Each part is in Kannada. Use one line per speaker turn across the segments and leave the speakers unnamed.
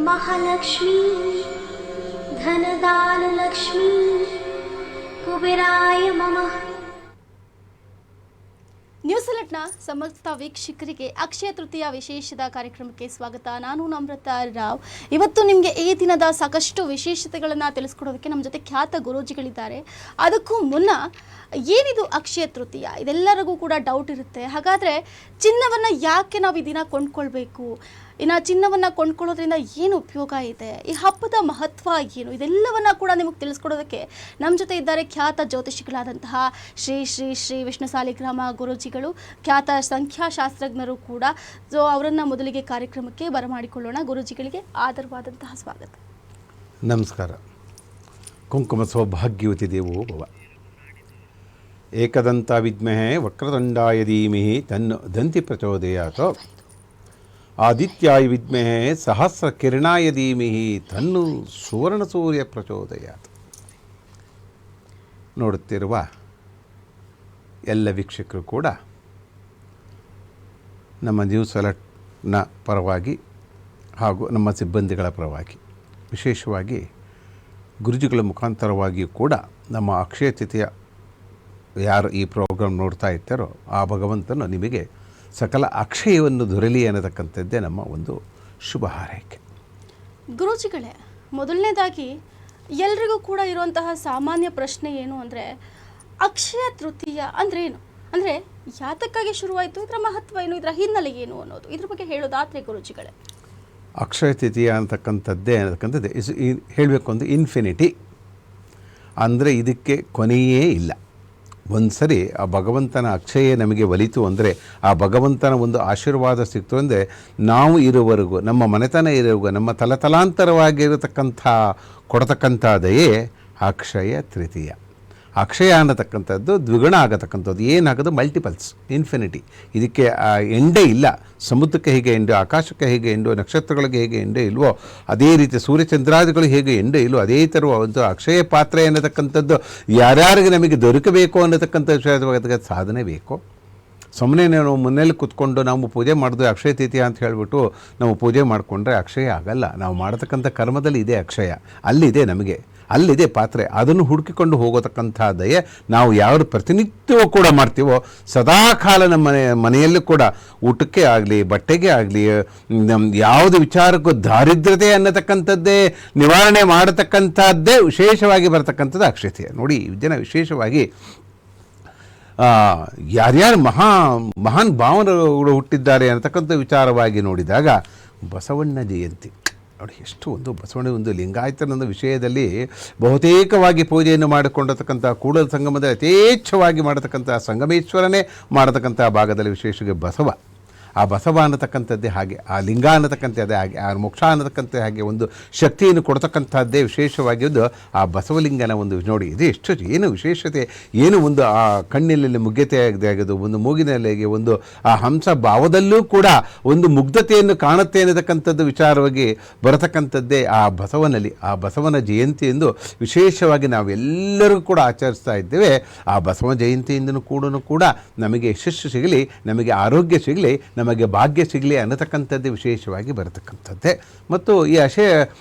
महालक्ष्मी धनदानलक्ष्मी कुबेराय नमः।
ನ್ಯೂಸ್ ಅಲರ್ಟ್ನ ಸಮಸ್ತ ವೀಕ್ಷಕರಿಗೆ ಅಕ್ಷಯ ತೃತೀಯ ವಿಶೇಷದ ಕಾರ್ಯಕ್ರಮಕ್ಕೆ ಸ್ವಾಗತ. ನಾನು ನಮ್ರತಾ ರಾವ್. ಇವತ್ತು ನಿಮಗೆ ಈ ದಿನದ ಸಾಕಷ್ಟು ವಿಶೇಷತೆಗಳನ್ನು ತಿಳಿಸ್ಕೊಡೋದಕ್ಕೆ ನಮ್ಮ ಜೊತೆ ಖ್ಯಾತ ಗುರೂಜಿಗಳಿದ್ದಾರೆ. ಅದಕ್ಕೂ ಮುನ್ನ ಏನಿದು ಅಕ್ಷಯ ತೃತೀಯ, ಇದೆಲ್ಲರಿಗೂ ಕೂಡ ಡೌಟ್ ಇರುತ್ತೆ. ಹಾಗಾದರೆ ಚಿನ್ನವನ್ನು ಯಾಕೆ ನಾವು ಈ ದಿನ ಕೊಂಡ್ಕೊಳ್ಬೇಕು, ಇನ್ನು ಚಿನ್ನವನ್ನು ಕೊಂಡ್ಕೊಳ್ಳೋದ್ರಿಂದ ಏನು ಉಪಯೋಗ ಇದೆ, ಈ ಹಬ್ಬದ ಮಹತ್ವ ಏನು, ಇದೆಲ್ಲವನ್ನು ಕೂಡ ನಿಮಗೆ ತಿಳಿಸ್ಕೊಡೋದಕ್ಕೆ ನಮ್ಮ ಜೊತೆ ಇದ್ದಾರೆ ಖ್ಯಾತ ಜ್ಯೋತಿಷಿಗಳಾದಂತಹ ಶ್ರೀ ಶ್ರೀ ಶ್ರೀ ವಿಷ್ಣು ಸಾಲಿಗ್ರಾಮ ಗುರೂಜಿಗಳು, ಖ್ಯಾತ ಸಂಖ್ಯಾಶಾಸ್ತ್ರಜ್ಞರು ಕೂಡ. ಸೊ ಅವರನ್ನು ಮೊದಲಿಗೆ ಕಾರ್ಯಕ್ರಮಕ್ಕೆ ಬರಮಾಡಿಕೊಳ್ಳೋಣ. ಗುರೂಜಿಗಳಿಗೆ ಆದರವಾದಂತಹ ಸ್ವಾಗತ.
ನಮಸ್ಕಾರ. ಕುಂಕುಮ ಸೌಭಾಗ್ಯವತಿ ದೇವೋ ಭವ. ಏಕದಂತ ವಿದ್ಮಹೇ ವಕ್ರತುಂಡಾಯ ಧೀಮಹಿ ತನ್ನೋ ದಂತಿ ಪ್ರಚೋದಯಾತ್. ಆದಿತ್ಯಾಯ ವಿದ್ಮಹೇ ಸಹಸ್ರ ಕಿರಣಾಯ ಧೀಮಹಿ ತನ್ನೋ ಸುವರ್ಣ ಸೂರ್ಯ ಪ್ರಚೋದಯಾತ್. ನೋಡುತ್ತಿರುವ ಎಲ್ಲ ವೀಕ್ಷಕರು ಕೂಡ ನಮ್ಮ ನ್ಯೂಸ್ ಅಲರ್ಟ್ನ ಪರವಾಗಿ ಹಾಗೂ ನಮ್ಮ ಸಿಬ್ಬಂದಿಗಳ ಪರವಾಗಿ, ವಿಶೇಷವಾಗಿ ಗುರುಜಿಗಳ ಮುಖಾಂತರವಾಗಿಯೂ ಕೂಡ ನಮ್ಮ ಅಕ್ಷಯ ತಿಥಿಯ ಯಾರು ಈ ಪ್ರೋಗ್ರಾಮ್ ನೋಡ್ತಾ ಇರ್ತಾರೋ ಆ ಭಗವಂತನು ನಿಮಗೆ ಸಕಲ ಅಕ್ಷಯವನ್ನು ದೊರೆಯಲಿ ಅನ್ನತಕ್ಕಂಥದ್ದೇ ನಮ್ಮ ಒಂದು ಶುಭ ಹಾರೈಕೆ.
ಗುರೂಜಿಗಳೇ, ಮೊದಲನೇದಾಗಿ ಎಲ್ರಿಗೂ ಕೂಡ ಇರುವಂತಹ ಸಾಮಾನ್ಯ ಪ್ರಶ್ನೆ ಏನು ಅಂದರೆ, ಅಕ್ಷಯ ತೃತೀಯ ಅಂದರೆ ಏನು, ಅಂದರೆ ಯಾತಕ್ಕಾಗಿ ಶುರುವಾಯಿತು, ಇದರ ಮಹತ್ವ ಏನು, ಇದರ ಹಿನ್ನೆಲೆ ಏನು ಅನ್ನೋದು, ಇದ್ರ ಬಗ್ಗೆ ಹೇಳೋದಾದರೆ ಗುರೂಜಿಗಳೇ.
ಅಕ್ಷಯ ತೃತೀಯ ಅಂತಕ್ಕಂಥದ್ದೇ ಹೇಳಬೇಕು ಅಂದರೆ ಇನ್ಫಿನಿಟಿ, ಅಂದರೆ ಇದಕ್ಕೆ ಕೊನೆಯೇ ಇಲ್ಲ. ಒಂದು ಸರಿ ಆ ಭಗವಂತನ ಅಕ್ಷಯ ನಮಗೆ ಒಲಿತು ಅಂದರೆ, ಆ ಭಗವಂತನ ಒಂದು ಆಶೀರ್ವಾದ ಸಿಕ್ತು ಅಂದರೆ, ನಾವು ಇರುವವರೆಗೂ, ನಮ್ಮ ಮನೆತನ ಇರುವವರೆಗೂ, ನಮ್ಮ ತಲತಲಾಂತರವಾಗಿರತಕ್ಕಂಥ ಕೊಡತಕ್ಕಂಥ ದಯೆ ಅಕ್ಷಯ ತೃತೀಯ. ಅಕ್ಷಯ ಅನ್ನತಕ್ಕಂಥದ್ದು ದ್ವಿಗುಣ ಆಗತಕ್ಕಂಥದ್ದು, ಏನಾಗೋದು ಮಲ್ಟಿಪಲ್ಸ್, ಇನ್ಫಿನಿಟಿ. ಇದಕ್ಕೆ ಎಂಡೇ ಇಲ್ಲ. ಸಮುದ್ರಕ್ಕೆ ಹೇಗೆ ಎಂಡು, ಆಕಾಶಕ್ಕೆ ಹೇಗೆ ಎಂಡು, ನಕ್ಷತ್ರಗಳಿಗೆ ಹೇಗೆ ಎಂಡೇ ಇಲ್ವೋ, ಅದೇ ರೀತಿ ಸೂರ್ಯಚಂದ್ರಾದಿಗಳು ಹೇಗೆ ಎಂಡೇ ಇಲ್ವೋ, ಅದೇ ಥರ ಒಂದು ಅಕ್ಷಯ ಪಾತ್ರೆ ಅನ್ನತಕ್ಕಂಥದ್ದು ಯಾರ್ಯಾರಿಗೆ ನಮಗೆ ದೊರಕಬೇಕು ಅನ್ನತಕ್ಕಂಥ ವಿಷಯದ ಸಾಧನೆ ಬೇಕು. ಸುಮ್ಮನೆ ನಾವು ಮನೇಲಿ ಕೂತ್ಕೊಂಡು ನಾವು ಪೂಜೆ ಮಾಡಿದ್ವಿ ಅಕ್ಷಯ ತೃತೀಯ ಅಂತ ಹೇಳಿಬಿಟ್ಟು ನಾವು ಪೂಜೆ ಮಾಡಿಕೊಂಡ್ರೆ ಅಕ್ಷಯ ಆಗಲ್ಲ. ನಾವು ಮಾಡತಕ್ಕಂಥ ಕರ್ಮದಲ್ಲಿ ಇದೆ ಅಕ್ಷಯ, ಅಲ್ಲಿದೆ ನಮಗೆ, ಅಲ್ಲಿದೆ ಪಾತ್ರೆ. ಅದನ್ನು ಹುಡುಕಿಕೊಂಡು ಹೋಗೋತಕ್ಕಂಥ ದಯೆ ನಾವು ಯಾವ ಪ್ರತಿನಿತ್ಯವೂ ಕೂಡ ಮಾಡ್ತೀವೋ, ಸದಾಕಾಲ ನಮ್ಮ ಮನೆಯಲ್ಲೂ ಕೂಡ ಊಟಕ್ಕೆ ಆಗಲಿ, ಬಟ್ಟೆಗೆ ಆಗಲಿ, ಯಾವುದು ವಿಚಾರಕ್ಕೂ ದಾರಿದ್ರ್ಯತೆ ಅನ್ನತಕ್ಕಂಥದ್ದೇ ನಿವಾರಣೆ ಮಾಡತಕ್ಕಂಥದ್ದೇ ವಿಶೇಷವಾಗಿ ಬರತಕ್ಕಂಥದ್ದು ಅಕ್ಷಯ ತೃತೀಯ. ನೋಡಿ, ಜನ ವಿಶೇಷವಾಗಿ ಯಾರ್ಯಾರು ಮಹಾನ್ ಭಾವನೆಗಳು ಹುಟ್ಟಿದ್ದಾರೆ ಅನ್ನತಕ್ಕಂಥ ವಿಚಾರವಾಗಿ ನೋಡಿದಾಗ ಬಸವಣ್ಣ ಜಯಂತಿ ನೋಡಿ, ಎಷ್ಟು ಒಂದು ಬಸವಣ್ಣ ಒಂದು ಲಿಂಗಾಯತನ ಒಂದು ವಿಷಯದಲ್ಲಿ ಬಹುತೇಕವಾಗಿ ಪೂಜೆಯನ್ನು ಮಾಡಿಕೊಂಡಿರ್ತಕ್ಕಂಥ ಕೂಡಲ ಸಂಗಮದಲ್ಲಿ ಯಥೇಚ್ಛವಾಗಿ ಮಾಡತಕ್ಕಂಥ ಸಂಗಮೇಶ್ವರನೇ ಮಾಡತಕ್ಕಂಥ ಭಾಗದಲ್ಲಿ ವಿಶೇಷವಾಗಿ ಬಸವ. ಆ ಬಸವ ಅನ್ನತಕ್ಕಂಥದ್ದೇ ಹಾಗೆ, ಆ ಲಿಂಗ ಅನ್ನತಕ್ಕಂಥದ್ದೇ ಹಾಗೆ, ಆ ಮೋಕ್ಷ ಅನ್ನತಕ್ಕಂಥ ಹಾಗೆ ಒಂದು ಶಕ್ತಿಯನ್ನು ಕೊಡ್ತಕ್ಕಂಥದ್ದೇ ವಿಶೇಷವಾಗಿ ಒಂದು ಆ ಬಸವಲಿಂಗನ ಒಂದು ನೋಡಿ. ಇದು ಎಷ್ಟು ಏನು ವಿಶೇಷತೆ, ಏನು ಒಂದು ಆ ಕಣ್ಣಿನಲ್ಲಿ ಮುಗ್ಧತೆ ಆಗೋದು, ಒಂದು ಮೂಗಿನಲ್ಲಿ ಒಂದು ಆ ಹಂಸ ಭಾವದಲ್ಲೂ ಕೂಡ ಒಂದು ಮುಗ್ಧತೆಯನ್ನು ಕಾಣುತ್ತೆ ಅನ್ನತಕ್ಕಂಥದ್ದು ವಿಚಾರವಾಗಿ ಬರತಕ್ಕಂಥದ್ದೇ ಆ ಬಸವನಲ್ಲಿ. ಆ ಬಸವನ ಜಯಂತಿ ಎಂದು ವಿಶೇಷವಾಗಿ ನಾವೆಲ್ಲರೂ ಕೂಡ ಆಚರಿಸ್ತಾ ಇದ್ದೇವೆ. ಆ ಬಸವ ಜಯಂತಿಯಿಂದನೂ ಕೂಡ ನಮಗೆ ಯಶಸ್ಸು ಸಿಗಲಿ, ನಮಗೆ ಆರೋಗ್ಯ ಸಿಗಲಿ, ನಮಗೆ ಭಾಗ್ಯ ಸಿಗಲಿ ಅನ್ನತಕ್ಕಂಥದ್ದೇ ವಿಶೇಷವಾಗಿ ಬರತಕ್ಕಂಥದ್ದೇ. ಮತ್ತು ಈ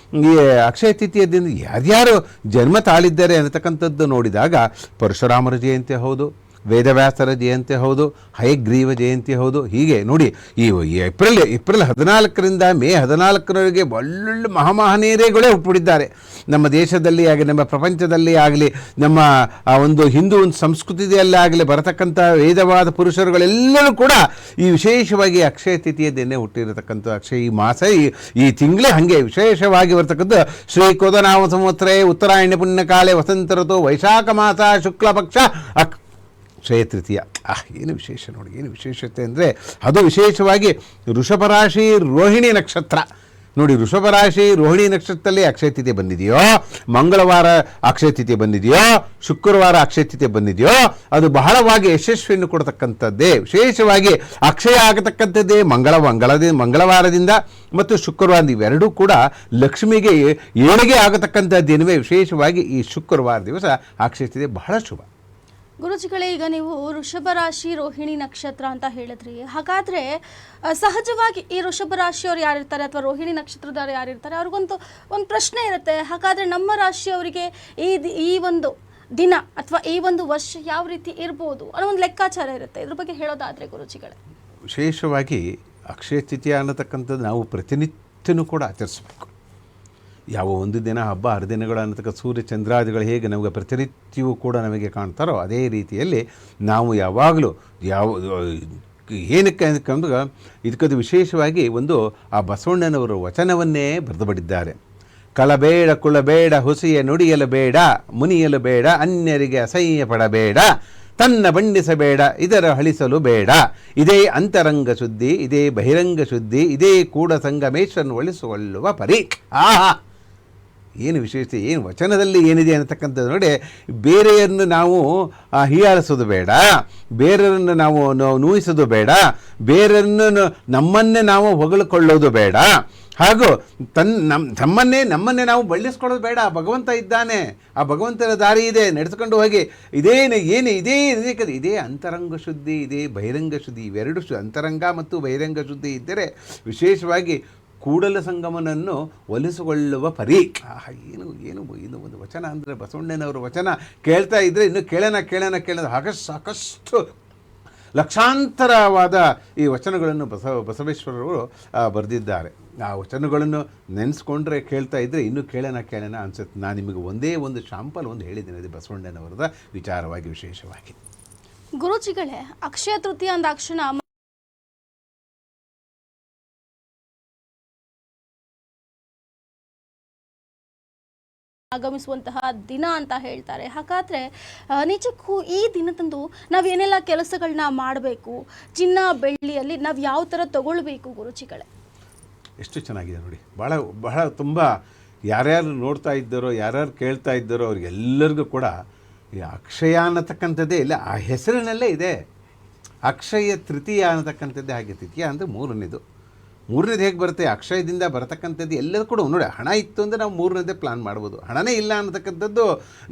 ಅಕ್ಷಯ ತೃತೀಯದಿಂದ ಯಾರ್ಯಾರು ಜನ್ಮ ತಾಳಿದ್ದಾರೆ ಅನ್ನತಕ್ಕಂಥದ್ದು ನೋಡಿದಾಗ ಪರಶುರಾಮರ ಜಯಂತಿ ಹೌದು, ವೇದವ್ಯಾಸರ ಜಯಂತಿ ಹೌದು, ಹಯಗ್ರೀವ ಜಯಂತಿ ಹೌದು. ಹೀಗೆ ನೋಡಿ, ಈ ಏಪ್ರಿಲ್ 14ರಿಂದ ಮೇ 14ರವರೆಗೆ ಒಳ್ಳೊಳ್ಳೆ ಮಹಾಮಹನೀಯರುಗಳೇ ಹುಟ್ಟಿದ್ದಾರೆ ನಮ್ಮ ದೇಶದಲ್ಲಿ ಆಗಲಿ, ನಮ್ಮ ಪ್ರಪಂಚದಲ್ಲಿ ಆಗಲಿ, ನಮ್ಮ ಒಂದು ಹಿಂದೂ ಒಂದು ಸಂಸ್ಕೃತಿಯಲ್ಲಿ ಆಗಲಿ ಬರತಕ್ಕಂಥ ವೇದವಾದ ಪುರುಷರುಗಳೆಲ್ಲರೂ ಕೂಡ ಈ ವಿಶೇಷವಾಗಿ ಅಕ್ಷಯ ತೃತೀಯದನ್ನೇ ಹುಟ್ಟಿರತಕ್ಕಂಥ ಅಕ್ಷಯ ಈ ಮಾಸ, ಈ ತಿಂಗಳೇ ಹಾಗೆ ವಿಶೇಷವಾಗಿ ಬರ್ತಕ್ಕಂಥ ಶ್ರೀ ಕೋದನಾಮ ಸಂವತ್ಸರೇ ಉತ್ತರಾಯಣ ಪುಣ್ಯಕಾಲೆ ವಸಂತ ಋತು ವೈಶಾಖ ಮಾಸ ಶುಕ್ಲ ಪಕ್ಷ ಅಕ್ಷಯ ತೃತೀಯ. ಏನು ವಿಶೇಷ ನೋಡಿ, ಏನು ವಿಶೇಷತೆ ಅಂದರೆ ಅದು ವಿಶೇಷವಾಗಿ ವೃಷಭ ರಾಶಿ ರೋಹಿಣಿ ನಕ್ಷತ್ರ ನೋಡಿ. ವೃಷಭ ರಾಶಿ ರೋಹಿಣಿ ನಕ್ಷತ್ರದಲ್ಲಿ ಅಕ್ಷಯ ತಿಥಿ ಬಂದಿದೆಯೋ, ಮಂಗಳವಾರ ಅಕ್ಷಯ ತಿಥಿ ಬಂದಿದೆಯೋ, ಶುಕ್ರವಾರ ಅಕ್ಷಯ ತಿಥಿ ಬಂದಿದೆಯೋ, ಅದು ಬಹಳವಾಗಿ ಯಶಸ್ವಿಯನ್ನು ಕೊಡತಕ್ಕಂಥದ್ದೇ. ವಿಶೇಷವಾಗಿ ಅಕ್ಷಯ ಆಗತಕ್ಕಂಥದ್ದೇ ಮಂಗಳವಾರದಿಂದ ಮತ್ತು ಶುಕ್ರವಾರ, ಇವೆರಡೂ ಕೂಡ ಲಕ್ಷ್ಮಿಗೆ ಏಳಿಗೆ ಆಗತಕ್ಕಂಥದ್ದೇನುವೆ. ವಿಶೇಷವಾಗಿ ಈ ಶುಕ್ರವಾರ ದಿವಸ ಅಕ್ಷಯ ತಿಥಿ ಬಹಳ ಶುಭ.
ಗುರುಜಿಗಳೇ, ಈಗ ನೀವು ವೃಷಭ ರಾಶಿ ರೋಹಿಣಿ ನಕ್ಷತ್ರ ಅಂತ ಹೇಳಿದ್ರಿ. ಹಾಗಾದರೆ ಸಹಜವಾಗಿ ಈ ವೃಷಭ ರಾಶಿಯವರು ಯಾರಿರ್ತಾರೆ ಅಥವಾ ರೋಹಿಣಿ ನಕ್ಷತ್ರದವ್ರು ಯಾರಿರ್ತಾರೆ ಅವ್ರಿಗೊಂದು ಒಂದು ಪ್ರಶ್ನೆ ಇರುತ್ತೆ. ಹಾಗಾದರೆ ನಮ್ಮ ರಾಶಿಯವರಿಗೆ ಈ ಒಂದು ದಿನ ಅಥವಾ ಈ ಒಂದು ವರ್ಷ ಯಾವ ರೀತಿ ಇರ್ಬೋದು ಅನ್ನೋ ಒಂದು ಲೆಕ್ಕಾಚಾರ ಇರುತ್ತೆ. ಇದ್ರ ಬಗ್ಗೆ ಹೇಳೋದಾದರೆ ಗುರುಜಿಗಳೇ.
ವಿಶೇಷವಾಗಿ ಅಕ್ಷಯ ತೃತೀಯ ಅನ್ನತಕ್ಕಂಥದ್ದು ನಾವು ಪ್ರತಿನಿತ್ಯನೂ ಕೂಡ ಆಚರಿಸಬೇಕು. ಯಾವ ಒಂದು ದಿನ ಹಬ್ಬ ಹರಿದಿನಗಳು ಅನ್ನತಕ್ಕ ಸೂರ್ಯ ಚಂದ್ರಾದಿಗಳು ಹೇಗೆ ನಮಗೆ ಪ್ರತಿನಿತ್ಯವೂ ಕೂಡ ನಮಗೆ ಕಾಣ್ತಾರೋ ಅದೇ ರೀತಿಯಲ್ಲಿ ನಾವು ಯಾವಾಗಲೂ ಏನಕ್ಕೆ ಅಂತಂದ್ರೆ ಇದಕ್ಕದು ವಿಶೇಷವಾಗಿ ಒಂದು ಆ ಬಸವಣ್ಣನವರು ವಚನವನ್ನೇ ಬರೆದು ಬಿಟ್ಟಿದ್ದಾರೆ. ಕಳಬೇಡ ಕುಳಬೇಡ ಹುಸಿಯ ನುಡಿಯಲು ಬೇಡ, ಮುನಿಯಲು ಬೇಡ, ಅನ್ಯರಿಗೆ ಅಸಹ್ಯ ಪಡಬೇಡ, ತನ್ನ ಬಣ್ಣಿಸಬೇಡ, ಇದರ ಹಳಿಸಲು ಬೇಡ, ಇದೇ ಅಂತರಂಗ ಶುದ್ಧಿ, ಇದೇ ಬಹಿರಂಗ ಶುದ್ಧಿ, ಇದೇ ಕೂಡ ಸಂಗಮೇಶ್ವರನ್ನು ಒಲಿಸಿಕೊಳ್ಳುವ ಪರಿ. ಆಹಾ, ಏನು ವಿಶೇಷತೆ, ಏನು ವಚನದಲ್ಲಿ ಏನಿದೆ ಅನ್ನತಕ್ಕಂಥದ್ದು ನೋಡಿ. ಬೇರೆಯನ್ನು ನಾವು ಹೀಯಾಳಿಸೋದು ಬೇಡ, ಬೇರೆಯನ್ನು ನಾವು ನೋಯಿಸೋದು ಬೇಡ, ಬೇರೆಯನ್ನು ನಮ್ಮನ್ನೇ ನಾವು ಹೊಗಳಿಕೊಳ್ಳೋದು ಬೇಡ, ಹಾಗೂ ನಮ್ಮನ್ನೇ ನಾವು ಬಳ್ಳಿಸ್ಕೊಳ್ಳೋದು ಬೇಡ. ಭಗವಂತ ಇದ್ದಾನೆ, ಆ ಭಗವಂತನ ದಾರಿ ಇದೆ, ನಡೆಸ್ಕೊಂಡು ಹೋಗಿ. ಇದೇ ಅಂತರಂಗ ಶುದ್ಧಿ, ಇದೇ ಬಹಿರಂಗ ಶುದ್ಧಿ. ಇವೆರಡು ಅಂತರಂಗ ಮತ್ತು ಬಹಿರಂಗ ಶುದ್ಧಿ ಇದ್ದರೆ ವಿಶೇಷವಾಗಿ ಕೂಡಲ ಸಂಗಮನನ್ನು ಒಲಿಸಿಕೊಳ್ಳುವ ಪರಿ. ಏನು ಒಂದು ವಚನ ಅಂದರೆ ಬಸವಣ್ಣನವರ ವಚನ ಕೇಳ್ತಾ ಇದ್ದರೆ ಇನ್ನು ಕೇಳೋಣ ಸಾಕಷ್ಟು ಲಕ್ಷಾಂತರವಾದ ಈ ವಚನಗಳನ್ನು ಬಸವೇಶ್ವರರು ಬರೆದಿದ್ದಾರೆ. ಆ ವಚನಗಳನ್ನು ನೆನೆಸ್ಕೊಂಡ್ರೆ ಕೇಳ್ತಾ ಇದ್ದರೆ ಇನ್ನೂ ಕೇಳೋಣ ಅನಿಸುತ್ತೆ. ನಾನು ನಿಮಗೆ ಒಂದೇ ಒಂದು ಶಾಂಪಲ್ ಹೇಳಿದ್ದೀನಿ, ಅದು ಬಸವಣ್ಣನವರದ ವಿಚಾರವಾಗಿ ವಿಶೇಷವಾಗಿ.
ಗುರುಜಿಗಳೇ, ಅಕ್ಷಯ ತೃತೀಯ ಅಂದಾಕ್ಷಣ ಆಗಮಿಸುವಂತಹ ದಿನ ಅಂತ ಹೇಳ್ತಾರೆ. ಹಾಗಾದರೆ ನಿಜಕ್ಕೂ ಈ ದಿನದಂದು ನಾವು ಏನೆಲ್ಲ ಕೆಲಸಗಳನ್ನ ಮಾಡಬೇಕು, ಚಿನ್ನ ಬೆಳ್ಳಿಯಲ್ಲಿ ನಾವು ಯಾವ ಥರ ತಗೊಳ್ಬೇಕು ಗುರುಜಿಗಳೇ?
ಎಷ್ಟು ಚೆನ್ನಾಗಿದೆ ನೋಡಿ. ಬಹಳ ತುಂಬ ಯಾರ್ಯಾರು ನೋಡ್ತಾ ಇದ್ದಾರೋ, ಯಾರ್ಯಾರು ಕೇಳ್ತಾ ಇದ್ದಾರೋ ಅವ್ರಿಗೆಲ್ಲರಿಗೂ ಕೂಡ ಈ ಅಕ್ಷಯ ಅನ್ನತಕ್ಕಂಥದ್ದೇ ಇಲ್ಲ, ಆ ಹೆಸರಿನಲ್ಲೇ ಇದೆ. ಅಕ್ಷಯ ತೃತೀಯ ಅನ್ನತಕ್ಕಂಥದ್ದೇ. ಹಾಗೆ ತೃತೀಯ ಅಂದರೆ ಮೂರನೇದು ಹೇಗೆ ಬರುತ್ತೆ? ಅಕ್ಷಯದಿಂದ ಬರತಕ್ಕಂಥದ್ದು ಎಲ್ಲರೂ ಕೂಡ ನೋಡಿ. ಹಣ ಇತ್ತು ಅಂದರೆ ನಾವು ಮೂರನೇದೇ ಪ್ಲಾನ್ ಮಾಡ್ಬೋದು. ಹಣನೇ ಇಲ್ಲ ಅನ್ನತಕ್ಕಂಥದ್ದು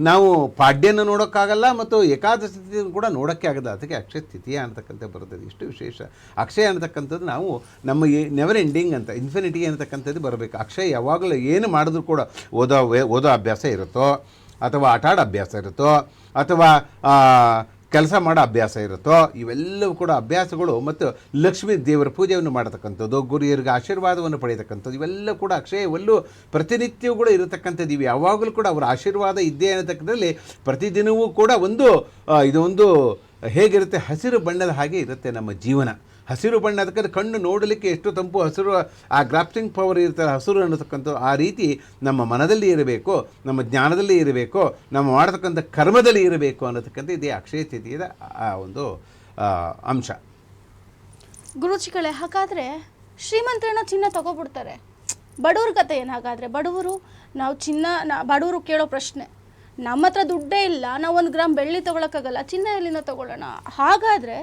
ನಾವು ಪಾಡ್ಯನ ನೋಡೋಕ್ಕಾಗಲ್ಲ ಮತ್ತು ಏಕಾದಶಿ ಕೂಡ ನೋಡೋಕ್ಕೆ ಆಗಲ್ಲ. ಅದಕ್ಕೆ ಅಕ್ಷಯ ತೃತೀಯ ಅನ್ನತಕ್ಕಂಥ ಬರ್ತದೆ. ಇಷ್ಟು ವಿಶೇಷ. ಅಕ್ಷಯ ಅನ್ನತಕ್ಕಂಥದ್ದು ನಾವು ನಮ್ಮ ನೆವರ್ ಎಂಡಿಂಗ್ ಅಂತ, ಇನ್ಫಿನಿಟಿ ಅನ್ನತಕ್ಕಂಥದ್ದು ಬರಬೇಕು. ಅಕ್ಷಯ ಯಾವಾಗಲೂ ಏನು ಮಾಡಿದ್ರು ಕೂಡ ಓದೋ ಅಭ್ಯಾಸ ಇರುತ್ತೋ, ಅಥವಾ ಆಟ ಆಡೋ ಅಭ್ಯಾಸ ಇರುತ್ತೋ, ಅಥವಾ ಕೆಲಸ ಮಾಡೋ ಅಭ್ಯಾಸ ಇರುತ್ತೋ, ಇವೆಲ್ಲವೂ ಕೂಡ ಅಭ್ಯಾಸಗಳು ಮತ್ತು ಲಕ್ಷ್ಮೀ ದೇವರ ಪೂಜೆಯನ್ನು ಮಾಡತಕ್ಕಂಥದ್ದು, ಗುರಿಯರಿಗೆ ಆಶೀರ್ವಾದವನ್ನು ಪಡೆಯತಕ್ಕಂಥದ್ದು, ಇವೆಲ್ಲ ಕೂಡ ಅಕ್ಷಯವಲ್ಲೂ ಪ್ರತಿನಿತ್ಯವೂ ಕೂಡ ಇರತಕ್ಕಂಥದ್ದು. ಇವು ಯಾವಾಗಲೂ ಕೂಡ ಅವರ ಆಶೀರ್ವಾದ ಇದ್ದೇ ಅನ್ನತಕ್ಕಂಥದ್ರಲ್ಲಿ ಪ್ರತಿದಿನವೂ ಕೂಡ ಇದೊಂದು ಹೇಗಿರುತ್ತೆ, ಹಸಿರು ಬಣ್ಣದ ಹಾಗೆ ಇರುತ್ತೆ ನಮ್ಮ ಜೀವನ. ಹಸಿರು ಬಣ್ಣ ಅದಕ್ಕೆ ಕಣ್ಣು ನೋಡಲಿಕ್ಕೆ ಎಷ್ಟು ತಂಪು, ಹಸಿರು ಆ ಗ್ರಾಫ್ಟಿಂಗ್ ಪವರ್ ಇರ್ತಾರೆ ಹಸಿರು ಅನ್ನತಕ್ಕಂಥ. ಆ ರೀತಿ ನಮ್ಮ ಮನದಲ್ಲಿ ಇರಬೇಕು, ನಮ್ಮ ಜ್ಞಾನದಲ್ಲಿ ಇರಬೇಕು, ನಮ್ಮ ಮಾಡತಕ್ಕಂಥ ಕರ್ಮದಲ್ಲಿ ಇರಬೇಕು ಅನ್ನತಕ್ಕಂಥ ಇದೇ ಅಕ್ಷಯ ತೃತೀಯದ ಆ ಒಂದು ಅಂಶ.
ಗುರುಜಿಗಳೇ, ಹಾಗಾದರೆ ಶ್ರೀಮಂತರನ್ನ ಚಿನ್ನ ತಗೋಬಿಡ್ತಾರೆ, ಬಡವ್ರ ಕತೆ ಏನು? ಹಾಗಾದರೆ ಬಡವರು ಕೇಳೋ ಪ್ರಶ್ನೆ, ನಮ್ಮ ಹತ್ರ ದುಡ್ಡೇ ಇಲ್ಲ, ನಾವು 1 ಗ್ರಾಮ್ ಬೆಳ್ಳಿ ತೊಗೊಳಕ್ಕಾಗಲ್ಲ, ಚಿನ್ನ ಎಲ್ಲಿಂದ ತೊಗೊಳ್ಳೋಣ? ಹಾಗಾದರೆ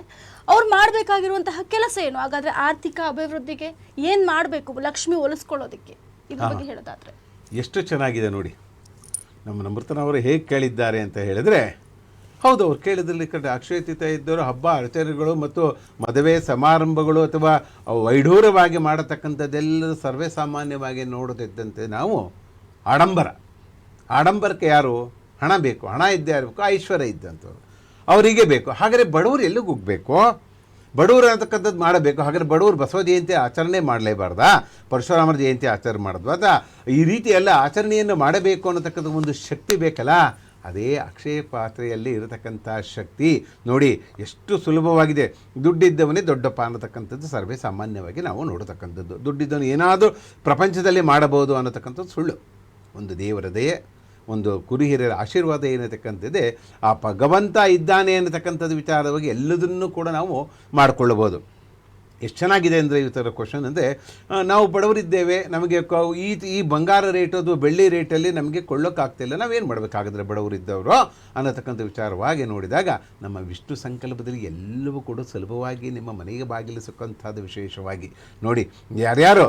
ಅವ್ರು ಮಾಡಬೇಕಾಗಿರುವಂತಹ ಕೆಲಸ ಏನು? ಹಾಗಾದರೆ ಆರ್ಥಿಕ ಅಭಿವೃದ್ಧಿಗೆ ಏನು ಮಾಡಬೇಕು, ಲಕ್ಷ್ಮಿ ಒಲಿಸ್ಕೊಳ್ಳೋದಕ್ಕೆ? ಇದ್ರ ಬಗ್ಗೆ ಹೇಳೋದಾದರೆ
ಎಷ್ಟು ಚೆನ್ನಾಗಿದೆ ನೋಡಿ. ನಮ್ಮ ನಮೃತನವರು ಹೇಗೆ ಕೇಳಿದ್ದಾರೆ ಅಂತ ಹೇಳಿದರೆ, ಹೌದು, ಅವ್ರು ಕೇಳಿದ್ರಲ್ಲಿ ಅಕ್ಷಯ ತೃತೀಯ ಇದ್ದವರು ಹಬ್ಬ ಆಚರಣೆಗಳು ಮತ್ತು ಮದುವೆ ಸಮಾರಂಭಗಳು ಅಥವಾ ವೈಢೂರ್ಯವಾಗಿ ಮಾಡತಕ್ಕಂಥದ್ದೆಲ್ಲರೂ ಸರ್ವೇ ಸಾಮಾನ್ಯವಾಗಿ ನೋಡೋದಿದ್ದಂತೆ ನಾವು ಆಡಂಬರಕ್ಕೆ ಯಾರು? ಹಣ ಬೇಕು, ಹಣ ಇದ್ದೇ ಇರಬೇಕು, ಐಶ್ವರ್ಯ ಇದ್ದಂಥವ್ರು ಅವರಿಗೆ ಬೇಕು. ಹಾಗಾದರೆ ಬಡವರು ಎಲ್ಲಿಗೆ ಹೋಗಬೇಕು? ಬಡವರು ಅಂತಕ್ಕಂಥದ್ದು ಮಾಡಬೇಕು. ಹಾಗಾದರೆ ಬಡವರು ಬಸವ ಜಯಂತಿ ಆಚರಣೆ ಮಾಡಲೇಬಾರ್ದಾ? ಪರಶುರಾಮರ ಜಯಂತಿ ಆಚರಣೆ ಮಾಡೋದು ಅಥವಾ ಈ ರೀತಿ ಎಲ್ಲ ಆಚರಣೆಯನ್ನು ಮಾಡಬೇಕು ಅನ್ನತಕ್ಕಂಥ ಒಂದು ಶಕ್ತಿ ಬೇಕಲ್ಲ. ಅದೇ ಅಕ್ಷಯ ಪಾತ್ರೆಯಲ್ಲಿ ಇರತಕ್ಕಂಥ ಶಕ್ತಿ ನೋಡಿ, ಎಷ್ಟು ಸುಲಭವಾಗಿದೆ. ದುಡ್ಡಿದ್ದವನೇ ದೊಡ್ಡಪ್ಪ ಅನ್ನತಕ್ಕಂಥದ್ದು ಸರ್ವೇ ಸಾಮಾನ್ಯವಾಗಿ ನಾವು ನೋಡತಕ್ಕಂಥದ್ದು. ದುಡ್ಡಿದ್ದವನು ಏನಾದರೂ ಪ್ರಪಂಚದಲ್ಲಿ ಮಾಡಬಹುದು ಅನ್ನತಕ್ಕಂಥದ್ದು ಸುಳ್ಳು. ಒಂದು ದೇವರ ದಯೆ, ಒಂದು ಕುರಿಹಿರಿಯರ ಆಶೀರ್ವಾದ ಏನತಕ್ಕಂಥದ್ದೇ, ಆ ಭಗವಂತ ಇದ್ದಾನೆ ಅನ್ನತಕ್ಕಂಥದ್ದು ವಿಚಾರವಾಗಿ ಎಲ್ಲದನ್ನೂ ಕೂಡ ನಾವು ಮಾಡಿಕೊಳ್ಳಬಹುದು. ಎಷ್ಟು ಚೆನ್ನಾಗಿದೆ ಅಂದರೆ ಈ ಥರ ಕ್ವಶನ್ ಅಂದರೆ, ನಾವು ಬಡವರಿದ್ದೇವೆ, ನಮಗೆ ಈ ಬಂಗಾರ ರೇಟ್ ಅದು ಬೆಳ್ಳಿ ರೇಟಲ್ಲಿ ನಮಗೆ ಕೊಳ್ಳೋಕ್ಕಾಗ್ತಿಲ್ಲ, ನಾವೇನು ಮಾಡಬೇಕಾಗಿದ್ರೆ ಬಡವರಿದ್ದವರು ಅನ್ನತಕ್ಕಂಥ ವಿಚಾರವಾಗಿ ನೋಡಿದಾಗ ನಮ್ಮ ವಿಷ್ಣು ಸಂಕಲ್ಪದಲ್ಲಿ ಎಲ್ಲವೂ ಕೂಡ ಸುಲಭವಾಗಿ ನಿಮ್ಮ ಮನೆಗೆ ಬಾಗಿಲಿಸಕ್ಕಂಥದ್ದು. ವಿಶೇಷವಾಗಿ ನೋಡಿ, ಯಾರ್ಯಾರು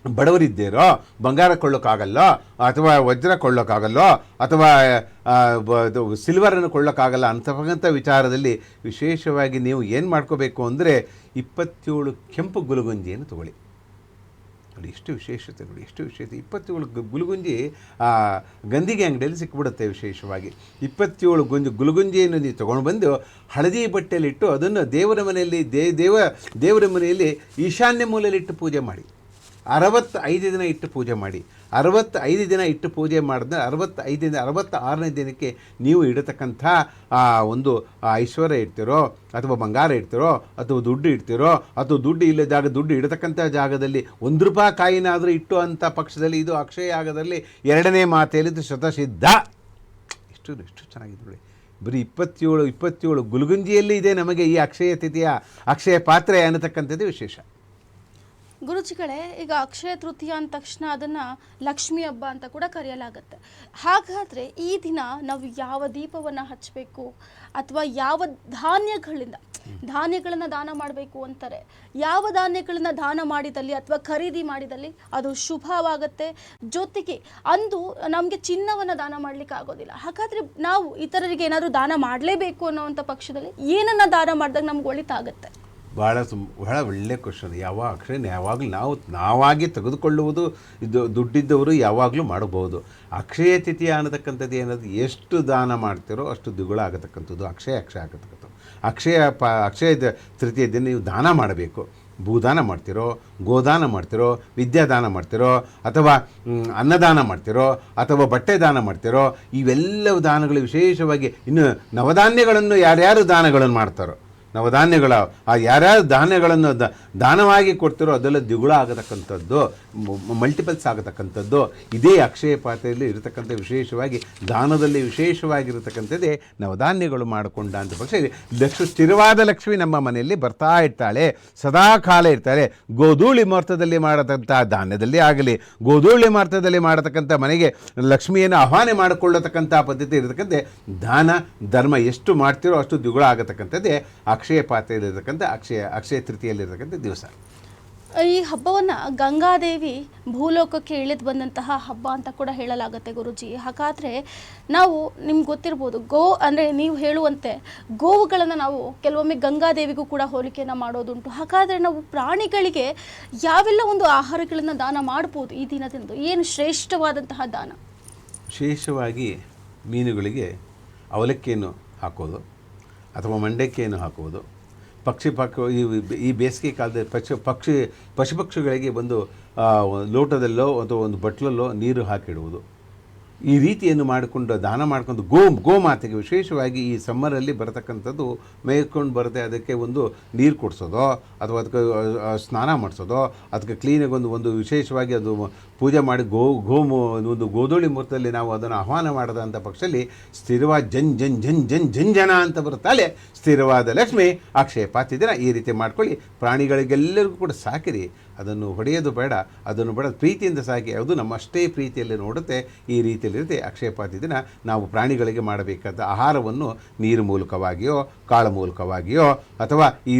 ಬಡವರಿದ್ದೀರೋ ಬಂಗಾರ ಕೊಳ್ಳೋಕ್ಕಾಗಲ್ಲ, ಅಥವಾ ವಜ್ರ ಕೊಳ್ಳೋಕ್ಕಾಗಲ್ಲೋ, ಅಥವಾ ಸಿಲ್ವರನ್ನು ಕೊಳ್ಳೋಕ್ಕಾಗಲ್ಲ ಅಂತಕ್ಕಂಥ ವಿಚಾರದಲ್ಲಿ ವಿಶೇಷವಾಗಿ ನೀವು ಏನು ಮಾಡ್ಕೋಬೇಕು ಅಂದರೆ 27 ಕೆಂಪು ಗುಲುಗುಂಜಿಯನ್ನು ತಗೊಳ್ಳಿ. ನೋಡಿ ಎಷ್ಟು ವಿಶೇಷತೆ, ನೋಡಿ ಎಷ್ಟು ವಿಶೇಷತೆ. 27 ಗುಲುಗುಂಜಿ ಗಂದಿಗೆ ಅಂಗಡಿಯಲ್ಲಿ ಸಿಕ್ಬಿಡುತ್ತೆ. ವಿಶೇಷವಾಗಿ 27 ಗುಲುಗುಂಜಿಯನ್ನು ನೀವು ತೊಗೊಂಡು ಬಂದು ಹಳದಿ ಬಟ್ಟೆಯಲ್ಲಿಟ್ಟು ಅದನ್ನು ದೇವರ ಮನೆಯಲ್ಲಿ ದೇವರ ಮನೆಯಲ್ಲಿ ಈಶಾನ್ಯ ಮೂಲೆಯಲ್ಲಿಟ್ಟು ಪೂಜೆ ಮಾಡಿ. 65 ದಿನ ಇಟ್ಟು ಪೂಜೆ ಮಾಡಿ. 65 ದಿನ ಇಟ್ಟು ಪೂಜೆ ಮಾಡಿದ್ರೆ 66ನೇ ದಿನಕ್ಕೆ ನೀವು ಇಡತಕ್ಕಂಥ ಒಂದು ಐಶ್ವರ್ಯ ಇಡ್ತಿರೋ, ಅಥವಾ ಬಂಗಾರ ಇಡ್ತಿರೋ, ಅಥವಾ ದುಡ್ಡು ಇಡ್ತಿರೋ, ಅಥವಾ ದುಡ್ಡು ಇಲ್ಲ ದುಡ್ಡು ಇಡತಕ್ಕಂಥ ಜಾಗದಲ್ಲಿ ₹1 ಕಾಯಿನಾದರೂ ಇಟ್ಟು ಅಂಥ ಪಕ್ಷದಲ್ಲಿ ಇದು ಅಕ್ಷಯ ಯಾಗದಲ್ಲಿ 2ನೇ ಮಾತೆಯಲ್ಲಿದ್ದು ಶತಸಿದ್ಧ. ಎಷ್ಟು ಚೆನ್ನಾಗಿದೆ ನೋಡಿ. ಬರೀ 27 ಗುಲುಗುಂಜಿಯಲ್ಲಿ ಇದೆ ನಮಗೆ ಈ ಅಕ್ಷಯ ತಿಥಿಯ ಅಕ್ಷಯ ಪಾತ್ರೆ ಅನ್ನತಕ್ಕಂಥದ್ದು ವಿಶೇಷ.
ಗುರುಜಿಗಳೇ, ಈಗ ಅಕ್ಷಯ ತೃತೀಯ ಅಂದ ತಕ್ಷಣ ಅದನ್ನು ಲಕ್ಷ್ಮೀ ಹಬ್ಬ ಅಂತ ಕೂಡ ಕರೆಯಲಾಗುತ್ತೆ. ಹಾಗಾದರೆ ಈ ದಿನ ನಾವು ಯಾವ ದೀಪವನ್ನು ಹಚ್ಚಬೇಕು, ಅಥವಾ ಯಾವ ಧಾನ್ಯಗಳನ್ನು ದಾನ ಮಾಡಬೇಕು ಅಂತಾರೆ. ಯಾವ ಧಾನ್ಯಗಳನ್ನು ದಾನ ಮಾಡಿದಲ್ಲಿ ಅಥವಾ ಖರೀದಿ ಮಾಡಿದಲ್ಲಿ ಅದು ಶುಭವಾಗುತ್ತೆ. ಜೊತೆಗೆ ಅಂದು ನಮಗೆ ಚಿನ್ನವನ್ನು ದಾನ ಮಾಡಲಿಕ್ಕೆ ಆಗೋದಿಲ್ಲ. ಹಾಗಾದರೆ ನಾವು ಇತರರಿಗೆ ಏನಾದರೂ ದಾನ ಮಾಡಲೇಬೇಕು ಅನ್ನೋವಂಥ ಪಕ್ಷದಲ್ಲಿ ಏನನ್ನು ದಾನ ಮಾಡಿದಾಗ ನಮ್ಗೆ ಒಳಿತಾಗುತ್ತೆ?
ಬಹಳ ಒಳ್ಳೆಯ ಕ್ವಶನ್. ಅಕ್ಷಯ ಯಾವಾಗಲೂ ನಾವಾಗಿ ತೆಗೆದುಕೊಳ್ಳುವುದು ಇದು ದುಡ್ಡಿದ್ದವರು ಯಾವಾಗಲೂ ಮಾಡಬಹುದು. ಅಕ್ಷಯ ತಿಥಿಯ ಅನ್ನತಕ್ಕಂಥದ್ದು ಏನದು, ಎಷ್ಟು ದಾನ ಮಾಡ್ತಿರೋ ಅಷ್ಟು ದ್ವಿಗುಣ ಆಗತಕ್ಕಂಥದ್ದು ಅಕ್ಷಯ ಆಗತಕ್ಕಂಥದ್ದು. ಅಕ್ಷಯ ತೃತೀಯ ದಿನ ನೀವು ದಾನ ಮಾಡಬೇಕು. ಭೂದಾನ ಮಾಡ್ತಿರೋ, ಗೋದಾನ ಮಾಡ್ತಿರೋ, ವಿದ್ಯಾದಾನ ಮಾಡ್ತಿರೋ, ಅಥವಾ ಅನ್ನದಾನ ಮಾಡ್ತಿರೋ, ಅಥವಾ ಬಟ್ಟೆ ದಾನ ಮಾಡ್ತಿರೋ, ಇವೆಲ್ಲವೂ ದಾನಗಳು. ವಿಶೇಷವಾಗಿ ಇನ್ನು ನವಧಾನ್ಯಗಳನ್ನು ಯಾರ್ಯಾರು ದಾನಗಳನ್ನು ಮಾಡ್ತಾರೋ, ನವಧಾನ್ಯಗಳ ಯಾರ್ಯಾರು ಧಾನ್ಯಗಳನ್ನು ದಾನವಾಗಿ ಕೊಡ್ತಿರೋ ಅದೆಲ್ಲ ದ್ವಿಗುಣ ಆಗತಕ್ಕಂಥದ್ದು, ಮಲ್ಟಿಪಲ್ಸ್ ಆಗತಕ್ಕಂಥದ್ದು ಇದೇ ಅಕ್ಷಯ ಪಾತ್ರೆಯಲ್ಲಿ ಇರತಕ್ಕಂಥ ವಿಶೇಷವಾಗಿ ದಾನದಲ್ಲಿ ವಿಶೇಷವಾಗಿರತಕ್ಕಂಥದ್ದೇ ನವಧಾನ್ಯಗಳು ಮಾಡಿಕೊಂಡ ಅಂತ ಪಕ್ಷ ಸ್ಥಿರವಾದ ಲಕ್ಷ್ಮಿ ನಮ್ಮ ಮನೆಯಲ್ಲಿ ಬರ್ತಾ ಇರ್ತಾಳೆ, ಸದಾ ಕಾಲ ಇರ್ತಾಳೆ. ಗೋಧೂಳಿ ಮುಹೂರ್ತದಲ್ಲಿ ಮಾಡತಕ್ಕಂಥ ಧಾನ್ಯದಲ್ಲಿ ಆಗಲಿ, ಗೋಧೂಳಿ ಮುಹೂರ್ತದಲ್ಲಿ ಮಾಡತಕ್ಕಂಥ ಮನೆಗೆ ಲಕ್ಷ್ಮಿಯನ್ನು ಆಹ್ವಾನ ಮಾಡಿಕೊಳ್ಳತಕ್ಕಂಥ ಪದ್ಧತಿ ಇರತಕ್ಕಂತೆ ದಾನ ಧರ್ಮ ಎಷ್ಟು ಮಾಡ್ತಿರೋ ಅಷ್ಟು ದ್ವಿಗುಣ ಆಗತಕ್ಕಂಥದ್ದೇ ಅಕ್ಷಯ ಪಾತ್ರೆಯಲ್ಲಿರ್ತಕ್ಕಂಥ ಅಕ್ಷಯ ತೃತೀಯಲ್ಲಿರ್ತಕ್ಕಂಥ ದಿವಸ.
ಈ ಹಬ್ಬವನ್ನು ಗಂಗಾದೇವಿ ಭೂಲೋಕಕ್ಕೆ ಇಳಿದು ಬಂದಂತಹ ಹಬ್ಬ ಅಂತ ಕೂಡ ಹೇಳಲಾಗುತ್ತೆ ಗುರುಜಿ. ಹಾಗಾದರೆ ನಾವು ನಿಮ್ಗೆ ಗೊತ್ತಿರ್ಬೋದು, ಅಂದರೆ ನೀವು ಹೇಳುವಂತೆ ಗೋವುಗಳನ್ನು ನಾವು ಕೆಲವೊಮ್ಮೆ ಗಂಗಾದೇವಿಗೂ ಕೂಡ ಹೋಲಿಕೆಯನ್ನು ಮಾಡೋದುಂಟು. ಹಾಗಾದರೆ ನಾವು ಪ್ರಾಣಿಗಳಿಗೆ ಯಾವೆಲ್ಲ ಒಂದು ಆಹಾರಗಳನ್ನು ದಾನ ಮಾಡ್ಬೋದು ಈ ದಿನದಂದು? ಏನು ಶ್ರೇಷ್ಠವಾದಂತಹ ದಾನ?
ವಿಶೇಷವಾಗಿ ಮೀನುಗಳಿಗೆ ಅವಲಕ್ಕಿಯನ್ನು ಹಾಕೋದು, ಅಥವಾ ಮಂಡಕ್ಕಿಯನ್ನು ಹಾಕುವುದು. ಈ ಬೇಸಿಗೆ ಕಾಲದಲ್ಲಿ ಪಶುಪಕ್ಷಿಗಳಿಗೆ ಒಂದು ಲೋಟದಲ್ಲೋ ಅಥವಾ ಒಂದು ಬಟ್ಲಲ್ಲೋ ನೀರು ಹಾಕಿಡುವುದು. ಈ ರೀತಿಯನ್ನು ಮಾಡಿಕೊಂಡು ದಾನ ಮಾಡಿಕೊಂಡು ಗೋಮಾತೆಗೆ ವಿಶೇಷವಾಗಿ ಈ ಸಮ್ಮರಲ್ಲಿ ಬರತಕ್ಕಂಥದ್ದು ಮೇಯ್ಕೊಂಡು ಬರುತ್ತೆ. ಅದಕ್ಕೆ ಒಂದು ನೀರು ಕೊಡಿಸೋದೋ, ಅಥವಾ ಅದಕ್ಕೆ ಸ್ನಾನ ಮಾಡಿಸೋದೋ, ಅದಕ್ಕೆ ಕ್ಲೀನಾಗಿ ಒಂದು ವಿಶೇಷವಾಗಿ ಅದು ಪೂಜೆ ಮಾಡಿ ಒಂದು ಗೋಧೂಳಿ ಮುಹೂರ್ತದಲ್ಲಿ ನಾವು ಅದನ್ನು ಆಹ್ವಾನ ಮಾಡದಂಥ ಪಕ್ಷದಲ್ಲಿ ಸ್ಥಿರವಾದ ಜನ ಅಂತ ಬರುತ್ತಾಳೆ ಸ್ಥಿರವಾದ ಲಕ್ಷ್ಮಿ ಅಕ್ಷಯ ಪಾತ್ರೆ ದಿನ ಈ ರೀತಿ ಮಾಡ್ಕೊಳ್ಳಿ. ಪ್ರಾಣಿಗಳಿಗೆಲ್ಲರಿಗೂ ಕೂಡ ಸಾಕಿರಿ, ಅದನ್ನು ಹೊಡೆಯೋದು ಬೇಡ, ಅದನ್ನು ಬೇಡ, ಪ್ರೀತಿಯಿಂದ ಸಾಕಿ. ಅದು ನಮ್ಮಷ್ಟೇ ಪ್ರೀತಿಯಲ್ಲಿ ನೋಡುತ್ತೆ. ಈ ರೀತಿಯಲ್ಲಿರುತ್ತೆ ಅಕ್ಷಯ ಪಾತ್ರೆ ದಿನ ನಾವು ಪ್ರಾಣಿಗಳಿಗೆ ಮಾಡಬೇಕಾದ ಆಹಾರವನ್ನು ನೀರು ಮೂಲಕವಾಗಿಯೋ, ಕಾಳು ಮೂಲಕವಾಗಿಯೋ, ಅಥವಾ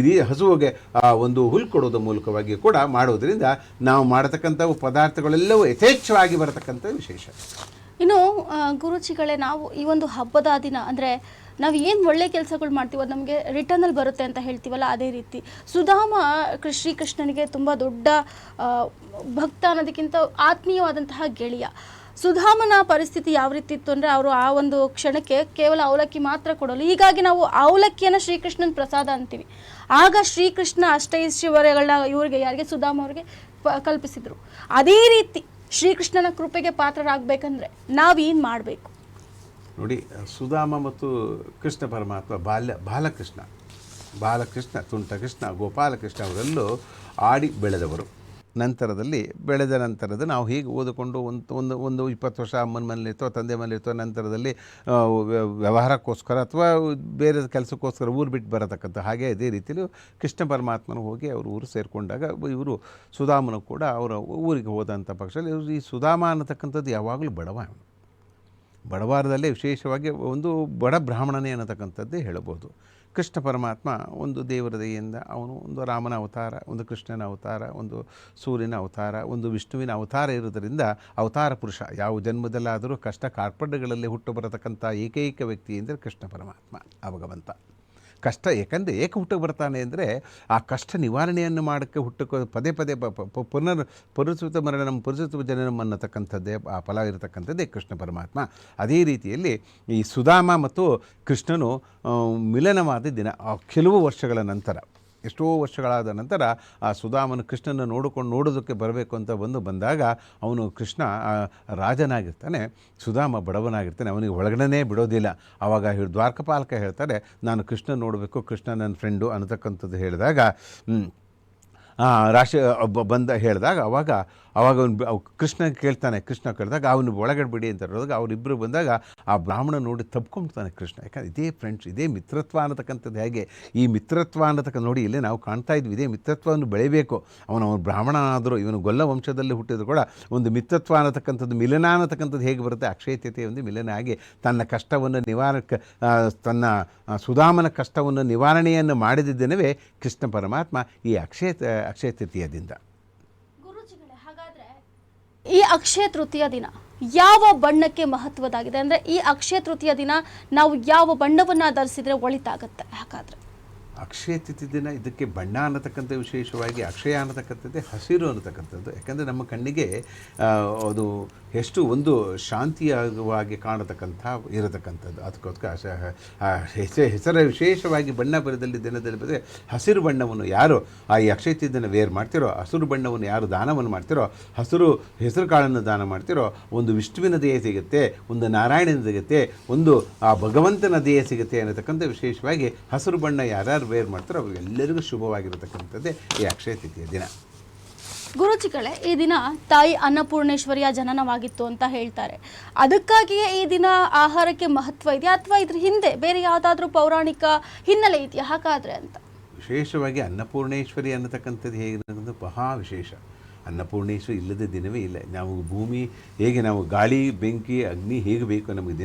ಹಸುವಿಗೆ ಒಂದು ಹುಲ್ಲು ಕೊಡೋದ್ರ ಮೂಲಕವಾಗಿಯೋ ಕೂಡ ಮಾಡೋದರಿಂದ ನಾವು ಮಾಡತಕ್ಕಂಥವು ಪದಾರ್ಥಗಳೆಲ್ಲವೂ ಯಥೇಚ್ಛವಾಗಿ ಬರತಕ್ಕಂಥ ವಿಶೇಷ.
ಇನ್ನು ಗುರುಜಿಗಳೇ, ನಾವು ಈ ಒಂದು ಹಬ್ಬದ ದಿನ ಅಂದರೆ ನಾವು ಏನು ಒಳ್ಳೆ ಕೆಲಸಗಳು ಮಾಡ್ತೀವೋ ಅದು ನಮಗೆ ರಿಟರ್ನಲ್ಲಿ ಬರುತ್ತೆ ಅಂತ ಹೇಳ್ತೀವಲ್ಲ, ಅದೇ ರೀತಿ ಸುಧಾಮ ಶ್ರೀಕೃಷ್ಣನಿಗೆ ತುಂಬ ದೊಡ್ಡ ಭಕ್ತ ಅನ್ನೋದಕ್ಕಿಂತ ಆತ್ಮೀಯವಾದಂತಹ ಗೆಳೆಯ. ಸುಧಾಮನ ಪರಿಸ್ಥಿತಿ ಯಾವ ರೀತಿ ಇತ್ತು ಅಂದರೆ, ಅವರು ಆ ಒಂದು ಕ್ಷಣಕ್ಕೆ ಕೇವಲ ಅವಲಕ್ಕಿ ಮಾತ್ರ ಕೊಡೋಲ್ಲ. ಹೀಗಾಗಿ ನಾವು ಅವಲಕ್ಕಿಯನ್ನು ಶ್ರೀಕೃಷ್ಣನ ಪ್ರಸಾದ ಅಂತೀವಿ. ಆಗ ಶ್ರೀಕೃಷ್ಣ ಅಷ್ಟೈಶ್ವರ್ಯಗಳನ್ನ ಯಾರಿಗೆ ಸುಧಾಮ ಅವರಿಗೆ ಕಲ್ಪಿಸಿದರು. ಅದೇ ರೀತಿ ಶ್ರೀಕೃಷ್ಣನ ಕೃಪೆಗೆ ಪಾತ್ರರಾಗಬೇಕಂದ್ರೆ ನಾವೇನು ಮಾಡಬೇಕು
ನೋಡಿ? ಸುಧಾಮ ಮತ್ತು ಕೃಷ್ಣ ಪರಮಾತ್ಮ ಬಾಲಕೃಷ್ಣ, ತುಂಟಕೃಷ್ಣ, ಗೋಪಾಲಕೃಷ್ಣ ಅವರೆಲ್ಲೂ ಆಡಿ ಬೆಳೆದವರು. ಬೆಳೆದ ನಂತರದ ನಾವು ಹೀಗೆ ಓದಿಕೊಂಡು ಒಂದು 20 ವರ್ಷ ಅಮ್ಮನ ಮನೇಲಿರ್ತೋ, ತಂದೆ ಮನೇಲಿರ್ತೋ, ನಂತರದಲ್ಲಿ ವ್ಯವಹಾರಕ್ಕೋಸ್ಕರ ಅಥವಾ ಬೇರೆ ಕೆಲಸಕ್ಕೋಸ್ಕರ ಊರು ಬಿಟ್ಟು ಬರತಕ್ಕಂಥ ಹಾಗೆ ಇದೇ ರೀತಿಯಲ್ಲೂ ಕೃಷ್ಣ ಪರಮಾತ್ಮನ ಹೋಗಿ ಅವರು ಊರು ಸೇರಿಕೊಂಡಾಗ ಇವರು ಸುಧಾಮನು ಕೂಡ ಅವರ ಊರಿಗೆ ಹೋದಂಥ ಪಕ್ಷದಲ್ಲಿ ಈ ಸುಧಾಮ ಅನ್ನತಕ್ಕಂಥದ್ದು ಯಾವಾಗಲೂ ಬಡವಾರದಲ್ಲೇ ವಿಶೇಷವಾಗಿ ಒಂದು ಬಡ ಬ್ರಾಹ್ಮಣನೇ ಅನ್ನತಕ್ಕಂಥದ್ದೇ ಹೇಳಬಹುದು. ಕೃಷ್ಣ ಪರಮಾತ್ಮ ಒಂದು ದೇವರ ದಯೆಯಿಂದ ಅವನು ಒಂದು ರಾಮನ ಅವತಾರ, ಒಂದು ಕೃಷ್ಣನ ಅವತಾರ, ಒಂದು ಸೂರ್ಯನ ಅವತಾರ, ಒಂದು ವಿಷ್ಣುವಿನ ಅವತಾರ ಇರೋದರಿಂದ ಅವತಾರ ಪುರುಷ. ಯಾವ ಜನ್ಮದಲ್ಲಾದರೂ ಕಷ್ಟ ಕಾರ್ಪಣ್ಯಗಳಲ್ಲಿ ಹುಟ್ಟು ಬರತಕ್ಕಂಥ ಏಕೈಕ ವ್ಯಕ್ತಿ ಅಂದರೆ ಕೃಷ್ಣ ಪರಮಾತ್ಮ ಆ ಭಗವಂತ. ಕಷ್ಟ ಏಕೆ ಹುಟ್ಟು ಬರ್ತಾನೆ ಅಂದರೆ ಆ ಕಷ್ಟ ನಿವಾರಣೆಯನ್ನು ಮಾಡೋಕ್ಕೆ ಹುಟ್ಟಕ್ಕೆ ಪದೇ ಪದೇ ಪುರುಸುತ ಮರಣಂ ಪುರುಸುತ ಜನನಂ ಅನ್ನತಕ್ಕಂಥದ್ದೇ ಆ ಫಲ ಇರತಕ್ಕಂಥದ್ದೇ ಕೃಷ್ಣ ಪರಮಾತ್ಮ. ಅದೇ ರೀತಿಯಲ್ಲಿ ಈ ಸುಧಾಮ ಮತ್ತು ಕೃಷ್ಣನು ಮಿಲನವಾದ ದಿನ ಕೆಲವು ವರ್ಷಗಳ ನಂತರ, ಎಷ್ಟೋ ವರ್ಷಗಳಾದ ನಂತರ ಆ ಸುಧಾಮನು ಕೃಷ್ಣನ ನೋಡೋದಕ್ಕೆ ಬರಬೇಕು ಅಂತ ಬಂದಾಗ ಅವನು ಕೃಷ್ಣ ರಾಜನಾಗಿರ್ತಾನೆ, ಸುಧಾಮ ಬಡವನಾಗಿರ್ತಾನೆ, ಅವನಿಗೆ ಒಳಗಡೆ ಬಿಡೋದಿಲ್ಲ. ಆವಾಗ ದ್ವಾರಕಪಾಲಕ ಹೇಳ್ತಾರೆ, ನಾನು ಕೃಷ್ಣ ನೋಡಬೇಕು, ಕೃಷ್ಣ ನನ್ನ ಫ್ರೆಂಡು ಅನ್ನತಕ್ಕಂಥದ್ದು ಹೇಳಿದಾಗ ಹೇಳಿದಾಗ ಅವಾಗ ಅವನು ಕೃಷ್ಣ ಕೇಳಿದಾಗ ಅವನು ಒಳಗಡೆ ಬಿಡಿ ಅಂತ ಹೇಳಿದಾಗ ಅವರಿಬ್ಬರು ಬಂದಾಗ ಆ ಬ್ರಾಹ್ಮಣ ನೋಡಿ ತಪ್ಕೊಂಡ್ತಾನೆ ಕೃಷ್ಣ. ಯಾಕಂದರೆ ಇದೇ ಫ್ರೆಂಡ್ಸ್, ಇದೇ ಮಿತ್ರತ್ವ ಅನ್ನತಕ್ಕಂಥದ್ದು. ಹೇಗೆ ಈ ಮಿತ್ರತ್ವ ಅನ್ನತಕ್ಕಂಥ ನೋಡಿ ಇಲ್ಲೇ ನಾವು ಕಾಣ್ತಾ ಇದ್ವಿ, ಇದೇ ಮಿತ್ರತ್ವವನ್ನು ಬೆಳಿಬೇಕು. ಅವನು ಬ್ರಾಹ್ಮಣ ಆದರೂ ಇವನು ಗೊಲ್ಲ ವಂಶದಲ್ಲಿ ಹುಟ್ಟಿದ್ರು ಕೂಡ ಒಂದು ಮಿತ್ರತ್ವ ಅನ್ನತಕ್ಕಂಥದ್ದು, ಮಿಲನ ಅನ್ನತಕ್ಕಂಥದ್ದು ಹೇಗೆ ಬರುತ್ತೆ, ಅಕ್ಷಯತೆ ಒಂದು ಮಿಲನ ಆಗಿ ತನ್ನ ಕಷ್ಟವನ್ನು ತನ್ನ ಸುಧಾಮನ ಕಷ್ಟವನ್ನು ನಿವಾರಣೆಯನ್ನು ಮಾಡಿದಿದ್ದೇನವೇ ಕೃಷ್ಣ ಪರಮಾತ್ಮ ಈ ಅಕ್ಷಯ ತೃತೀಯದಿಂದ.
ಗುರುಜಿಗಳೇ, ಹಾಗಾದ್ರೆ ಈ ಅಕ್ಷಯ ತೃತೀಯ ದಿನ ಯಾವ ಬಣ್ಣಕ್ಕೆ ಮಹತ್ವದಾಗಿದೆ? ಅಂದರೆ ಈ ಅಕ್ಷಯ ತೃತೀಯ ದಿನ ನಾವು ಯಾವ ಬಣ್ಣವನ್ನು ಧರಿಸಿದ್ರೆ ಒಳಿತಾಗತ್ತೆ? ಹಾಗಾದ್ರೆ
ಅಕ್ಷಯ ತಿಥಿ ದಿನ ಇದಕ್ಕೆ ಬಣ್ಣ ಅನ್ನತಕ್ಕಂಥ ವಿಶೇಷವಾಗಿ ಅಕ್ಷಯ ಅನ್ನತಕ್ಕಂಥದ್ದೇ ಹಸಿರು ಅನ್ನತಕ್ಕಂಥದ್ದು. ಯಾಕಂದರೆ ನಮ್ಮ ಕಣ್ಣಿಗೆ ಅದು ಎಷ್ಟು ಒಂದು ಶಾಂತಿಯಾಗಿ ಕಾಣತಕ್ಕಂಥ ಇರತಕ್ಕಂಥದ್ದು. ಅದಕ್ಕೋಸ್ಕರ ಹೆಸರ ವಿಶೇಷವಾಗಿ ಬಣ್ಣ ಬರದಲ್ಲಿ ದಿನದಲ್ಲಿ ಬಂದರೆ ಹಸಿರು ಬಣ್ಣವನ್ನು ಯಾರು ಈ ಅಕ್ಷಯ ತಿಥಿ ದಿನ ವೇರ್ ಮಾಡ್ತಿರೋ, ಹಸಿರು ಬಣ್ಣವನ್ನು ಯಾರು ದಾನವನ್ನು ಮಾಡ್ತಿರೋ, ಹೆಸರು ಕಾಳನ್ನು ದಾನ ಮಾಡ್ತಿರೋ, ಒಂದು ವಿಷ್ಣುವಿನ ದೇಹ ಸಿಗುತ್ತೆ, ಒಂದು ನಾರಾಯಣನ ಸಿಗುತ್ತೆ, ಒಂದು ಆ ಭಗವಂತನ ದೇಹ ಸಿಗುತ್ತೆ ಅನ್ನತಕ್ಕಂಥ ವಿಶೇಷವಾಗಿ ಹಸಿರು ಬಣ್ಣ ಯಾರ್ಯಾರು ವೇರ್ ಮಾಡ್ತಾರೋ ಅವರಿಗೆಲ್ಲರಿಗೂ ಶುಭವಾಗಿರತಕ್ಕಂಥದ್ದೇ ಈ ಅಕ್ಷಯ ತಿಥಿಯ ದಿನ.
ಗುರುಜಿಗಳೇ, ಈ ದಿನ ತಾಯಿ ಅನ್ನಪೂರ್ಣೇಶ್ವರಿಯ ಜನನವಾಗಿತ್ತು ಅಂತ ಹೇಳ್ತಾರೆ. ಅದಕ್ಕಾಗಿಯೇ ಈ ದಿನ ಆಹಾರಕ್ಕೆ ಮಹತ್ವ ಇದೆಯಾ ಅಥವಾ ಇದ್ರ ಹಿಂದೆ ಬೇರೆ ಯಾವುದಾದ್ರೂ ಪೌರಾಣಿಕ ಹಿನ್ನೆಲೆ ಇದೆಯಾ ಹಾಗಾದ್ರೆ ಅಂತ?
ವಿಶೇಷವಾಗಿ ಅನ್ನಪೂರ್ಣೇಶ್ವರಿ ಅನ್ನತಕ್ಕಂಥದ್ದು ಹೇಗೆ ಮಹಾ ವಿಶೇಷ. ಅನ್ನಪೂರ್ಣೇಶ್ವರಿ ಇಲ್ಲದ ದಿನವೇ ಇಲ್ಲ. ನಾವು ಭೂಮಿ ಹೇಗೆ ನಾವು ಗಾಳಿ ಬೆಂಕಿ ಅಗ್ನಿ ಹೇಗೆ ಬೇಕು ನಮಗೆ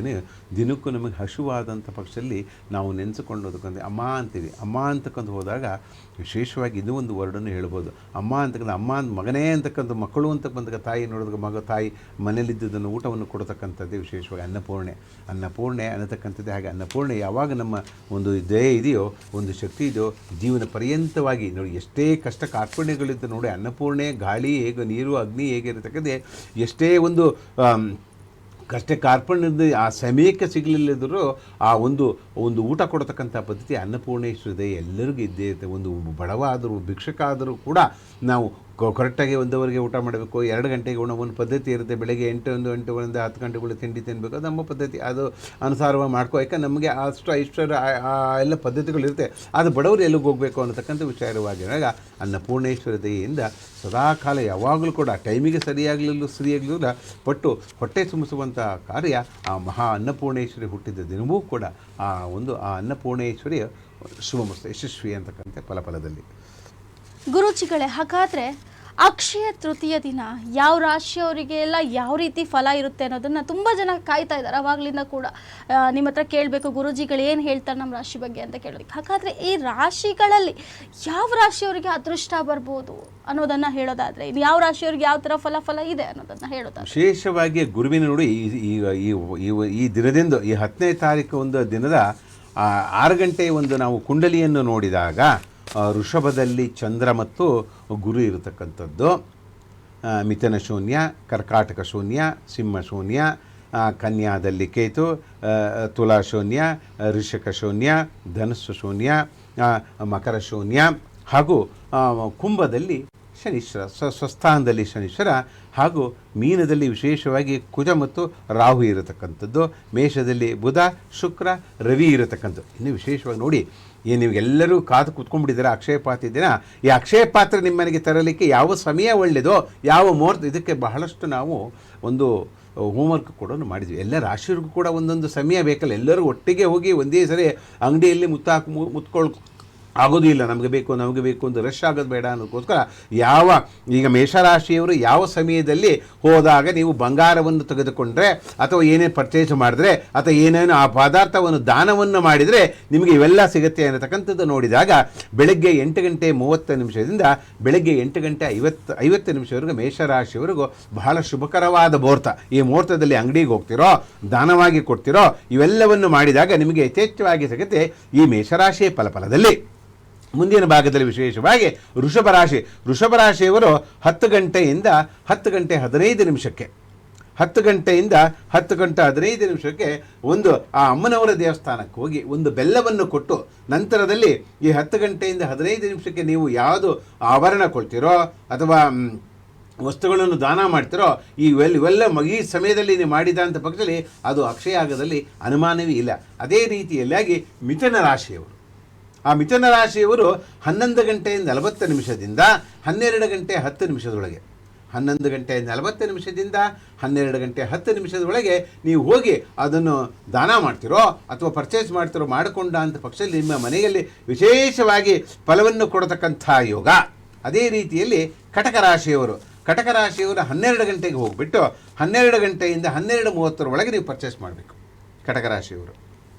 ದಿನಕ್ಕೂ ನಮಗೆ ಹಸುವಾದಂಥ ಪಕ್ಷದಲ್ಲಿ ನಾವು ನೆನೆಸಿಕೊಳ್ಳೋದಕ್ಕಂದ್ರೆ ಅಮ್ಮ ಅಂತೀವಿ. ಅಮ್ಮ ಅಂತಕ್ಕಂಥ ಹೋದಾಗ ವಿಶೇಷವಾಗಿ ಇನ್ನೂ ಒಂದು ವರ್ಡನ್ನು ಹೇಳ್ಬೋದು. ಅಮ್ಮ ಅಂತಕ್ಕಂಥ ಅಮ್ಮ ಮಗನೇ ಅಂತಕ್ಕಂಥ ಮಕ್ಕಳು ಅಂತ ಬಂದಾಗ ತಾಯಿ ನೋಡೋದಕ್ಕೆ ತಾಯಿ ಮನೇಲಿದ್ದುದನ್ನು ಊಟವನ್ನು ಕೊಡತಕ್ಕಂಥದ್ದೇ ವಿಶೇಷವಾಗಿ ಅನ್ನಪೂರ್ಣೆ ಅನ್ನತಕ್ಕಂಥದ್ದೇ. ಹಾಗೆ ಅನ್ನಪೂರ್ಣೆ ಯಾವಾಗ ನಮ್ಮ ಒಂದು ದಯೆ ಇದೆಯೋ, ಒಂದು ಶಕ್ತಿ ಇದೆಯೋ, ಜೀವನ ಪರ್ಯಂತವಾಗಿ ನೋಡಿ ಎಷ್ಟೇ ಕಷ್ಟ ಕಾರ್ಪಣ್ಯಗಳಿದ್ದು ನೋಡಿ ಅನ್ನಪೂರ್ಣೆ ಗಾಳಿ ಹೇಗೆ ನೀರು ಅಗ್ನಿ ಹೇಗಿರತಕ್ಕಂತೆ ಎಷ್ಟೇ ಒಂದು ಕಷ್ಟ ಕಾರ್ಪಣ್ಯದ ಆ ಸಮಯಕ್ಕೆ ಸಿಗಲಿಲ್ಲದರೂ ಆ ಒಂದು ಊಟ ಕೊಡತಕ್ಕಂಥ ಪದ್ಧತಿ ಅನ್ನಪೂರ್ಣೇಶ್ವರದೇ ಎಲ್ಲರಿಗೂ ಇದ್ದೇ ಇರುತ್ತೆ. ಒಂದು ಬಡವ ಆದರೂ ಭಿಕ್ಷಕ ಆದರೂ ಕೂಡ ನಾವು ಕರೆಕ್ಟಾಗಿ 1 ಊಟ ಮಾಡಬೇಕು, 2 ಗಂಟೆಗೆ ಒಂದು ಪದ್ಧತಿ ಇರುತ್ತೆ. ಬೆಳಗ್ಗೆ 8 ಗಂಟೆಗಳಿಂದ 10 ಗಂಟೆಗಳು ತಿಂಡಿ ತಿನ್ನಬೇಕು, ಅದು ನಮ್ಮ ಪದ್ಧತಿ. ಅದು ಅನುಸಾರವಾಗಿ ಮಾಡ್ಕೋ. ಯಾಕೆ ನಮಗೆ ಇಷ್ಟರ ಎಲ್ಲ ಪದ್ಧತಿಗಳಿರುತ್ತೆ. ಅದು ಬಡವರು ಎಲ್ಲಿಗೆ ಹೋಗಬೇಕು ಅನ್ನತಕ್ಕಂಥ ವಿಚಾರವಾಗಿರುವಾಗ ಅನ್ನಪೂರ್ಣೇಶ್ವರ ದಯೆಯಿಂದ ಸದಾಕಾಲ ಯಾವಾಗಲೂ ಕೂಡ ಟೈಮಿಗೆ ಸರಿಯಾಗಲಿಲ್ಲ ಪಟ್ಟು ಹೊಟ್ಟೆ ತುಂಬಿಸುವಂಥ ಕಾರ್ಯ ಆ ಮಹಾ ಅನ್ನಪೂರ್ಣೇಶ್ವರಿ ಹುಟ್ಟಿದ ದಿನವೂ ಕೂಡ ಆ ಅನ್ನಪೂರ್ಣೇಶ್ವರಿಯ ಶುಭಮಸ್ತು ಯಶಸ್ವಿ ಅಂತಕ್ಕಂಥ ಫಲದಲ್ಲಿ.
ಗುರುಜಿಗಳೇ, ಹಾಗಾದರೆ ಅಕ್ಷಯ ತೃತೀಯ ದಿನ ಯಾವ ರಾಶಿಯವರಿಗೆ ಎಲ್ಲ ಯಾವ ರೀತಿ ಫಲ ಇರುತ್ತೆ ಅನ್ನೋದನ್ನು ತುಂಬ ಜನ ಕಾಯ್ತಾ ಇದ್ದಾರೆ. ಅವಾಗಲಿಂದ ಕೂಡ ನಿಮ್ಮ ಹತ್ರ ಕೇಳಬೇಕು, ಗುರುಜಿಗಳು ಏನು ಹೇಳ್ತಾರೆ ನಮ್ಮ ರಾಶಿ ಬಗ್ಗೆ ಅಂತ ಕೇಳೋದಕ್ಕೆ. ಹಾಗಾದರೆ ಈ ರಾಶಿಗಳಲ್ಲಿ ಯಾವ ರಾಶಿಯವರಿಗೆ ಅದೃಷ್ಟ ಬರ್ಬೋದು ಅನ್ನೋದನ್ನು ಹೇಳೋದಾದರೆ, ಇನ್ನು ಯಾವ ರಾಶಿಯವರಿಗೆ ಯಾವ ಥರ ಫಲ ಇದೆ ಅನ್ನೋದನ್ನು ಹೇಳೋದಾದ್ರೆ,
ವಿಶೇಷವಾಗಿ ಗುರುವಿನ ನೋಡಿ ಈ ದಿನದಿಂದ ಈ 10ನೇ ತಾರೀಕು ಒಂದು ದಿನದ 6 ಗಂಟೆ ಒಂದು ನಾವು ಕುಂಡಲಿಯನ್ನು ನೋಡಿದಾಗ ಋಷಭದಲ್ಲಿ ಚಂದ್ರ ಮತ್ತು ಗುರು ಇರತಕ್ಕಂಥದ್ದು, ಮಿಥುನ ಶೂನ್ಯ, ಕರ್ಕಾಟಕ ಶೂನ್ಯ, ಸಿಂಹ ಶೂನ್ಯ, ಕನ್ಯಾದಲ್ಲಿ ಕೇತು, ತುಲಾ ಶೂನ್ಯ, ಋಷಿಕ ಶೂನ್ಯ, ಧನುಸ್ಸು ಶೂನ್ಯ, ಮಕರ ಶೂನ್ಯ, ಹಾಗೂ ಕುಂಭದಲ್ಲಿ ಶನೀಶ್ವರ ಸ್ವಸ್ಥಾನದಲ್ಲಿ ಶನೀಶ್ವರ, ಹಾಗೂ ಮೀನದಲ್ಲಿ ವಿಶೇಷವಾಗಿ ಕುಜ ಮತ್ತು ರಾಹು ಇರತಕ್ಕಂಥದ್ದು, ಮೇಷದಲ್ಲಿ ಬುಧ, ಶುಕ್ರ, ರವಿ ಇರತಕ್ಕಂಥದ್ದು. ಇನ್ನು ವಿಶೇಷವಾಗಿ ನೋಡಿ, ನೀವೆಲ್ಲರೂ ಕಾದು ಕೂತ್ಕೊಂಡ್ಬಿಟ್ಟಿದ್ದೀರ ಅಕ್ಷಯ ಪಾತ್ರ ದಿನ. ಈ ಅಕ್ಷಯ ಪಾತ್ರ ನಿಮ್ಮನೆಗೆ ತರಲಿಕ್ಕೆ ಯಾವ ಸಮಯ ಒಳ್ಳೆಯದೋ, ಯಾವ ಮುಹೂರ್ತ, ಇದಕ್ಕೆ ಬಹಳಷ್ಟು ನಾವು ಒಂದು ಹೋಮ್ವರ್ಕ್ ಕೂಡ ಮಾಡಿದ್ವಿ. ಎಲ್ಲ ರಾಶಿಯವ್ರಿಗೂ ಕೂಡ ಒಂದೊಂದು ಸಮಯ ಬೇಕಲ್ಲ. ಎಲ್ಲರೂ ಒಟ್ಟಿಗೆ ಹೋಗಿ ಒಂದೇ ಸರಿ ಅಂಗಡಿಯಲ್ಲಿ ಆಗೋದು ಇಲ್ಲ, ನಮಗೆ ಬೇಕು ಅಂತ ರಶ್ ಆಗೋದು ಬೇಡ ಅನ್ನೋದಕ್ಕೋಸ್ಕರ ಈಗ ಮೇಷರಾಶಿಯವರು ಯಾವ ಸಮಯದಲ್ಲಿ ಹೋದಾಗ ನೀವು ಬಂಗಾರವನ್ನು ತೆಗೆದುಕೊಂಡ್ರೆ ಅಥವಾ ಏನೇನು ಪರ್ಚೇಸ್ ಮಾಡಿದ್ರೆ ಅಥವಾ ಏನೇನು ಆ ಪದಾರ್ಥವನ್ನು ದಾನವನ್ನು ಮಾಡಿದರೆ ನಿಮಗೆ ಇವೆಲ್ಲ ಸಿಗುತ್ತೆ ಅನ್ನತಕ್ಕಂಥದ್ದು ನೋಡಿದಾಗ ಬೆಳಗ್ಗೆ 8:30 ಬೆಳಗ್ಗೆ 8:50 ಮೇಷರಾಶಿಯವರೆಗೂ ಬಹಳ ಶುಭಕರವಾದ ಮುಹೂರ್ತ. ಈ ಮುಹೂರ್ತದಲ್ಲಿ ಅಂಗಡಿಗೆ ಹೋಗ್ತಿರೋ, ದಾನವಾಗಿ ಕೊಡ್ತಿರೋ, ಇವೆಲ್ಲವನ್ನು ಮಾಡಿದಾಗ ನಿಮಗೆ ಯಥೇಚ್ಛವಾಗಿ ಸಿಗುತ್ತೆ ಈ ಮೇಷರಾಶಿಯ ಫಲಫಲದಲ್ಲಿ. ಮುಂದಿನ ಭಾಗದಲ್ಲಿ ವಿಶೇಷವಾಗಿ ವೃಷಭ ರಾಶಿಯವರು 10 ಗಂಟೆಯಿಂದ 10:15 10:15 ಒಂದು ಆ ಅಮ್ಮನವರ ದೇವಸ್ಥಾನಕ್ಕೆ ಹೋಗಿ ಒಂದು ಬೆಲ್ಲವನ್ನು ಕೊಟ್ಟು, ನಂತರದಲ್ಲಿ ಈ 10:15 ನೀವು ಯಾವುದು ಆಭರಣ ಕೊಡ್ತೀರೋ ಅಥವಾ ವಸ್ತುಗಳನ್ನು ದಾನ ಮಾಡ್ತಿರೋ ಇವೆಲ್ಲ ಈ ಸಮಯದಲ್ಲಿ ನೀವು ಮಾಡಿದಂಥ ಪಕ್ಷದಲ್ಲಿ ಅದು ಅಕ್ಷಯಾಗದಲ್ಲಿ ಅನುಮಾನವೇ ಇಲ್ಲ. ಅದೇ ರೀತಿಯಲ್ಲಾಗಿ ಮಿಥುನ ರಾಶಿಯವರು, ಆ ಮಿಥುನ ರಾಶಿಯವರು 11:40 12:10 11:40 12:10 ನೀವು ಹೋಗಿ ಅದನ್ನು ದಾನ ಮಾಡ್ತಿರೋ ಅಥವಾ ಪರ್ಚೇಸ್ ಮಾಡ್ತಿರೋ ಮಾಡಿಕೊಂಡ ಅಂತ ಪಕ್ಷದಲ್ಲಿ ನಿಮ್ಮ ಮನೆಯಲ್ಲಿ ವಿಶೇಷವಾಗಿ ಫಲವನ್ನು ಕೊಡತಕ್ಕಂಥ ಯೋಗ. ಅದೇ ರೀತಿಯಲ್ಲಿ ಕಟಕ ರಾಶಿಯವರು 12 ಗಂಟೆಗೆ ಹೋಗಿಬಿಟ್ಟು 12:30 ನೀವು ಪರ್ಚೇಸ್ ಮಾಡಬೇಕು ಕಟಕ ರಾಶಿಯವರು.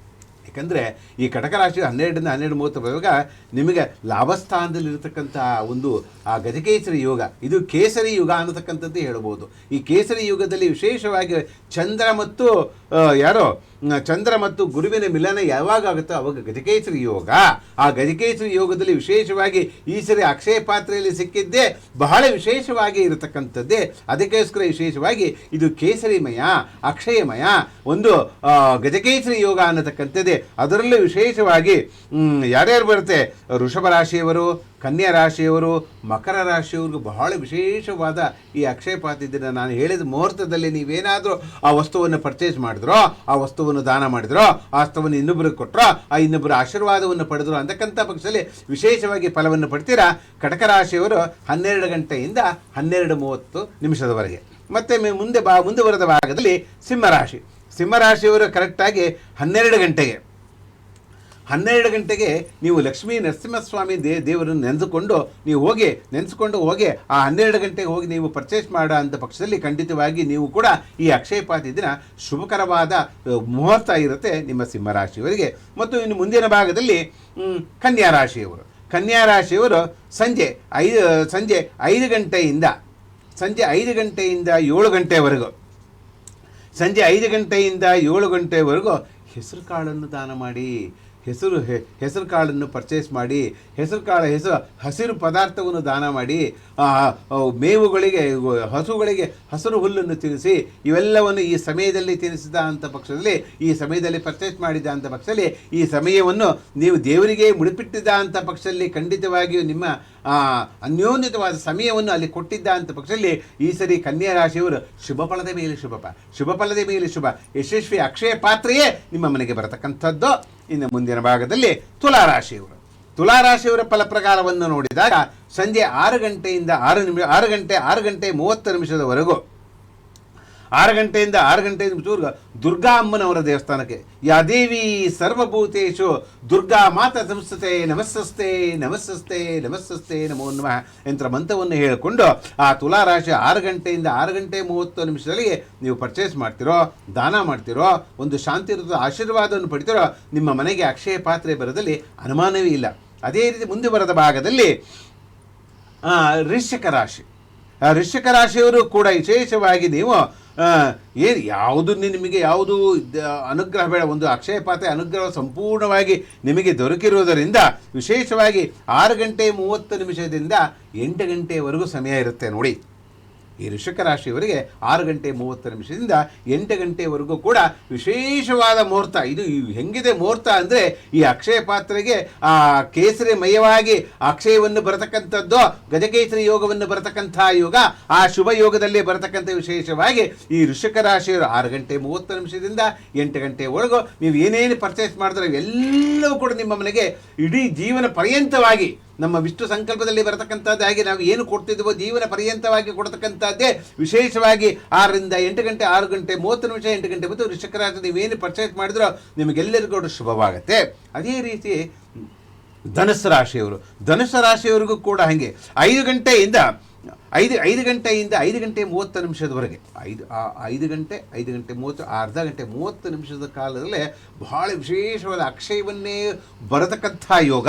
ಯಾಕಂದರೆ ಈ ಕಟಕ ರಾಶಿ 12:30 ಬರುವಾಗ ನಿಮಗೆ ಲಾಭಸ್ಥಾನದಲ್ಲಿರತಕ್ಕಂಥ ಒಂದು ಆ ಗಜಕೇಸರಿ ಯೋಗ, ಇದು ಕೇಸರಿ ಯುಗ ಅನ್ನತಕ್ಕಂಥದ್ದು ಹೇಳ್ಬೋದು. ಈ ಕೇಸರಿ ಯುಗದಲ್ಲಿ ವಿಶೇಷವಾಗಿ ಚಂದ್ರ ಮತ್ತು ಗುರುವಿನ ಮಿಲನ ಯಾವಾಗ ಆಗುತ್ತೋ ಅವಾಗ ಗಜಕೇಸರಿ ಯೋಗ. ಆ ಗಜಕೇಸರಿ ಯೋಗದಲ್ಲಿ ವಿಶೇಷವಾಗಿ ಈ ಸರಿ ಅಕ್ಷಯ ಪಾತ್ರೆಯಲ್ಲಿ ಸಿಕ್ಕಿದ್ದೇ ಬಹಳ ವಿಶೇಷವಾಗಿ ಇರತಕ್ಕಂಥದ್ದೇ. ಅದಕ್ಕೋಸ್ಕರ ವಿಶೇಷವಾಗಿ ಇದು ಕೇಸರಿಮಯ, ಅಕ್ಷಯಮಯ ಒಂದು ಗಜಕೇಸರಿ ಯೋಗ ಅನ್ನತಕ್ಕಂಥದ್ದೇ. ಅದರಲ್ಲೂ ವಿಶೇಷವಾಗಿ ಯಾರ್ಯಾರು ಬರುತ್ತೆ, ವೃಷಭ ರಾಶಿಯವರು, ಕನ್ಯಾ ರಾಶಿಯವರು, ಮಕರ ರಾಶಿಯವ್ರಿಗೂ ಬಹಳ ವಿಶೇಷವಾದ ಈ ಅಕ್ಷಯ ಪಾತ್ರೆ. ನಾನು ಹೇಳಿದ ಮುಹೂರ್ತದಲ್ಲಿ ನೀವೇನಾದರೂ ಆ ವಸ್ತುವನ್ನು ಪರ್ಚೇಸ್ ಮಾಡಿದ್ರೋ, ಆ ವಸ್ತುವನ್ನು ದಾನ ಮಾಡಿದ್ರೋ, ಆ ವಸ್ತುವನ್ನು ಇನ್ನೊಬ್ಬರಿಗೆ ಕೊಟ್ಟರೋ, ಆ ಇನ್ನೊಬ್ಬರ ಆಶೀರ್ವಾದವನ್ನು ಪಡೆದ್ರು ಅಂತಕ್ಕಂಥ ಪಕ್ಷದಲ್ಲಿ ವಿಶೇಷವಾಗಿ ಫಲವನ್ನು ಪಡ್ತೀರಾ. ಕಟಕ ರಾಶಿಯವರು 12:00 12:30 ಮತ್ತು ಮುಂದುವರೆದ ಭಾಗದಲ್ಲಿ ಸಿಂಹರಾಶಿಯವರು ಕರೆಕ್ಟಾಗಿ 12 ಗಂಟೆಗೆ ನೀವು ಲಕ್ಷ್ಮೀ ನರಸಿಂಹಸ್ವಾಮಿ ದೇವರನ್ನು ನೆನೆಸ್ಕೊಂಡು ಹೋಗಿ ಆ 12 ಗಂಟೆಗೆ ಹೋಗಿ ನೀವು ಪರ್ಚೇಸ್ ಮಾಡೋ ಅಂಥ ಪಕ್ಷದಲ್ಲಿ ಖಂಡಿತವಾಗಿ ನೀವು ಕೂಡ ಈ ಅಕ್ಷಯ ಪಾತ್ರೆ ದಿನ ಶುಭಕರವಾದ ಮುಹೂರ್ತ ಇರುತ್ತೆ ನಿಮ್ಮ ಸಿಂಹರಾಶಿಯವರಿಗೆ. ಮತ್ತು ಇನ್ನು ಮುಂದಿನ ಭಾಗದಲ್ಲಿ ಕನ್ಯಾ ರಾಶಿಯವರು ಸಂಜೆ 5 ಗಂಟೆಯಿಂದ 7 ಗಂಟೆವರೆಗೂ ಹೆಸರು ಕಾಳನ್ನು ದಾನ ಮಾಡಿ, ಹೆಸರು ಕಾಳನ್ನು ಪರ್ಚೇಸ್ ಮಾಡಿ, ಹಸಿರು ಪದಾರ್ಥವನ್ನು ದಾನ ಮಾಡಿ, ಮೇವುಗಳಿಗೆ ಹಸುಗಳಿಗೆ ಹಸಿರು ಹುಲ್ಲನ್ನು ತಿನ್ನಿಸಿ, ಇವೆಲ್ಲವನ್ನು ಈ ಸಮಯದಲ್ಲಿ ತಿನ್ನಿಸಿದ ಅಂಥ ಪಕ್ಷದಲ್ಲಿ, ಈ ಸಮಯದಲ್ಲಿ ಪರ್ಚೇಸ್ ಮಾಡಿದ ಅಂಥ ಪಕ್ಷದಲ್ಲಿ, ಈ ಸಮಯವನ್ನು ನೀವು ದೇವರಿಗೆ ಮುಡಿಪಿಟ್ಟಿದ್ದ ಅಂಥ ಪಕ್ಷದಲ್ಲಿ ಖಂಡಿತವಾಗಿಯೂ ನಿಮ್ಮ ಅನ್ಯೋನ್ಯತವಾದ ಸಮಯವನ್ನು ಅಲ್ಲಿ ಕೊಟ್ಟಿದ್ದ ಅಂಥ ಪಕ್ಷದಲ್ಲಿ ಈ ಸರಿ ಕನ್ಯಾ ರಾಶಿಯವರು ಶುಭ ಫಲದ ಮೇಲೆ ಶುಭ ಯಶಸ್ವಿ ಅಕ್ಷಯ ಪಾತ್ರೆಯೇ ನಿಮ್ಮ ಮನೆಗೆ ಬರತಕ್ಕಂಥದ್ದು. ಇನ್ನು ಮುಂದಿನ ಭಾಗದಲ್ಲಿ ತುಲಾರಾಶಿಯವರ ಫಲ ಪ್ರಕಾರವನ್ನು ನೋಡಿದಾಗ ಸಂಜೆ 6 ಗಂಟೆಯಿಂದ 6:30 ದುರ್ಗಾ ಅಮ್ಮನವರ ದೇವಸ್ಥಾನಕ್ಕೆ ಯಾದೇವಿ ಸರ್ವಭೂತೇಶು ದುರ್ಗಾ ಮಾತಾ ಸಂಸ್ಥತೆ ನಮಸ್ಸಸ್ತೆ ನಮೋ ನಮಃ ಎಂಥ ಮಂತ್ರವನ್ನು ಹೇಳಿಕೊಂಡು ಆ ತುಲಾರಾಶಿ 6:30 ನೀವು ಪರ್ಚೇಸ್ ಮಾಡ್ತಿರೋ, ದಾನ ಮಾಡ್ತಿರೋ, ಒಂದು ಶಾಂತಿಯುತ ಆಶೀರ್ವಾದವನ್ನು ಪಡಿತಿರೋ, ನಿಮ್ಮ ಮನೆಗೆ ಅಕ್ಷಯ ಪಾತ್ರೆ ಬರೋದಲ್ಲಿ ಅನುಮಾನವೇ ಇಲ್ಲ. ಅದೇ ರೀತಿ ಮುಂದೆ ಬರದ ಭಾಗದಲ್ಲಿ ವೃಶ್ಚಿಕ ರಾಶಿಯವರು ಕೂಡ ವಿಶೇಷವಾಗಿ ನೀವು ನಿಮಗೆ ಯಾವುದು ಅನುಗ್ರಹ ಬೇಡ, ಒಂದು ಅಕ್ಷಯ ಪಾತ್ರೆ ಅನುಗ್ರಹ ಸಂಪೂರ್ಣವಾಗಿ ನಿಮಗೆ ದೊರಕಿರುವುದರಿಂದ ವಿಶೇಷವಾಗಿ 6:30 8 ಗಂಟೆವರೆಗೂ ಸಮಯ ಇರುತ್ತೆ ನೋಡಿ. ಈ ವೃಶ್ಚಿಕ ರಾಶಿಯವರಿಗೆ 6:30 8 ಗಂಟೆವರೆಗೂ ಕೂಡ ವಿಶೇಷವಾದ ಮುಹೂರ್ತ. ಇದು ಹೆಂಗಿದೆ ಮುಹೂರ್ತ ಅಂದರೆ ಈ ಅಕ್ಷಯ ಪಾತ್ರೆಗೆ ಆ ಕೇಸರಿಮಯವಾಗಿ ಅಕ್ಷಯವನ್ನು ಬರತಕ್ಕಂಥದ್ದು, ಗಜಕೇಸರಿ ಯೋಗವನ್ನು ಬರತಕ್ಕಂಥ ಯೋಗ, ಆ ಶುಭ ಯೋಗದಲ್ಲಿ ಬರತಕ್ಕಂಥ ವಿಶೇಷವಾಗಿ ಈ ವೃಶ್ಚಿಕ ರಾಶಿಯವರು 6:30 8 ಗಂಟೆವರೆಗೂ ನೀವು ಏನೇನು ಪರ್ಚೇಸ್ ಮಾಡಿದ್ರೆ ಎಲ್ಲವೂ ಕೂಡ ನಿಮ್ಮ ಮನೆಗೆ ಇಡೀ ಜೀವನ ಪರ್ಯಂತವಾಗಿ ನಮ್ಮ ವಿಷ್ಣು ಸಂಕಲ್ಪದಲ್ಲಿ ಬರತಕ್ಕಂಥದ್ದು, ಹಾಗೆ ನಾವು ಏನು ಕೊಡ್ತಿದ್ದೀವೋ ಜೀವನ ಪರ್ಯಂತವಾಗಿ ಕೊಡ್ತಕ್ಕಂಥದ್ದೇ. ವಿಶೇಷವಾಗಿ 6:00 8 8 ಮತ್ತು ವೃಶ್ಚಿಕ ರಾಶಿ ನೀವೇನು ಪರ್ಚೇಸ್ ಮಾಡಿದ್ರೋ ನಿಮಗೆಲ್ಲರಿಗೂ ಶುಭವಾಗುತ್ತೆ. ಅದೇ ರೀತಿ ಧನುಸ್ಸು ರಾಶಿಯವರು, ಧನುಸ್ಸು ರಾಶಿಯವರಿಗೂ ಕೂಡ ಹಾಗೆ 5 ಗಂಟೆಯಿಂದ 5 ಗಂಟೆ 30 ನಿಮಿಷದವರೆಗೆ 5 ಗಂಟೆ 30 ಅರ್ಧ ಗಂಟೆ 30 ನಿಮಿಷದ ಕಾಲದಲ್ಲೇ ಬಹಳ ವಿಶೇಷವಾದ ಅಕ್ಷಯವನ್ನೇ ಬರತಕ್ಕಂಥ ಯೋಗ,